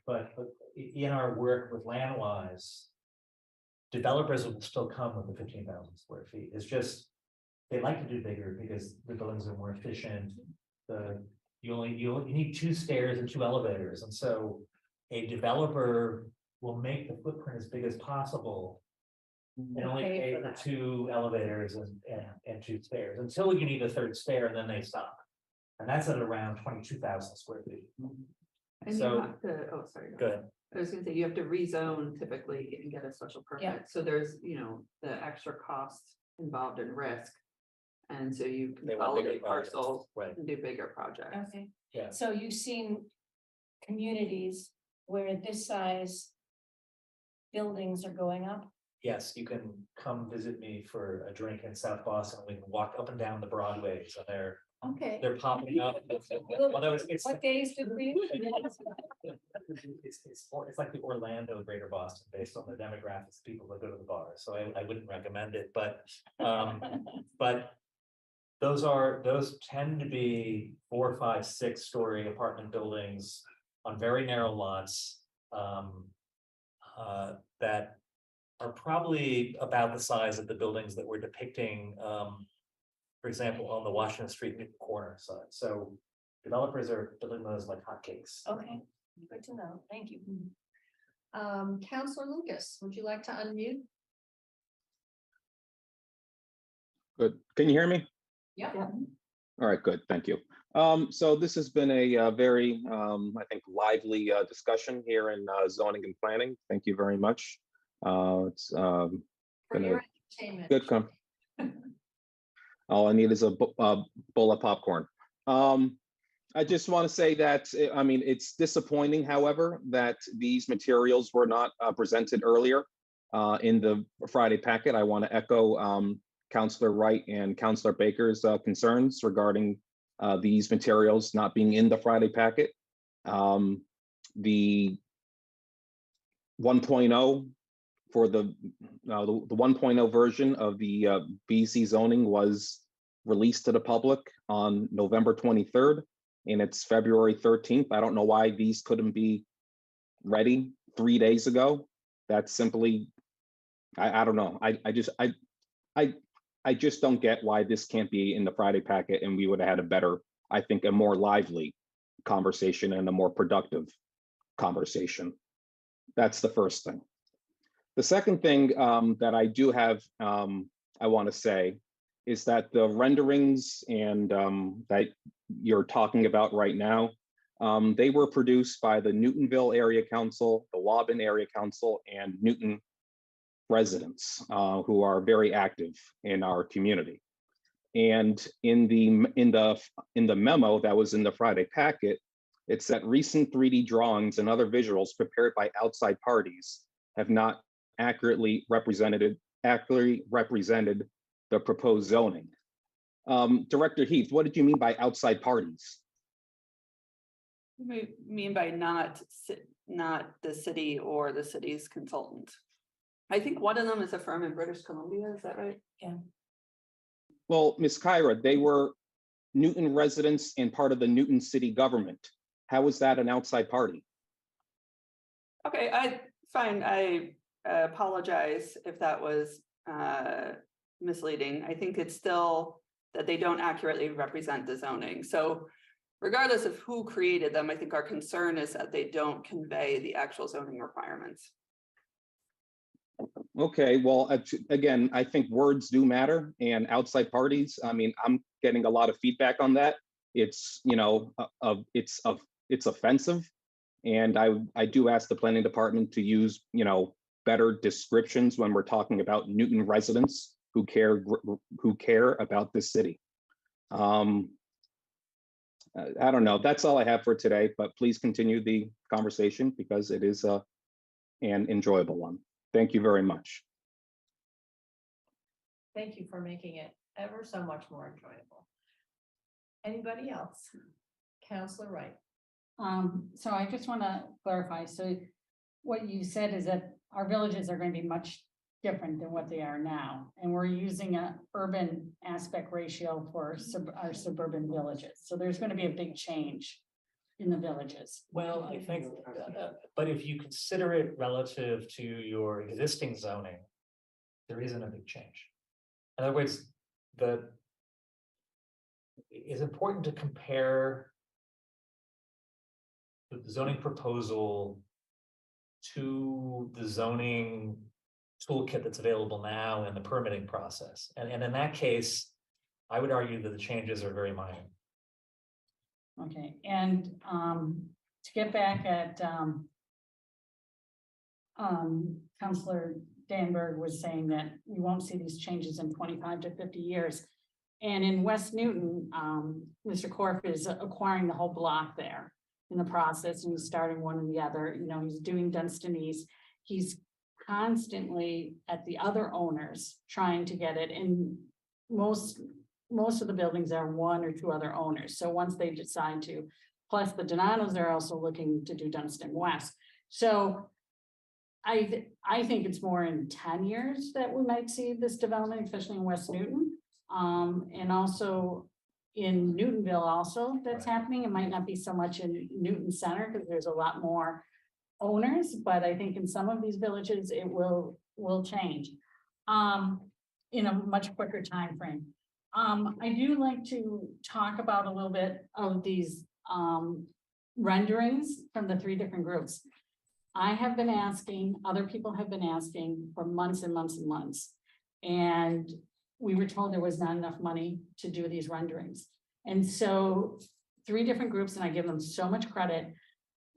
S14: in our work with Landwise, developers will still come with the 15,000 square feet. It's just, they like to do bigger because the buildings are more efficient. You need 2 stairs and 2 elevators. And so a developer will make the footprint as big as possible and only pay for 2 elevators and 2 stairs until you need a 3rd stair, and then they stop. And that's at around 22,000 square feet.
S11: And
S14: So-
S11: you have to, oh, sorry.
S14: Good.
S11: I was gonna say, you have to rezone typically and get a special
S12: Yeah.
S11: permit. So there's, the extra costs involved in risk. And so you
S14: They want bigger
S11: consolidate
S14: projects,
S11: parcels
S14: right.
S11: and do bigger projects.
S12: Okay.
S14: Yeah.
S12: So you've seen communities where this size buildings are going up?
S14: Yes, you can come visit me for a drink in South Boston. We can walk up and down the Broadways, and they're
S2: Okay.
S14: They're popping up. Although it's.
S2: What days did we?
S14: It's like the Orlando, Greater Boston, based on the demographics of people that go to the bar, so I wouldn't recommend it, but those tend to be 4, 5, 6-story apartment buildings on very narrow lots. That are probably about the size of the buildings that we're depicting, for example, on the Washington Street corner side. So developers are building those like hotcakes.
S2: Okay, good to know. Thank you. Counselor Lucas, would you like to unmute?
S20: Good. Can you hear me?
S2: Yeah.
S20: All right, good. Thank you. So this has been a very, I think, lively discussion here in zoning and planning. Thank you very much. It's
S2: For
S20: been
S2: your
S20: a
S2: entertainment.
S20: good all I need is a bowl of popcorn. I just want to say that, I mean, it's disappointing, however, that these materials were not presented earlier in the Friday packet. I want to echo Councillor Wright and Councillor Baker's concerns regarding these materials not being in the Friday packet. The 1.0 for the 1.0 version of the BC zoning was released to the public on November 23rd, and it's February 13th. I don't know why these couldn't be ready 3 days ago. That's simply, I don't know. I just don't get why this can't be in the Friday packet, and we would have had a better, I think, a more lively conversation and a more productive conversation. That's the first thing. The second thing that I do have, I want to say, is that the renderings and that you're talking about right now, they were produced by the Newtonville Area Council, the Waban Area Council, and Newton residents who are very active in our community. And in the memo that was in the Friday packet, it said recent 3D drawings and other visuals prepared by outside parties have not accurately represented the proposed zoning. Director Heath, what did you mean by outside parties?
S11: We mean by not the city or the city's consultant. I think one of them is a firm in British Columbia, is that right? Yeah.
S20: Well, Ms. Kyra, they were Newton residents and part of the Newton city government. How is that an outside party?
S11: Okay, fine. I apologize if that was misleading. I think it's still that they don't accurately represent the zoning. So regardless of who created them, I think our concern is that they don't convey the actual zoning requirements.
S20: Okay, well, again, I think words do matter, and outside parties, I mean, I'm getting a lot of feedback on that. It's, you know, it's offensive. And I do ask the planning department to use, you know, better descriptions when we're talking about Newton residents who care about this city. I don't know, that's all I have for today, but please continue the conversation because it is an enjoyable one. Thank you very much.
S2: Thank you for making it ever so much more enjoyable. Anybody else? Counselor Wright.
S3: So I just want to clarify. So what you said is that our villages are going to be much different than what they are now. And we're using an urban aspect ratio for our suburban villages. So there's going to be a big change in the villages.
S14: Well, I think, but if you consider it relative to your existing zoning, there isn't a big change. In other words, it's important to compare the zoning proposal to the zoning toolkit that's available now in the permitting process. And in that case, I would argue that the changes are very minor.
S3: Okay, and to get back at Councillor Danberg was saying that we won't see these changes in 25 to 50 years. And in West Newton, Mr. Korf is acquiring the whole block there in the process, and he's starting one and the other. You know, he's doing Dunstan. He's constantly at the other owners trying to get it. And most most of the buildings are one or two other owners. So once they decide to, plus the Donatos are also looking to do Dunstan West. So I think it's more in 10 years that we might see this development, especially in West Newton. And also in Newtonville also that's happening. It might not be so much in Newton Center because there's a lot more owners, but I think in some of these villages, it will change in a much quicker time frame. I do like to talk about a little bit of these renderings from the 3 different groups. I have been asking, other people have been asking for months and months and months. And we were told there was not enough money to do these renderings. And so 3 different groups, and I give them so much credit,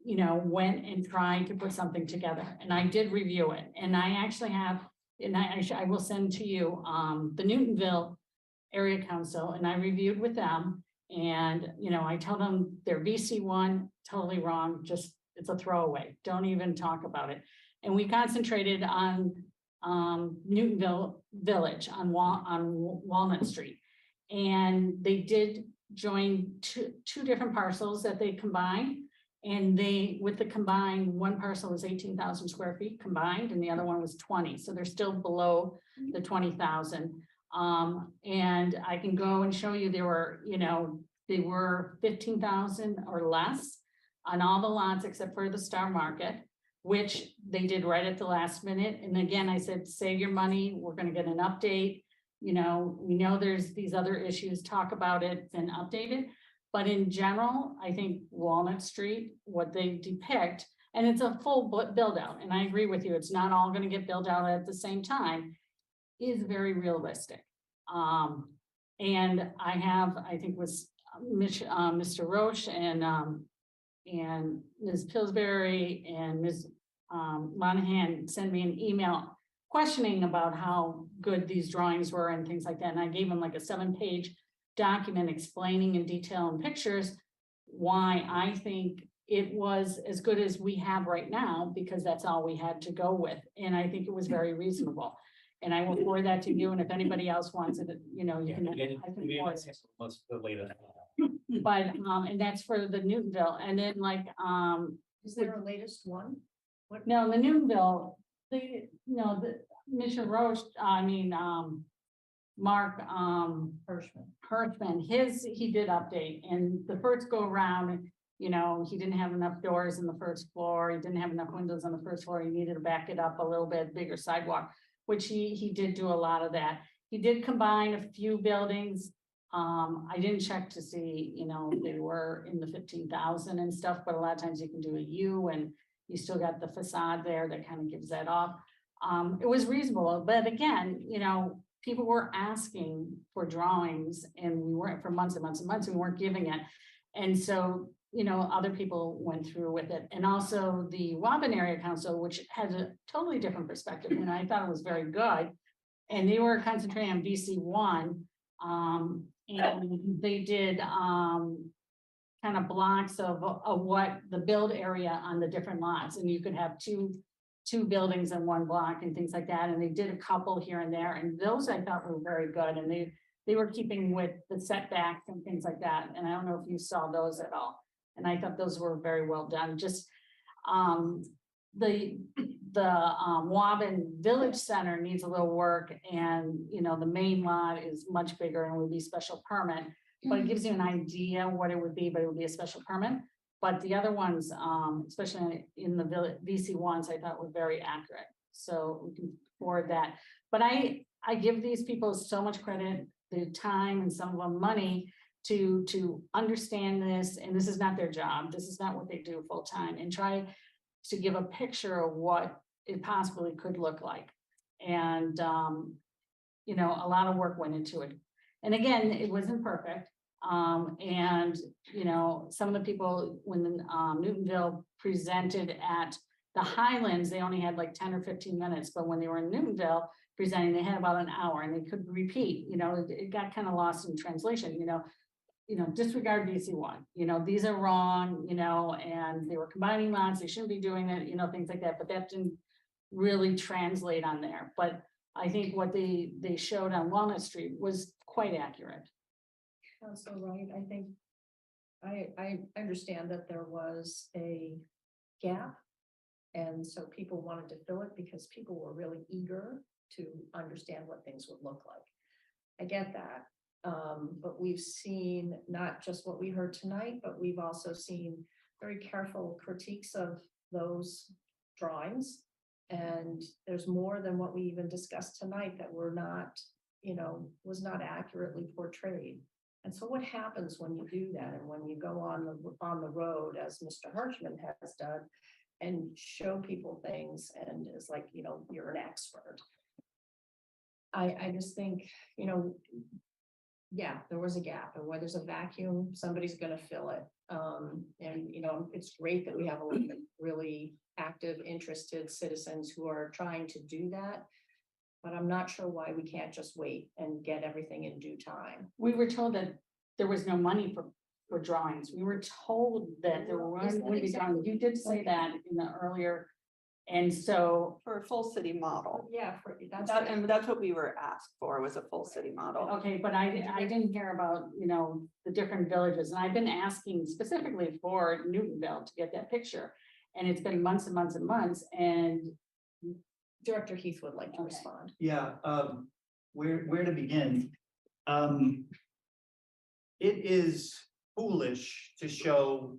S3: you know, went and tried to put something together. And I did review it. And I actually have, and I will send to you the Newtonville Area Council, and I reviewed with them. And, you know, I told them their VC1, totally wrong, just it's a throwaway. Don't even talk about it. And we concentrated on Newtonville Village on Walnut Street. And they did join two different parcels that they combined. And they, with the combined, one parcel was 18,000 square feet combined, and the other one was 20. So they're still below the 20,000. And I can go and show you there were, you know, they were 15,000 or less on all the lots except for the Star Market, which they did right at the last minute. And again, I said, save your money. We're going to get an update. You know, we know there's these other issues, talk about it and update it. But in general, I think Walnut Street, what they depict, and it's a full build out. And I agree with you. It's not all going to get built out at the same time, is very realistic. And I have, I think was Mr. Roche and Ms. Pillsbury and Ms. Monahan sent me an email questioning about how good these drawings were and things like that. And I gave them like a 7-page document explaining in detail and pictures why I think it was as good as we have right now, because that's all we had to go with. And I think it was very reasonable. And I will forward that to you. And if anybody else wants it, you know, you can. I can forward it.
S14: What's the latest?
S3: But, and that's for the Newtonville, and then like,
S2: Is there a latest one? What?
S3: no, the Newtonville, the Mr. Roche, Mark, Hirschman, he did update, and the first go around, you know, he didn't have enough doors in the first floor, he didn't have enough windows on the first floor, he needed to back it up a little bit, bigger sidewalk, which he did do a lot of that. He did combine a few buildings. I didn't check to see, you know, they were in the 15,000 and stuff, but a lot of times you can do a U and you still got the facade there that kind of gives that off. It was reasonable, but again, you know, people were asking for drawings and we weren't for months and months and months, we weren't giving it. And so, you know, other people went through with it. And also the Waban Area Council, which has a totally different perspective, and I thought it was very good. And they were concentrating on BC1. And they did kind of blocks of what the build area on the different lots, and you could have two buildings in one block and things like that. And they did a couple here and there, and those I thought were very good. And they were keeping with the setbacks and things like that. And I don't know if you saw those at all. And I thought those were very well done. Just the Waban Village Center needs a little work, and you know the main lot is much bigger and would be special permit, but it gives you an idea what it would be, but it would be a special permit. But the other ones, especially in the VC ones, I thought were very accurate. So we can forward that. But I give these people so much credit, the time and some of them money to understand this, and this is not their job. This is not what they do full time, and try to give a picture of what it possibly could look like. And, you know, a lot of work went into it. And again, it wasn't perfect. And, you know, some of the people, when Newtonville presented at the Highlands, they only had like 10 or 15 minutes, but when they were in Newtonville presenting, they had about an hour, and they could repeat, you know, it got kind of lost in translation, you know, disregard VC1, you know, these are wrong, you know, and they were combining lots, they shouldn't be doing it, you know, things like that, but that didn't really translate on there. But I think what they showed on Walnut Street was quite accurate.
S2: Councilor Wright, I think I understand that there was a gap. And so people wanted to fill it because people were really eager to understand what things would look like. I get that. But we've seen not just what we heard tonight, but we've also seen very careful critiques of those drawings. And there's more than what we even discussed tonight that were not, was not accurately portrayed. And so what happens when you do that? And when you go on the road, as Mr. Hirschman has done, and show people things and it's like, you're an expert. I just think, yeah, there was a gap, and where there's a vacuum, somebody's gonna fill it. And it's great that we have a lot of really active, interested citizens who are trying to do that. But I'm not sure why we can't just wait and get everything in due time.
S3: We were told that there was no money for drawings. We were told that there weren't going to be drawings. You did say that in the earlier. And so
S11: For a full city model.
S2: Yeah,
S11: And that's what we were asked for, was a full city model.
S3: okay, but I didn't hear about, the different villages, and I've been asking specifically for Newtonville to get that picture. And it's been months and months and months, and
S2: Director Heath would like to respond.
S15: Yeah, where to begin? It is foolish to show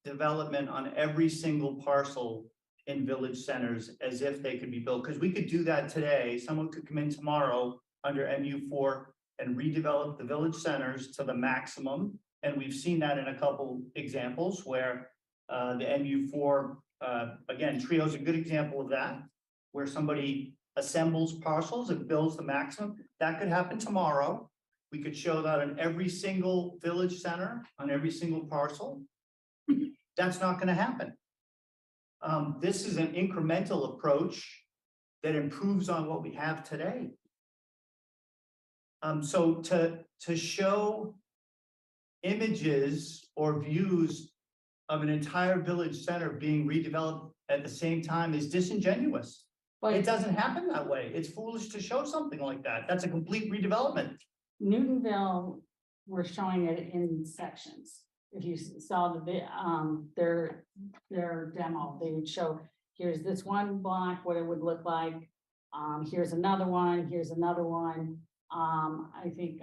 S15: development on every single parcel in village centers as if they could be built, because we could do that today. Someone could come in tomorrow under MU4 and redevelop the village centers to the maximum. And we've seen that in a couple examples where the MU4, again, Trio's a good example of that, where somebody assembles parcels and builds the maximum. That could happen tomorrow. We could show that on every single village center, on every single parcel. That's not going to happen. This is an incremental approach that improves on what we have today. So to show images or views of an entire village center being redeveloped at the same time is disingenuous. It doesn't happen that way. It's foolish to show something like that. That's a complete redevelopment.
S3: Newtonville, we're showing it in sections. If you saw their demo, they would show, here's this one block, what it would look like. Here's another one, here's another one. I think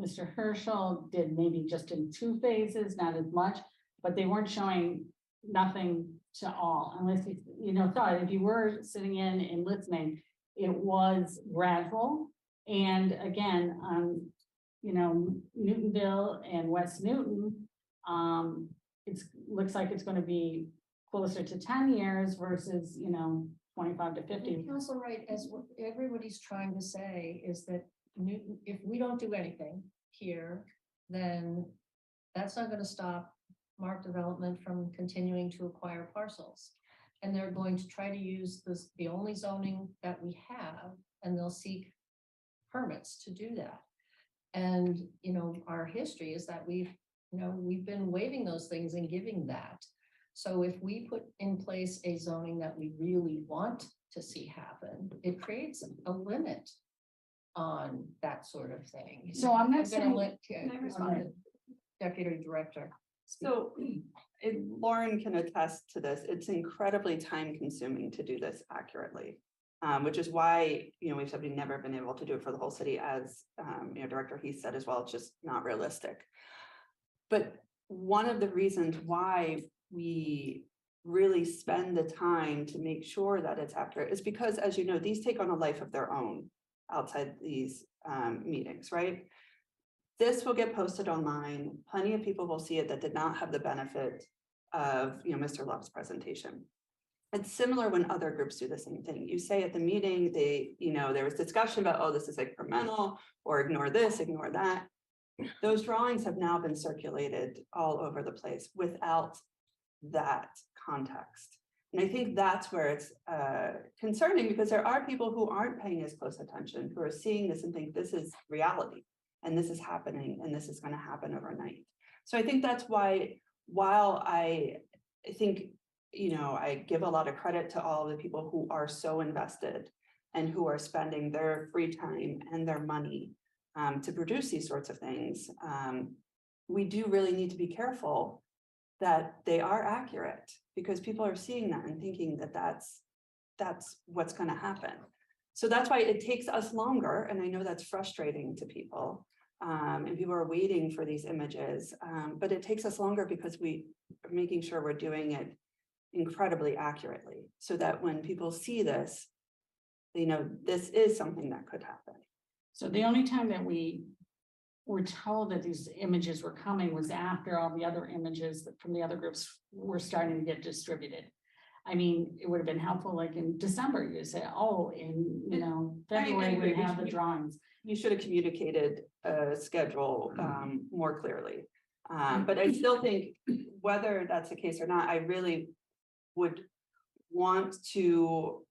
S3: Mr. Herschel did maybe just in 2 phases, not as much, but they weren't showing nothing to all, unless you thought, if you were sitting in and listening, it was gradual. And again, Newtonville and West Newton, looks like it's going to be closer to 10 years versus 25 to 50.
S2: Council Wright, as what everybody's trying to say is that Newton, if we don't do anything here, then that's not going to stop Mark Development from continuing to acquire parcels. And they're going to try to use the only zoning that we have, and they'll seek permits to do that. And, our history is that we've been waiving those things and giving that. So if we put in place a zoning that we really want to see happen, it creates a limit on that sort of thing.
S3: So I'm not
S2: gonna
S3: saying.
S2: let Deputy Director.
S11: So Lauren can attest to this. It's incredibly time consuming to do this accurately. Which is why, we've said we've never been able to do it for the whole city, as Director Heath said as well. It's just not realistic. But one of the reasons why we really spend the time to make sure that it's accurate is because, as you know, these take on a life of their own outside these meetings, right? This will get posted online. Plenty of people will see it that did not have the benefit of, Mr. Love's presentation. It's similar when other groups do the same thing. You say at the meeting, there was discussion about, oh, this is incremental, or ignore this, ignore that. Those drawings have now been circulated all over the place without that context. And I think that's where it's concerning, because there are people who aren't paying as close attention, who are seeing this and think this is reality, and this is happening, and this is going to happen overnight. So I think that's why, while I think, I give a lot of credit to all of the people who are so invested and who are spending their free time and their money to produce these sorts of things, we do really need to be careful that they are accurate, because people are seeing that and thinking that that's what's going to happen. So that's why it takes us longer, and I know that's frustrating to people. And people are waiting for these images, but it takes us longer because we are making sure we're doing it incredibly accurately, so that when people see this, they know this is something that could happen.
S3: So the only time that we were told that these images were coming was after all the other images that from the other groups were starting to get distributed. I mean, it would have been helpful, like in December, you say, oh, in, you know, February, we have the drawings.
S11: You should have communicated a schedule more clearly. But I still think whether that's the case or not, I really would want to,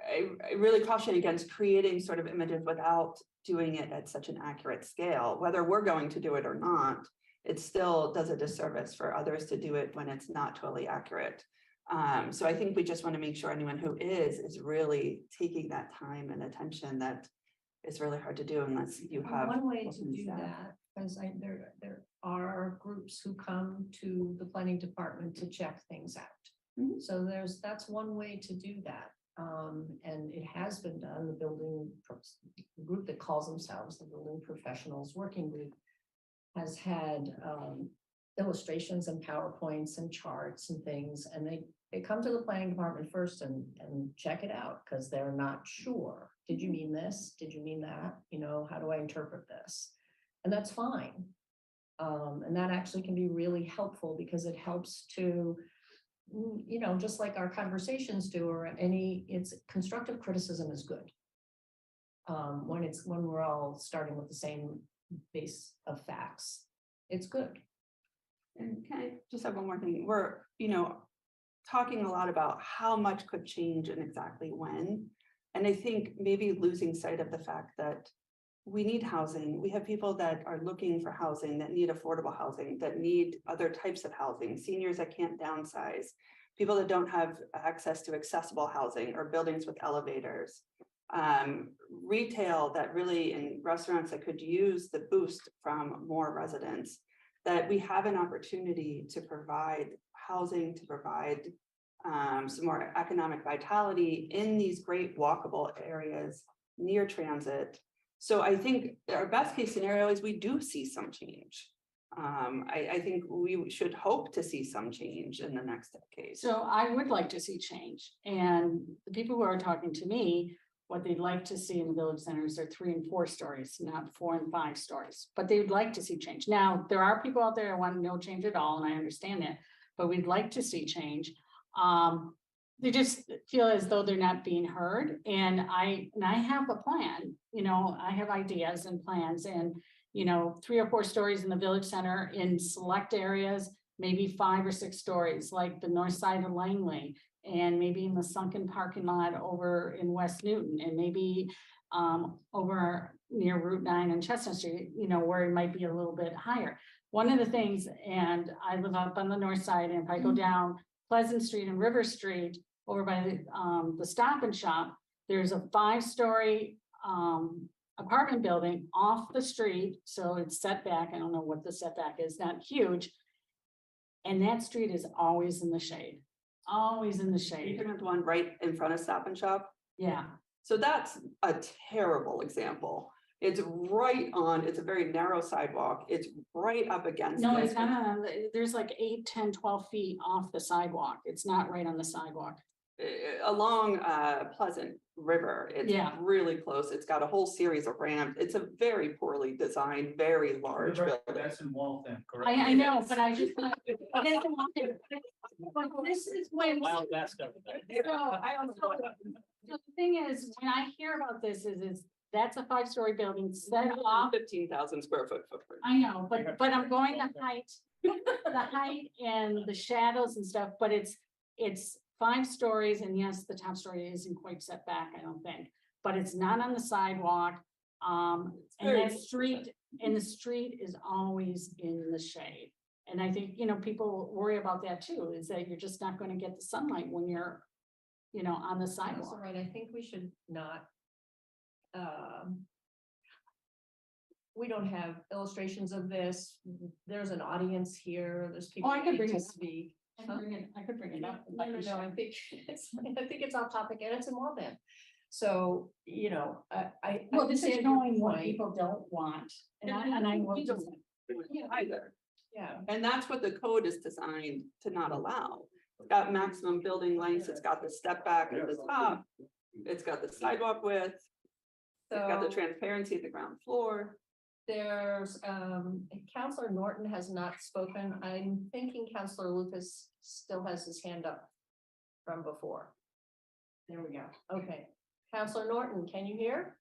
S11: I really caution against creating sort of images without doing it at such an accurate scale. Whether we're going to do it or not, it still does a disservice for others to do it when it's not totally accurate. So I think we just want to make sure anyone who is really taking that time and attention that it's really hard to do unless you have.
S2: One way to do that, because there are groups who come to the planning department to check things out. So that's one way to do that. And it has been done. The group that calls themselves the Building Professionals Working Group has had illustrations and PowerPoints and charts and things, and they come to the planning department first and check it out because they're not sure. Did you mean this? Did you mean that? You know, how do I interpret this? And that's fine. And that actually can be really helpful because it helps to, you know, just like our conversations do, or it's constructive criticism is good. When we're all starting with the same base of facts, it's good.
S11: And can I just have one more thing? We're, you know, talking a lot about how much could change and exactly when. And I think maybe losing sight of the fact that we need housing. We have people that are looking for housing, that need affordable housing, that need other types of housing, seniors that can't downsize, people that don't have access to accessible housing or buildings with elevators, retail that really, in restaurants that could use the boost from more residents, that we have an opportunity to provide housing, to provide some more economic vitality in these great walkable areas near transit. So I think our best case scenario is we do see some change. I think we should hope to see some change in the next decade.
S3: So I would like to see change. And the people who are talking to me, what they'd like to see in the village centers are 3 and 4 stories, not 4 and 5 stories, but they would like to see change. Now, there are people out there that want no change at all, and I understand that, but we'd like to see change. They just feel as though they're not being heard. And I have a plan, you know, I have ideas and plans, and, you know, 3 or 4 stories in the village center in select areas, maybe 5 or 6 stories, like the north side of Langley, and maybe in the sunken parking lot over in West Newton, and maybe over near Route 9 and Chestnut Street, you know, where it might be a little bit higher. One of the things, and I live up on the north side, and if I go down Pleasant Street and River Street over by the Stop and Shop, there's a 5-story apartment building off the street. So it's set back. I don't know what the setback is, not huge. And that street is always in the shade, always in the shade.
S11: You're the one right in front of Stop and Shop.
S3: Yeah.
S11: So that's a terrible example. It's right on, it's a very narrow sidewalk. It's right up against.
S3: No, it's not. There's like 8, 10, 12 feet off the sidewalk. It's not right on the sidewalk.
S11: Along Pleasant River. It's really close. It's got a whole series of ramps. It's a very poorly designed, very large building.
S15: That's in Waltham, correct?
S3: I know, but I just. This is when.
S14: Well, that's stuff.
S3: So the thing is, when I hear about this, is that's a 5-story building set off.
S11: 15,000 square foot footprint.
S3: I know, but I'm going the height and the shadows and stuff, but it's 5 stories, and yes, the top story isn't quite set back, I don't think, but it's not on the sidewalk. And that street, and the street is always in the shade. And I think, you know, people worry about that too, is that you're just not going to get the sunlight when you're, you know, on the sidewalk.
S2: That's right. I think we should not we don't have illustrations of this. There's an audience here, there's people.
S3: Oh, I could
S2: who
S3: bring
S2: need
S3: it
S2: to
S3: up.
S2: speak.
S3: I could bring it up.
S2: No, I think it's off topic and it's in Waltham. So, you know, I.
S3: Well, this is
S2: understand your
S3: knowing what
S2: point.
S3: people don't want. And I
S11: We don't do it either.
S2: Yeah.
S11: And that's what the code is designed to not allow. It's got maximum building lengths, it's got the step back at the top, it's got the sidewalk width, it's got the
S2: So
S11: transparency at the ground floor.
S2: there's, Counselor Norton has not spoken. I'm thinking Counselor Lucas still has his hand up from before. There we go. Okay. Counselor Norton, can you hear?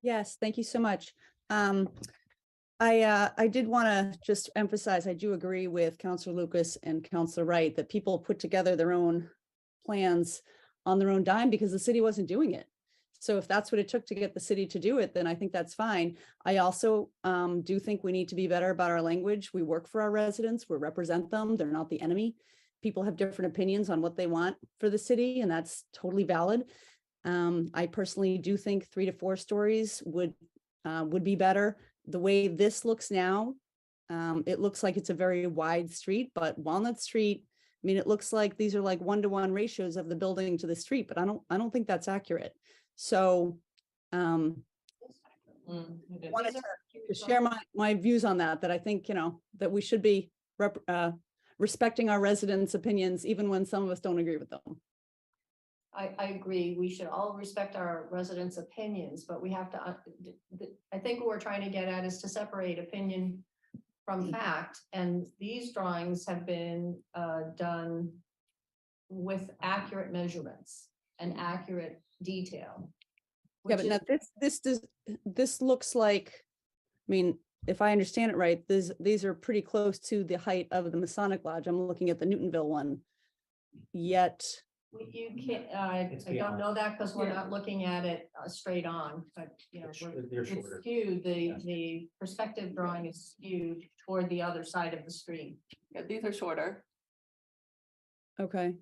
S21: Yes, thank you so much. I did want to just emphasize, I do agree with Counselor Lucas and Counselor Wright that people put together their own plans on their own dime because the city wasn't doing it. So if that's what it took to get the city to do it, then I think that's fine. I also do think we need to be better about our language. We work for our residents, we represent them, they're not the enemy. People have different opinions on what they want for the city, and that's totally valid. I personally do think 3 to 4 stories would be better. The way this looks now, it looks like it's a very wide street, but Walnut Street, I mean, it looks like these are like 1-to-1 ratios of the building to the street, but I don't think that's accurate. So wanted to share my views on that I think, you know, that we should be respecting our residents' opinions, even when some of us don't agree with them.
S2: I agree. We should all respect our residents' opinions, but we have to, I think what we're trying to get at is to separate opinion from fact. And these drawings have been done with accurate measurements and accurate detail.
S21: Yeah, but now this looks like, I mean, if I understand it right, these are pretty close to the height of the Masonic Lodge. I'm looking at the Newtonville one. Yet.
S2: You can't, I don't know that because we're not looking at it straight on, but you know,
S14: They're
S2: it's
S14: shorter.
S2: skewed, the perspective drawing is skewed toward the other side of the street.
S11: Yeah, these are shorter.
S21: Okay.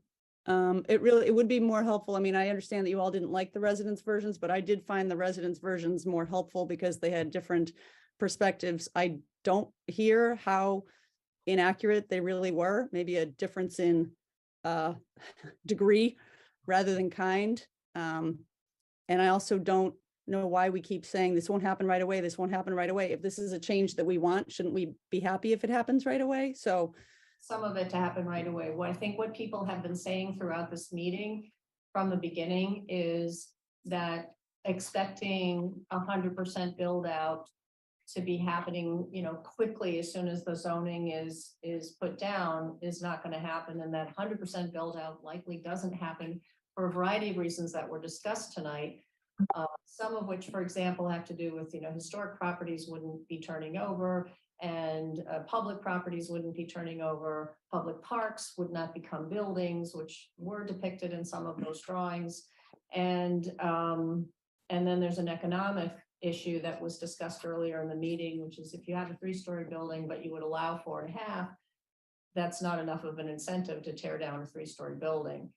S21: It would be more helpful. I mean, I understand that you all didn't like the residents' versions, but I did find the residents' versions more helpful because they had different perspectives. I don't hear how inaccurate they really were. Maybe a difference in degree rather than kind. And I also don't know why we keep saying this won't happen right away. This won't happen right away. If this is a change that we want, shouldn't we be happy if it happens right away? So
S2: some of it to happen right away. What I think what people have been saying throughout this meeting from the beginning is that expecting 100% build out to be happening, you know, quickly as soon as the zoning is put down is not going to happen. And that 100% build out likely doesn't happen for a variety of reasons that were discussed tonight. Some of which, for example, have to do with, you know, historic properties wouldn't be turning over and public properties wouldn't be turning over. Public parks would not become buildings, which were depicted in some of those drawings. And then there's an economic issue that was discussed earlier in the meeting, which is if you have a 3-story building, but you would allow 4.5, that's not enough of an incentive to tear down a 3-story building.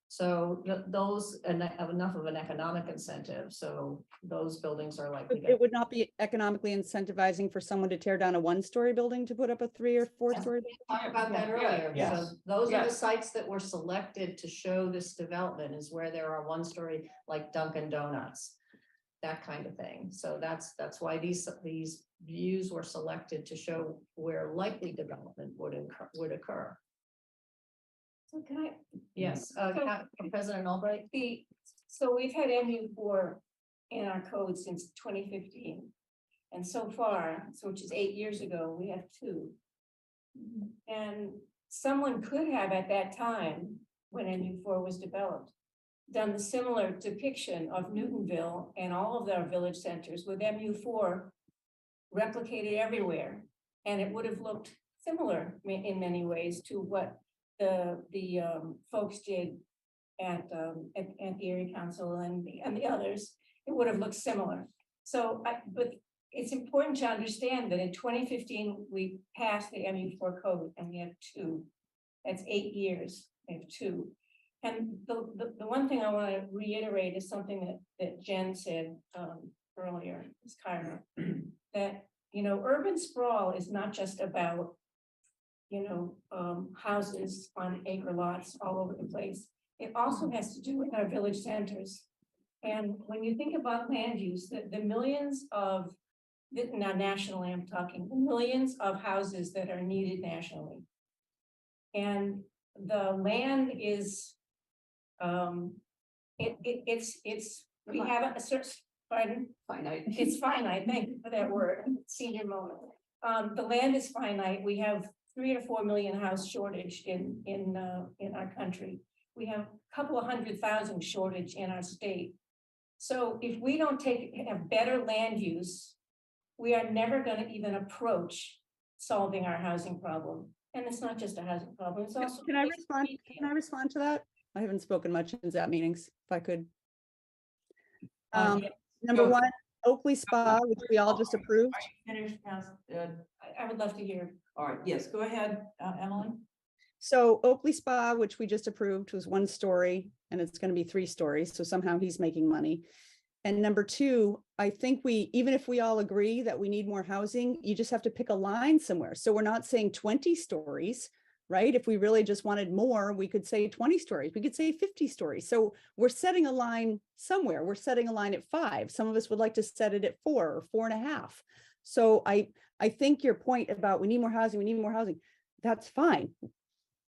S2: So those have enough of an economic incentive. So those buildings are likely.
S21: it would not be economically incentivizing for someone to tear down a 1-story building to put up a 3 or 4-story.
S2: Talked about that earlier.
S14: Yes.
S2: So those are the
S11: Yes.
S2: sites that were selected to show this development is where there are 1-story like Dunkin' Donuts, that kind of thing. So that's why these views were selected to show where likely development would occur. So can I? Yes, President Albright.
S12: So we've had MU4 in our code since 2015. And so far, so which is 8 years ago, we have 2. And someone could have at that time, when MU4 was developed, done the similar depiction of Newtonville and all of our village centers with MU4 replicated everywhere. And it would have looked similar in many ways to what the folks did at the area council and the others. It would have looked similar. So, but it's important to understand that in 2015, we passed the MU4 code and we have 2. That's 8 years, we have 2. And the one thing I want to reiterate is something that Jen said earlier, Ms. Kyra, that urban sprawl is not just about, houses on acre lots all over the place. It also has to do with our village centers. And when you think about land use, the millions of, now nationally I'm talking, millions of houses that are needed nationally. And the land is, we have a certain, pardon?
S21: Finite.
S12: It's finite, thank you for that word, senior moment. The land is finite, we have 3 to 4 million house shortage in our country. We have a couple of 100,000 shortage in our state. So if we don't have better land use, we are never gonna even approach solving our housing problem. And it's not just a housing problem, it's also.
S21: Can I respond? Can I respond to that? I haven't spoken much in ZAP meetings, if I could. Number one, Oakley Spa, which we all just approved.
S6: Finish, Council.
S12: I would love to hear.
S6: All right, yes, go ahead, Emily.
S21: So Oakley Spa, which we just approved, was 1 story and it's going to be 3 stories. So somehow he's making money. And number two, I think even if we all agree that we need more housing, you just have to pick a line somewhere. So we're not saying 20 stories, right? If we really just wanted more, we could say 20 stories, we could say 50 stories. So we're setting a line somewhere. We're setting a line at 5. Some of us would like to set it at 4 or 4.5. So I think your point about we need more housing, that's fine.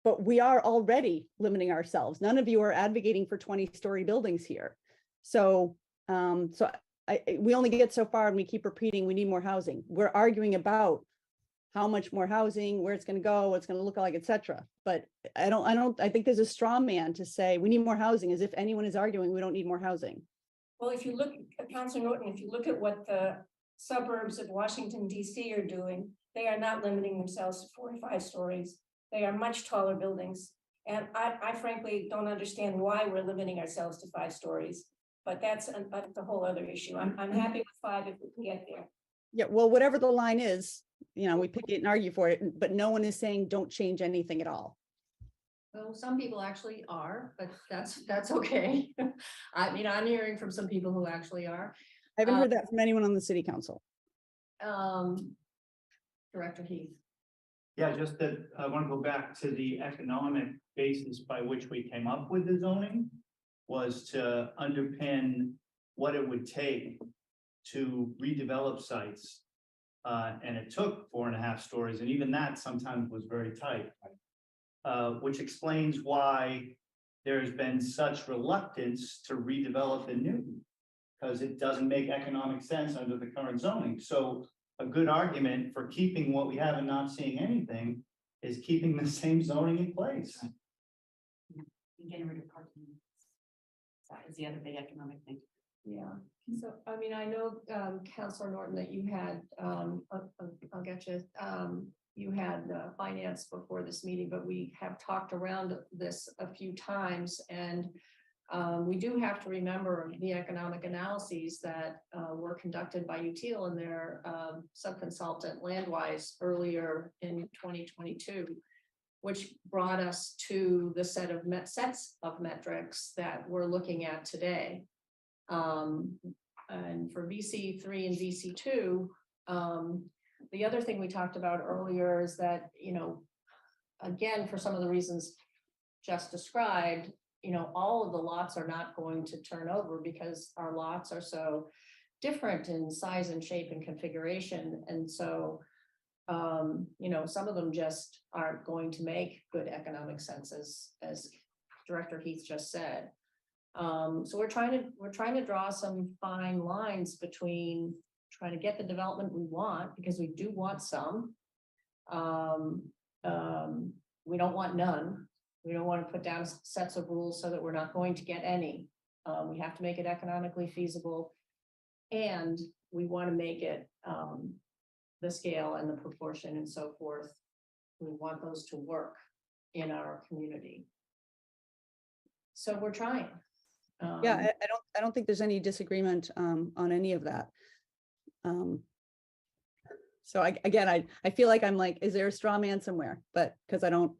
S21: But we are already limiting ourselves. None of you are advocating for 20-story buildings here. So we only get so far and we keep repeating we need more housing. We're arguing about how much more housing, where it's going to go, what it's going to look like, etc. But I think there's a straw man to say we need more housing as if anyone is arguing we don't need more housing.
S12: Well, if you look at Councilor Norton, if you look at what the suburbs of Washington, D.C. are doing, they are not limiting themselves to 4 or 5 stories. They are much taller buildings. And I frankly don't understand why we're limiting ourselves to 5 stories. But that's a whole other issue. I'm happy with 5 if we can get there.
S21: Yeah, well, whatever the line is, we pick it and argue for it, but no one is saying don't change anything at all.
S2: Well, some people actually are, but that's okay. I mean, I'm hearing from some people who actually are.
S21: I haven't heard that from anyone on the city council.
S2: Director Heath.
S15: Yeah, just that I want to go back to the economic basis by which we came up with the zoning was to underpin what it would take to redevelop sites. And it took 4.5 stories, and even that sometimes was very tight. Which explains why there's been such reluctance to redevelop in Newton, because it doesn't make economic sense under the current zoning. So a good argument for keeping what we have and not seeing anything is keeping the same zoning in place.
S18: Getting rid of parking. That was the other big economic thing.
S2: Yeah, so, I mean, I know, Councilor Norton, that you had, I'll get you, you had finance before this meeting, but we have talked around this a few times, and we do have to remember the economic analyses that were conducted by UTIL and their subconsultant Landwise earlier in 2022, which brought us to the sets of metrics that we're looking at today. And for VC3 and VC2, the other thing we talked about earlier is that, again, for some of the reasons just described, all of the lots are not going to turn over because our lots are so different in size and shape and configuration. And so, some of them just aren't going to make good economic sense, as Director Heath just said. So we're trying to draw some fine lines between trying to get the development we want, because we do want some. We don't want none. We don't want to put down sets of rules so that we're not going to get any. We have to make it economically feasible, and we want to make it the scale and the proportion and so forth. We want those to work in our community. So we're trying.
S21: Yeah, I don't think there's any disagreement on any of that. So I feel like I'm like, is there a straw man somewhere? But because I don't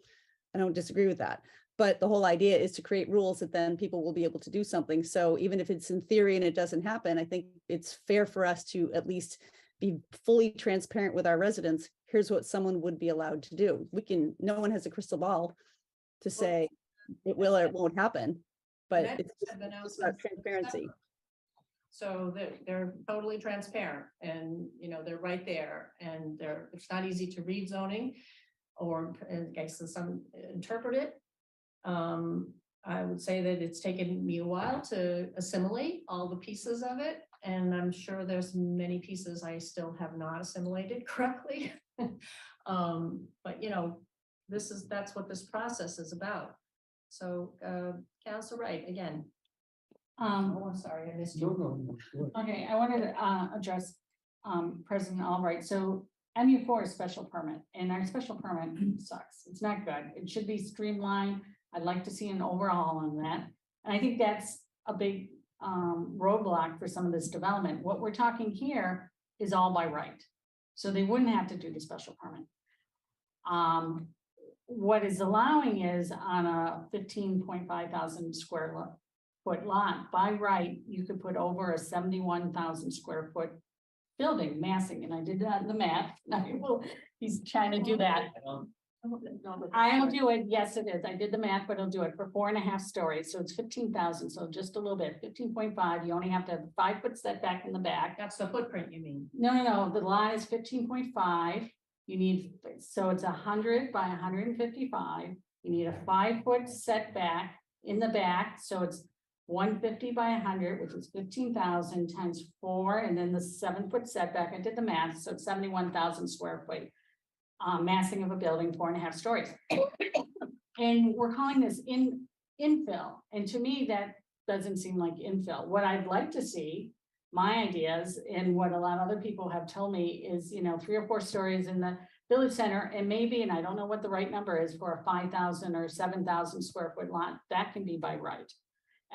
S21: disagree with that. But the whole idea is to create rules that then people will be able to do something. So even if it's in theory and it doesn't happen, I think it's fair for us to at least be fully transparent with our residents. Here's what someone would be allowed to do. No one has a crystal ball to say it will or it won't happen, but
S2: Metrics
S21: it's
S2: have been out
S21: just about
S2: since
S21: transparency.
S2: So they're totally transparent and, you know, they're right there and it's not easy to read zoning or in cases some interpret it. I would say that it's taken me a while to assimilate all the pieces of it. And I'm sure there's many pieces I still have not assimilated correctly. But you know, that's what this process is about. So, Council Wright, again. Oh, I'm sorry, I missed you.
S3: Okay, I wanted to address President Albright. So MU4 is special permit and our special permit sucks. It's not good. It should be streamlined. I'd like to see an overhaul on that. And I think that's a big roadblock for some of this development. What we're talking here is all by right. So they wouldn't have to do the special permit. What is allowing is on a 15.5 thousand square foot lot, by right, you could put over a 71,000 square foot building massing, and I did that in the math. He's trying to do that. I'll do it. Yes, it is. I did the math, but I'll do it for 4.5 stories. So it's 15,000. So just a little bit, 15.5. You only have to have 5 foot setback in the back.
S2: That's the footprint you mean?
S3: No. The lot is 15.5. You need, so it's 100 by 155. You need a 5 foot setback in the back. So it's 150 by 100, which is 15,000 times 4, and then the 7 foot setback. I did the math. So it's 71,000 square feet. Massing of a building, 4.5 stories. And we're calling this infill. And to me, that doesn't seem like infill. What I'd like to see, my ideas, and what a lot of other people have told me is, you know, 3 or 4 stories in the village center, and maybe, and I don't know what the right number is for a 5,000 or 7,000 square foot lot, that can be by right.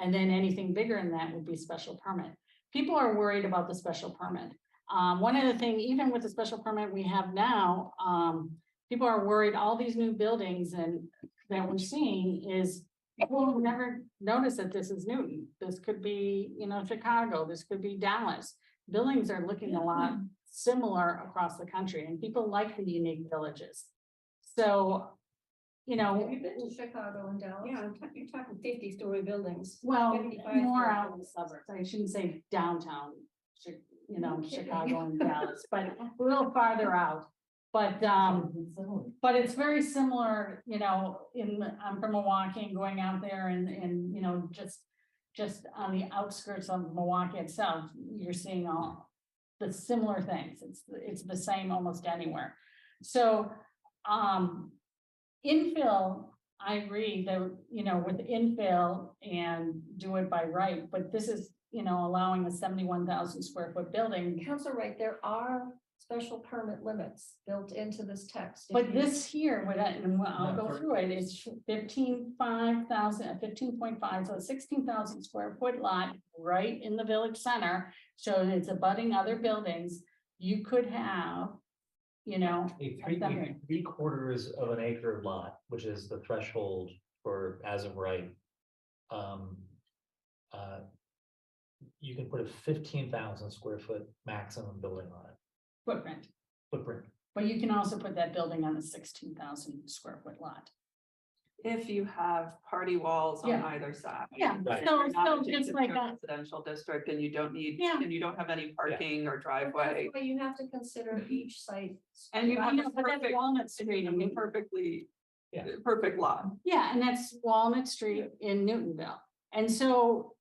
S3: And then anything bigger than that would be special permit. People are worried about the special permit. One of the things, even with the special permit we have now, people are worried all these new buildings and that we're seeing is people will never notice that this is Newton. This could be, you know, Chicago, this could be Dallas. Buildings are looking a lot similar across the country and people like the unique villages. So, you know.
S2: Have you been to Chicago and Dallas?
S12: Yeah, you're talking 50-story buildings.
S3: Well,
S12: 55
S3: more
S12: story
S3: out in the suburbs. I shouldn't say downtown, you know, Chicago and Dallas, but a little farther out. But it's very similar, you know, I'm from Milwaukee and going out there and, you know, just on the outskirts of Milwaukee itself, you're seeing all the similar things. It's the same almost anywhere. So, infill, I agree that, you know, with infill and do it by right, but this is, you know, allowing a 71,000 square foot building.
S2: Council Wright, there are special permit limits built into this text.
S3: But this here, and I'll go through it, it's 15.5, so a 16,000 square foot lot right in the village center. So it's abutting other buildings. You could have, you know.
S14: A 3/4 of an acre lot, which is the threshold for as of right. You can put a 15,000 square foot maximum building on it. Footprint.
S3: But you can also put that building on a 16,000 square foot lot.
S11: If you have party walls on
S3: Yeah.
S11: either side.
S3: Yeah,
S14: Right.
S3: so
S11: You're not
S3: just
S11: adjacent
S3: like
S11: to a
S3: a,
S11: residential district and you don't need,
S3: Yeah.
S11: and you don't have any parking or driveway.
S2: But you have to consider each site.
S11: And you
S3: I
S11: have
S3: know,
S11: a
S3: but that's
S11: perfect,
S3: Walnut Street. I mean,
S11: perfectly,
S14: Yeah.
S11: perfect lot.
S3: yeah, and that's Walnut Street in Newtonville. And so,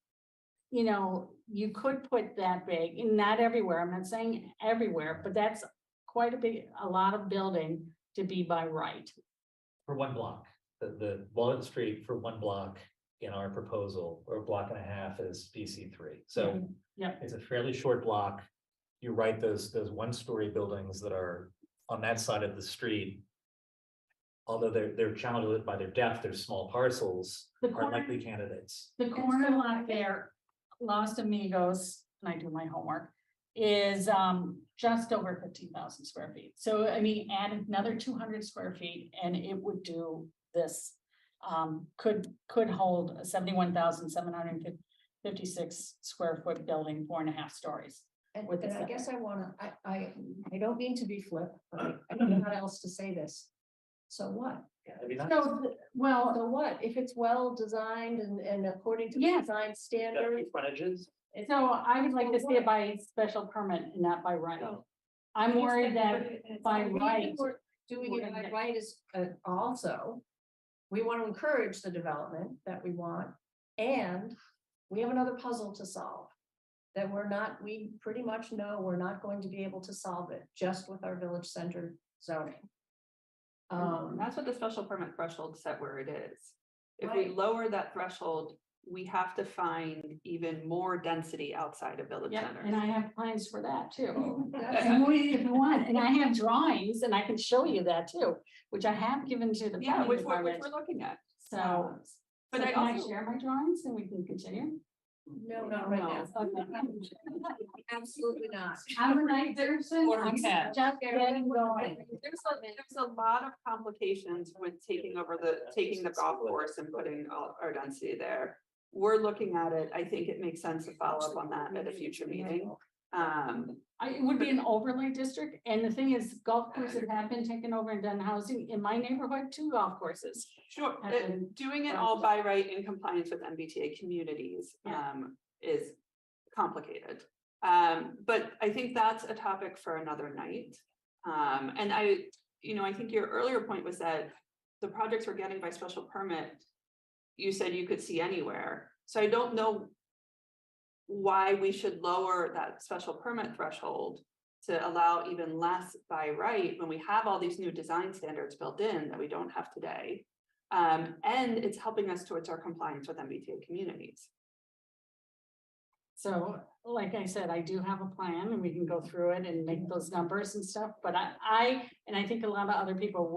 S3: you know, you could put that big, and not everywhere, I'm not saying everywhere, but that's quite a lot of building to be by right.
S14: For one block, the Walnut Street for one block in our proposal, or 1.5 blocks is BC3. So
S3: Yeah.
S14: it's a fairly short block. You write those 1-story buildings that are on that side of the street. Although they're challenged by their depth, they're small parcels,
S3: The
S14: are
S3: corner-
S14: likely candidates.
S3: The corner lot there, Los Amigos, and I do my homework, is just over 15,000 square feet. So I mean, add another 200 square feet and it would do this. Could hold a 71,756 square foot building, 4.5 stories.
S2: And
S3: with the
S2: and I guess
S3: setback.
S2: I wanna, I don't mean to be flip, but I don't know how else to say this. So what?
S3: Well,
S2: So what? If it's well designed and according to the
S3: Yes.
S2: design standards.
S14: Frontages.
S3: so I would like to see it by special permit and not by right. I'm worried that by
S2: The reason
S3: right.
S2: we're doing
S3: we're
S2: it
S3: gonna
S2: by
S3: get-
S2: right is also, we want to encourage the development that we want. And we have another puzzle to solve. That we pretty much know we're not going to be able to solve it just with our village center zoning.
S11: That's what the special permit threshold set where it is. If we
S2: Right.
S11: lower that threshold, we have to find even more density outside of village
S3: Yeah,
S11: centers.
S3: and I have plans for that too.
S2: That's-
S3: And if you want, and I have drawings and I can show you that too, which I have given to the.
S11: Yeah,
S3: planning
S11: which we're
S3: department.
S11: looking at.
S3: So,
S11: But
S3: so
S11: I
S3: can I
S11: also-
S3: share my drawings and we can continue?
S2: No, not right now.
S3: Okay.
S2: Absolutely not.
S3: I'm a night person.
S11: Or
S3: I'm
S11: we can.
S3: just getting going.
S11: There's a lot of complications with taking the golf course and putting all our density there. We're looking at it. I think it makes sense to follow up on that at a future meeting.
S3: It would be an overlay district, and the thing is, golf courses have been taken over and done housing in my neighborhood, 2 golf courses.
S11: Sure,
S3: have been
S11: doing it all by right in compliance with MBTA communities, is complicated. But I think that's a topic for another night. And I think your earlier point was that the projects we're getting by special permit, you said you could see anywhere. So I don't know why we should lower that special permit threshold to allow even less by right when we have all these new design standards built in that we don't have today. And it's helping us towards our compliance with MBTA communities.
S3: So, like I said, I do have a plan and we can go through it and make those numbers and stuff, but I think a lot of other people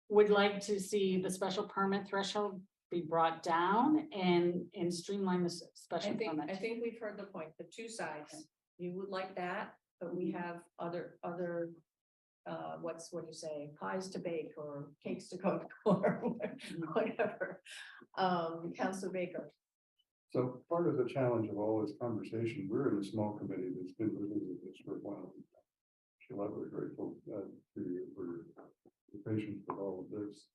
S3: would like to see the special permit threshold be brought down and streamline the special
S2: I
S3: permit.
S2: think we've heard the point, the two sides. You would like that, but we have other, what do you say, pies to bake or cakes to cook or whatever. Councilor Baker.
S7: So part of the challenge of all this conversation, we're in a small committee that's been living with this for a while. Sheila, we're grateful to you for your patience with all of this.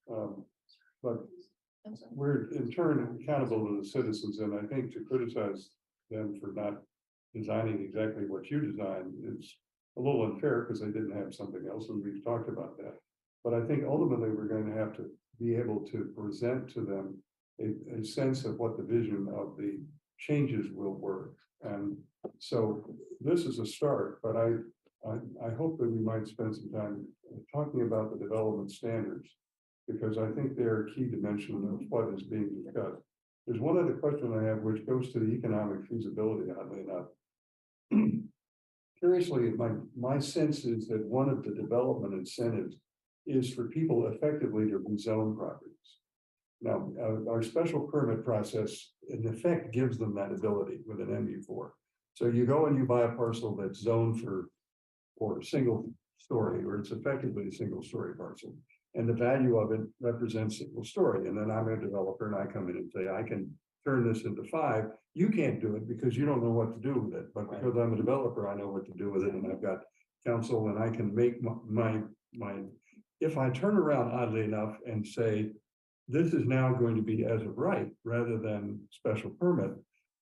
S7: But we're in turn accountable to the citizens, and I think to criticize them for not designing exactly what you designed is a little unfair because they didn't have something else, and we've talked about that. But I think ultimately we're going to have to be able to present to them a sense of what the vision of the changes will work. And so this is a start, but I hope that we might spend some time talking about the development standards, because I think they're a key dimension of what is being discussed. There's one other question I have, which goes to the economic feasibility, oddly enough. Curiously, my sense is that one of the development incentives is for people effectively to rezone properties. Now, our special permit process in effect gives them that ability with an MU4. So you go and you buy a parcel that's zoned for a single story, or it's effectively a single story parcel. And the value of it represents single story. And then I'm a developer and I come in and say, I can turn this into 5. You can't do it because you don't know what to do with it. But because I'm a developer, I know what to do with it. And I've got counsel and I can make my if I turn around oddly enough and say, this is now going to be as of right rather than special permit.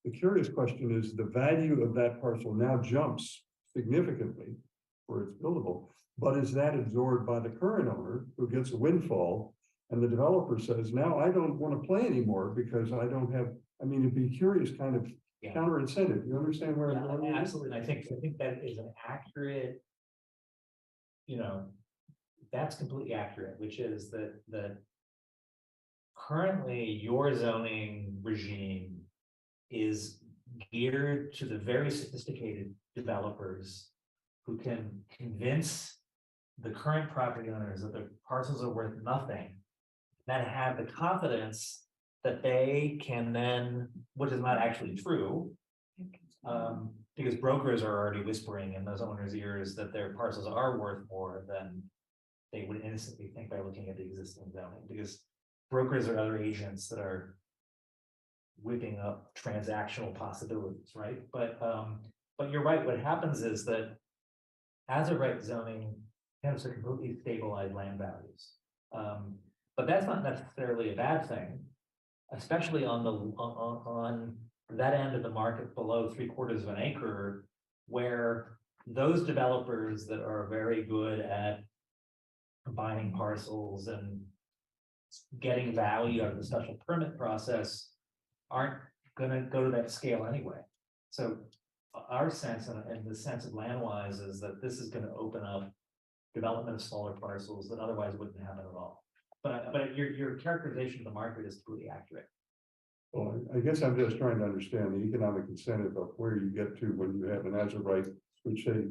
S7: The curious question is the value of that parcel now jumps significantly where it's buildable, but is that absorbed by the current owner who gets a windfall? And the developer says, now I don't want to play anymore because I don't have, I mean, it'd be curious kind of counter incentive. You understand where I'm going?
S14: Absolutely. I think that is an accurate, that's completely accurate, which is that currently your zoning regime is geared to the very sophisticated developers who can convince the current property owners that their parcels are worth nothing, that have the confidence that they can then, which is not actually true, because brokers are already whispering in those owners' ears that their parcels are worth more than they would innocently think by looking at the existing zoning, because brokers are other agents that are whipping up transactional possibilities, right? But But you're right, what happens is that as of right zoning tends to completely stabilize land values. But that's not necessarily a bad thing, especially on on that end of the market below 3/4 of an acre, where those developers that are very good at combining parcels and getting value out of the special permit process aren't gonna go to that scale anyway. So our sense and the sense of Landwise is that this is gonna open up development of smaller parcels that otherwise wouldn't happen at all. But your characterization of the market is completely accurate.
S7: Well, I guess I'm just trying to understand the economic incentive of where you get to when you have an as of right, which say,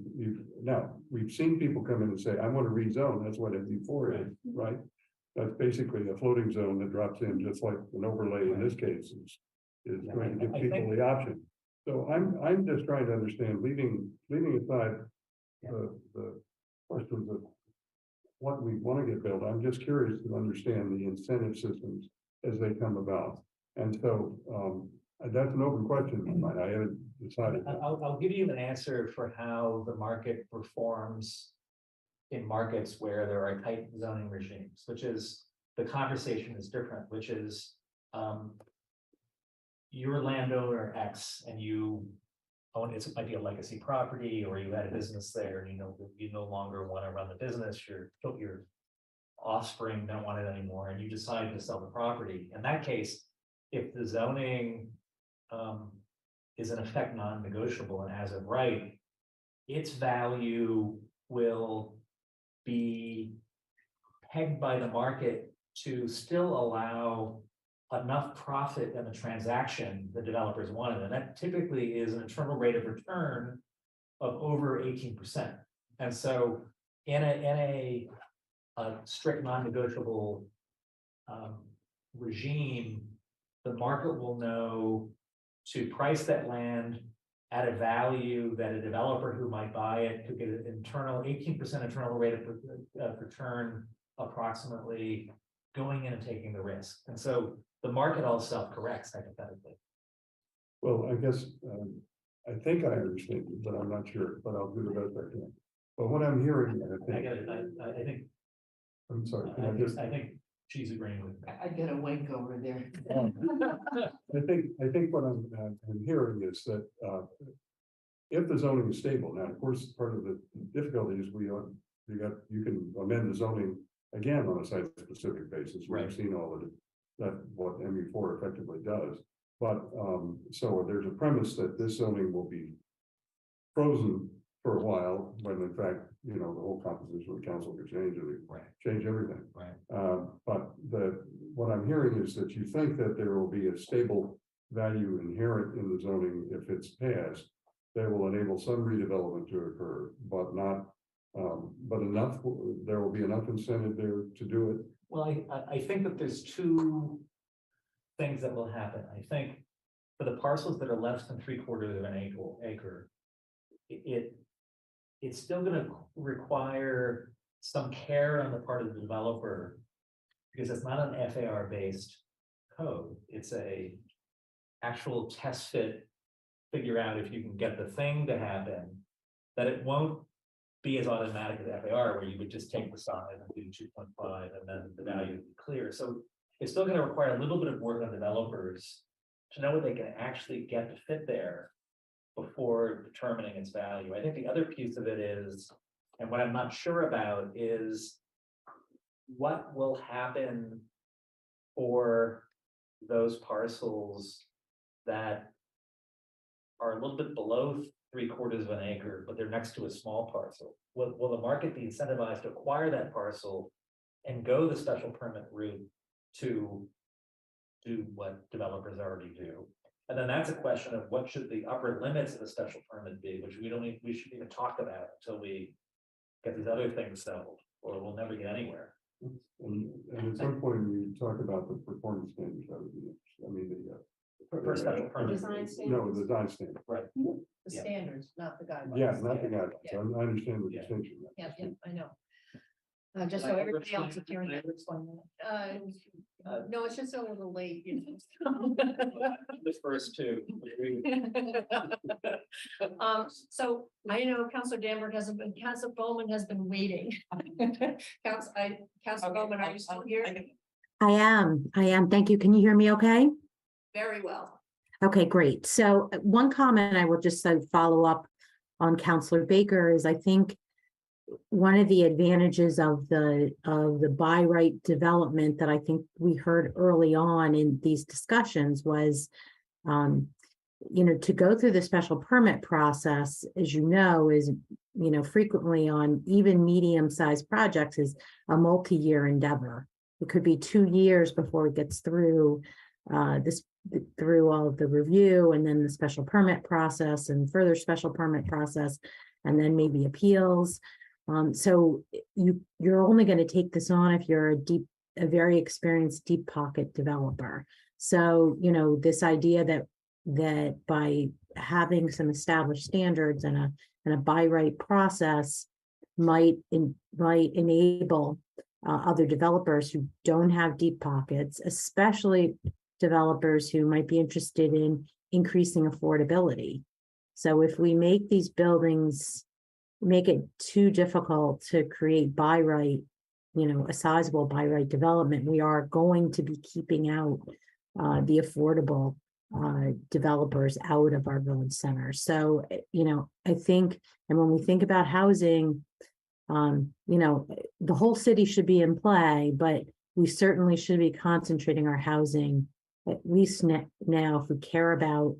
S7: now, we've seen people come in and say, I want to rezone, that's what MU4 is, right? That's basically a floating zone that drops in, just like an overlay in this case is going to give people the option. So I'm just trying to understand, leaving aside the questions of what we want to get built, I'm just curious to understand the incentive systems as they come about. And so that's an open question in mind. I haven't decided.
S14: I'll give you an answer for how the market performs in markets where there are tight zoning regimes, which is the conversation is different, which is you're landowner X and you own it might be a legacy property, or you had a business there and you no longer want to run the business, your offspring don't want it anymore, and you decide to sell the property. In that case, if the zoning is in effect non-negotiable and as of right, its value will be pegged by the market to still allow enough profit in the transaction the developers wanted. And that typically is an internal rate of return of over 18%. And so in a strict non-negotiable regime, the market will know to price that land at a value that a developer who might buy it could get an internal 18% internal rate of return approximately, going in and taking the risk. And so the market all self-corrects hypothetically.
S7: Well, I guess I think I understand you, but I'm not sure, but I'll do the best I can. But what I'm hearing,
S14: I think
S7: I'm sorry, can
S14: I think she's agreeing with me.
S6: I get a wink over there.
S7: I think what I'm hearing is that if the zoning is stable, now, of course, part of the difficulty is you can amend the zoning again on a site-specific basis. We've seen all of it, that what MU4 effectively does. But so there's a premise that this zoning will be frozen for a while, when in fact, the whole composition of the council could change it, change everything. But what I'm hearing is that you think that there will be a stable value inherent in the zoning if it's passed that will enable some redevelopment to occur, but not, but enough, there will be enough incentive there to do it.
S14: Well, I think that there's two things that will happen. I think for the parcels that are less than 3/4 of an acre, it's still going to require some care on the part of the developer, because it's not an FAR based code. It's a actual test fit, figure out if you can get the thing to happen, that it won't be as automatic as FAR, where you would just take the size and do 2.5 and then the value would be clear. So it's still going to require a little bit of work on developers to know what they can actually get to fit there before determining its value. I think the other piece of it is, and what I'm not sure about, is what will happen for those parcels that are a little bit below 3/4 of an acre, but they're next to a small parcel. Will the market be incentivized to acquire that parcel and go the special permit route to do what developers already do? And then that's a question of what should the upper limits of the special permit be, which we shouldn't even talk about until we get these other things settled, or we'll never get anywhere.
S7: And at some point, you talk about the performance standards, that would be interesting. I mean,
S14: For special permit.
S2: Design
S7: No, the design standard.
S14: Right.
S2: The
S14: Yeah.
S2: standards, not the guidelines.
S7: Yeah, not the guidelines.
S2: Yeah.
S7: I understand the distinction.
S2: Yeah, I know. Just so everybody else is hearing that. No, it's just a little late, you know.
S14: The first two.
S2: So I know Councilor Danberg hasn't been, Councilor Bowman has been waiting. Councilor Bowman, are you still here?
S1: I am. Thank you. Can you hear me okay?
S2: Very well.
S1: Okay, great. So one comment I will just follow up on Councilor Baker is I think one of the advantages of the by right development that I think we heard early on in these discussions was, to go through the special permit process, as you know, is, frequently on even medium-sized projects is a multi-year endeavor. It could be 2 years before it gets through through all of the review and then the special permit process and further special permit process, and then maybe appeals. So you're only going to take this on if you're a very experienced deep pocket developer. So, this idea that by having some established standards and a by right process might enable other developers who don't have deep pockets, especially developers who might be interested in increasing affordability. So if we make these buildings, make it too difficult to create by right, a sizable by right development, we are going to be keeping out the affordable developers out of our village centers. So, I think, and when we think about housing, the whole city should be in play, but we certainly should be concentrating our housing, at least now, if we care about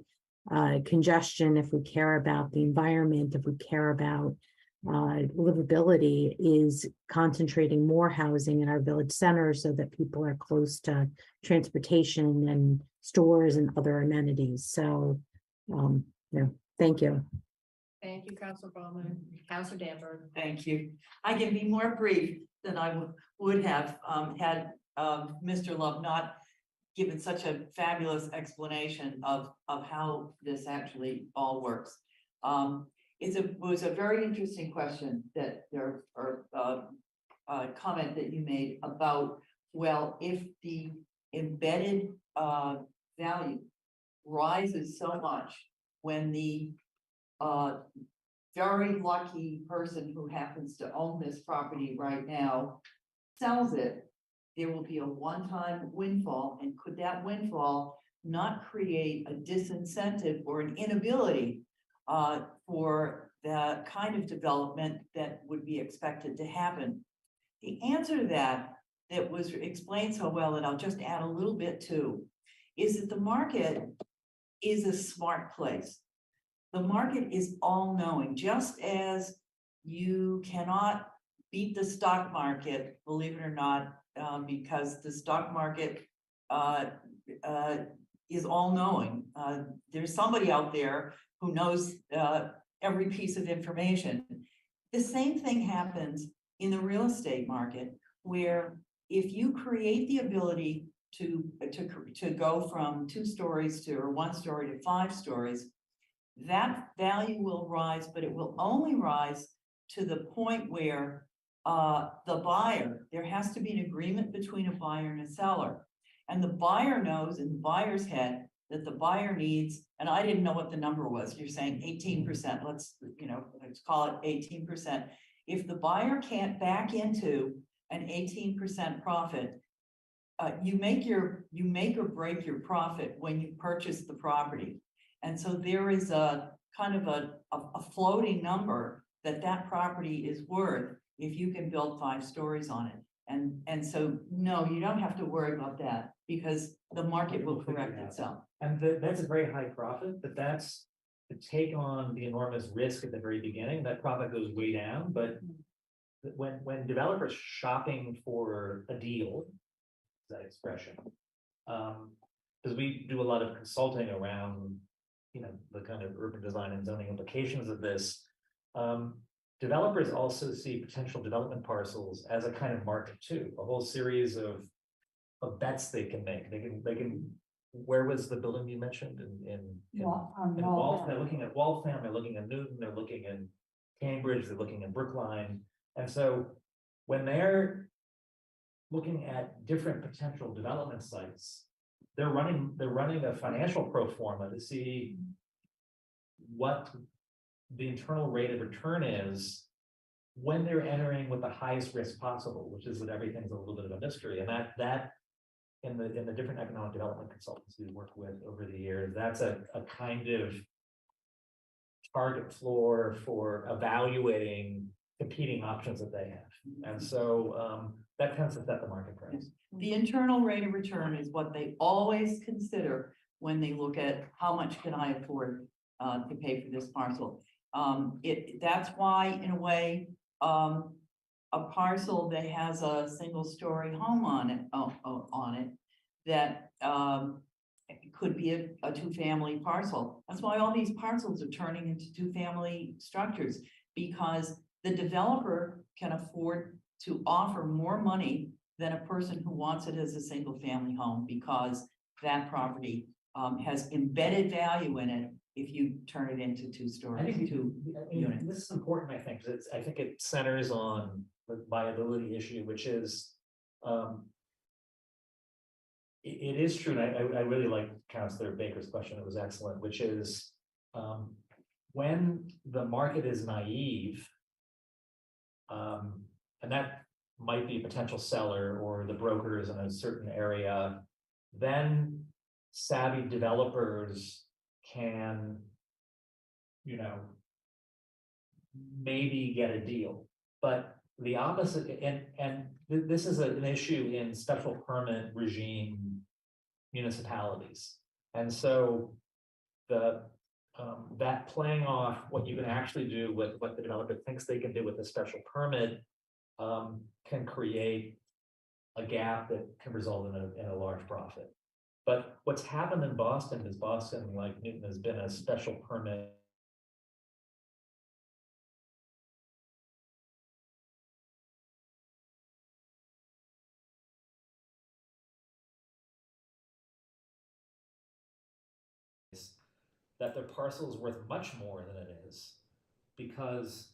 S1: congestion, if we care about the environment, if we care about livability, is concentrating more housing in our village centers so that people are close to transportation and stores and other amenities. So, thank you.
S2: Thank you, Councilor Bowman. Councilor Danberg.
S6: Thank you. I can be more brief than I would have had Mr. Love not given such a fabulous explanation of how this actually all works. It was a very interesting question that there are comment that you made about, well, if the embedded value rises so much when the very lucky person who happens to own this property right now sells it, there will be a one-time windfall. And could that windfall not create a disincentive or an inability for the kind of development that would be expected to happen? The answer to that was explained so well that I'll just add a little bit to, is that the market is a smart place. The market is all-knowing, just as you cannot beat the stock market, believe it or not, because the stock market is all-knowing. There's somebody out there who knows every piece of information. The same thing happens in the real estate market, where if you create the ability to go from 2 stories to, or 1 story to 5 stories, that value will rise, but it will only rise to the point where the buyer, there has to be an agreement between a buyer and a seller. And the buyer knows in the buyer's head that the buyer needs, and I didn't know what the number was, you're saying 18%, let's call it 18%. If the buyer can't back into an 18% profit, you make or break your profit when you purchase the property. And so there is a kind of a floating number that property is worth if you can build 5 stories on it. And so, no, you don't have to worry about that because the market will correct itself.
S14: And that's a very high profit, but that's to take on the enormous risk at the very beginning. That profit goes way down, but when developers shopping for a deal, that expression, because we do a lot of consulting around, the kind of urban design and zoning implications of this. Developers also see potential development parcels as a kind of market too, a whole series of bets they can make. They can. Where was the building you mentioned in Waltham? They're looking at Waltham, they're looking at Newton, they're looking in Cambridge, they're looking in Brookline. And so when they're looking at different potential development sites, they're running a financial pro forma to see what the internal rate of return is when they're entering with the highest risk possible, which is that everything's a little bit of a mystery. And that in the different economic development consultants we work with over the years, that's a kind of target floor for evaluating competing options that they have. And so that tends to set the market price.
S6: The internal rate of return is what they always consider when they look at how much can I afford to pay for this parcel. That's why, in a way, a parcel that has a single-story home on it that could be a two-family parcel. That's why all these parcels are turning into two-family structures, because the developer can afford to offer more money than a person who wants it as a single-family home, because that property has embedded value in it if you turn it into two stories, units.
S14: This is important, I think, because I think it centers on the viability issue, which is it is true, and I really like Councilor Baker's question. It was excellent, which is when the market is naive, and that might be a potential seller or the brokers in a certain area, then savvy developers can, maybe get a deal. But the opposite, and this is an issue in special permit regime municipalities. And so that playing off what you can actually do with what the developer thinks they can do with a special permit can create a gap that can result in a large profit. But what's happened in Boston is Boston, like Newton, has been a special permit that their parcel is worth much more than it is, because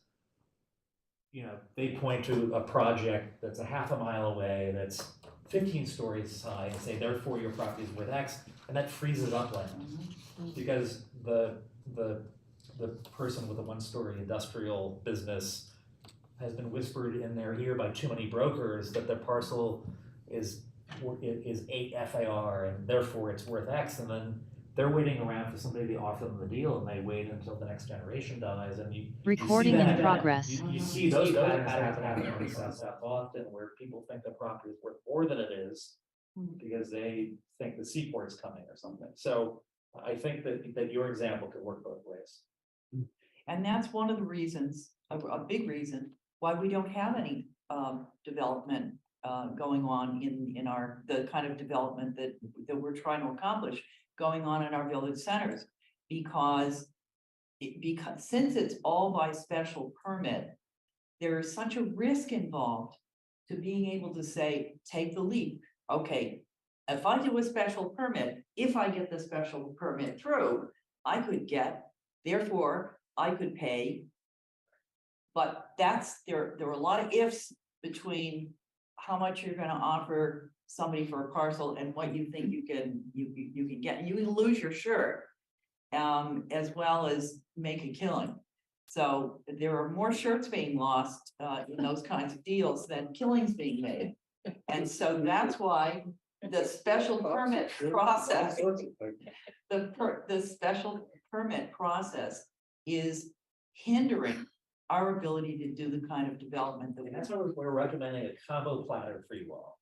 S14: they point to a project that's a half a mile away, that's 15 stories high, and say, therefore your property is worth X, and that freezes up land. Because the person with a one-story industrial business has been whispered in their ear by too many brokers that their parcel is 8 FAR, and therefore it's worth X, and then they're waiting around for somebody to offer them the deal, and they wait until the next generation dies, and
S8: Recording
S14: you see
S8: in
S14: that,
S8: progress.
S14: You see those patterns happen in South Boston, where people think the property is worth more than it is because they think the seaport's coming or something. So I think that your example could work both ways.
S6: And that's one of the reasons, a big reason, why we don't have any development going on in the kind of development that we're trying to accomplish going on in our village centers, because since it's all by special permit, there is such a risk involved to being able to say, take the leap. Okay, if I do a special permit, if I get the special permit through, I could get, therefore I could pay. But there are a lot of ifs between how much you're going to offer somebody for a parcel and what you think you can get. You can lose your shirt as well as make a killing. So there are more shirts being lost in those kinds of deals than killings being made. And so that's why the special permit process, the special permit process is hindering our ability to do the kind of development that
S14: That's why we're recommending a combo platter for you all.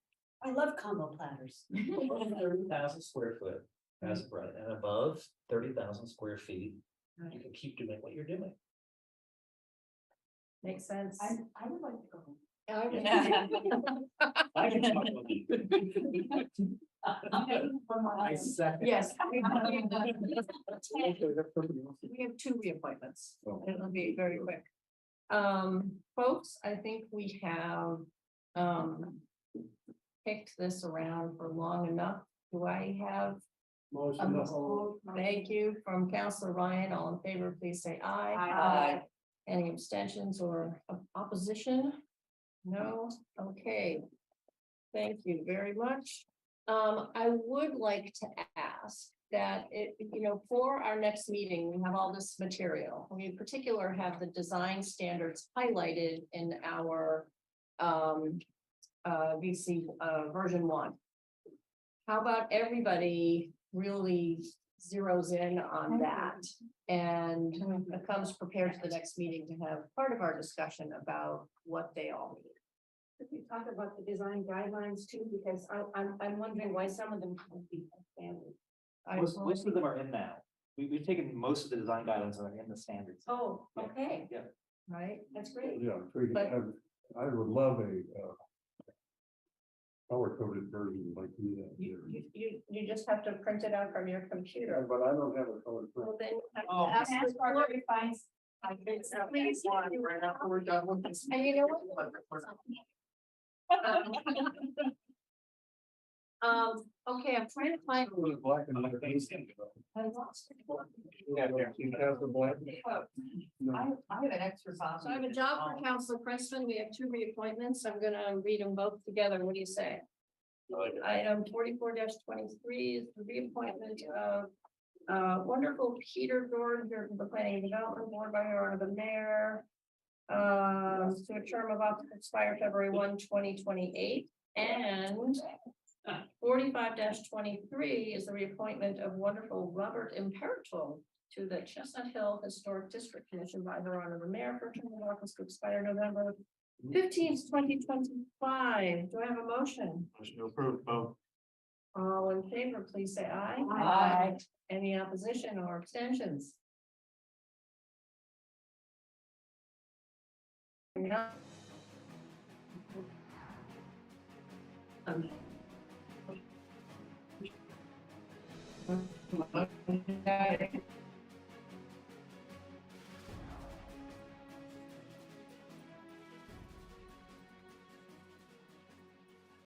S18: I love combo platters.
S14: 30,000 square foot as of right, and above 30,000 square feet, you can keep doing what you're doing.
S12: Makes sense.
S18: I would like to go home.
S14: I can talk about it. I second.
S2: Yes. We have 2 reappointments. It'll be very quick. Folks, I think we have kicked this around for long enough. Do I have?
S17: Motion to hold.
S2: Thank you from Councilor Ryan. All in favor, please say aye.
S18: Aye.
S2: Any abstentions or opposition? No, okay. Thank you very much. I would like to ask that for our next meeting, we have all this material. We in particular have the design standards highlighted in our VC version 1. How about everybody really zeroes in on that and comes prepared to the next meeting to have part of our discussion about what they all mean.
S12: Could we talk about the design guidelines too, because I'm wondering why some of them can't be standard.
S14: Most of them are in now. We've taken most of the design guidelines that are in the standards.
S12: Oh, okay.
S14: Yeah.
S12: Right, that's great.
S7: Yeah, so you
S12: But-
S7: have- I would love a color coded version like we have here.
S2: You just have to print it out from your computer.
S7: But I don't have a color.
S2: Well, then you have to
S12: Oh.
S2: ask the
S12: Ask
S2: clerk.
S12: refines.
S2: Please,
S5: Right after we're done with this.
S2: And you know what? Okay, I'm trying to find.
S5: Black and white.
S2: I lost it.
S5: Yeah, you have the black.
S6: I have an extra copy.
S2: So I have a job for Councilor Princeton. We have 2 reappointments. I'm gonna read them both together. What do you say? Item 44-23 is the reappointment of wonderful Peter Dorger to the Planning and Development Board by order of the mayor. To a term of office to expire February 1, 2028. And 45-23 is the reappointment of wonderful Robert Imperato to the Chestnut Hill Historic District Commission by the honor of the mayor for a term of office to expire November 15th, 2025. Do I have a motion?
S5: Motion to approve, vote.
S2: All in favor, please say aye.
S12: Aye.
S2: Any opposition or abstentions? No.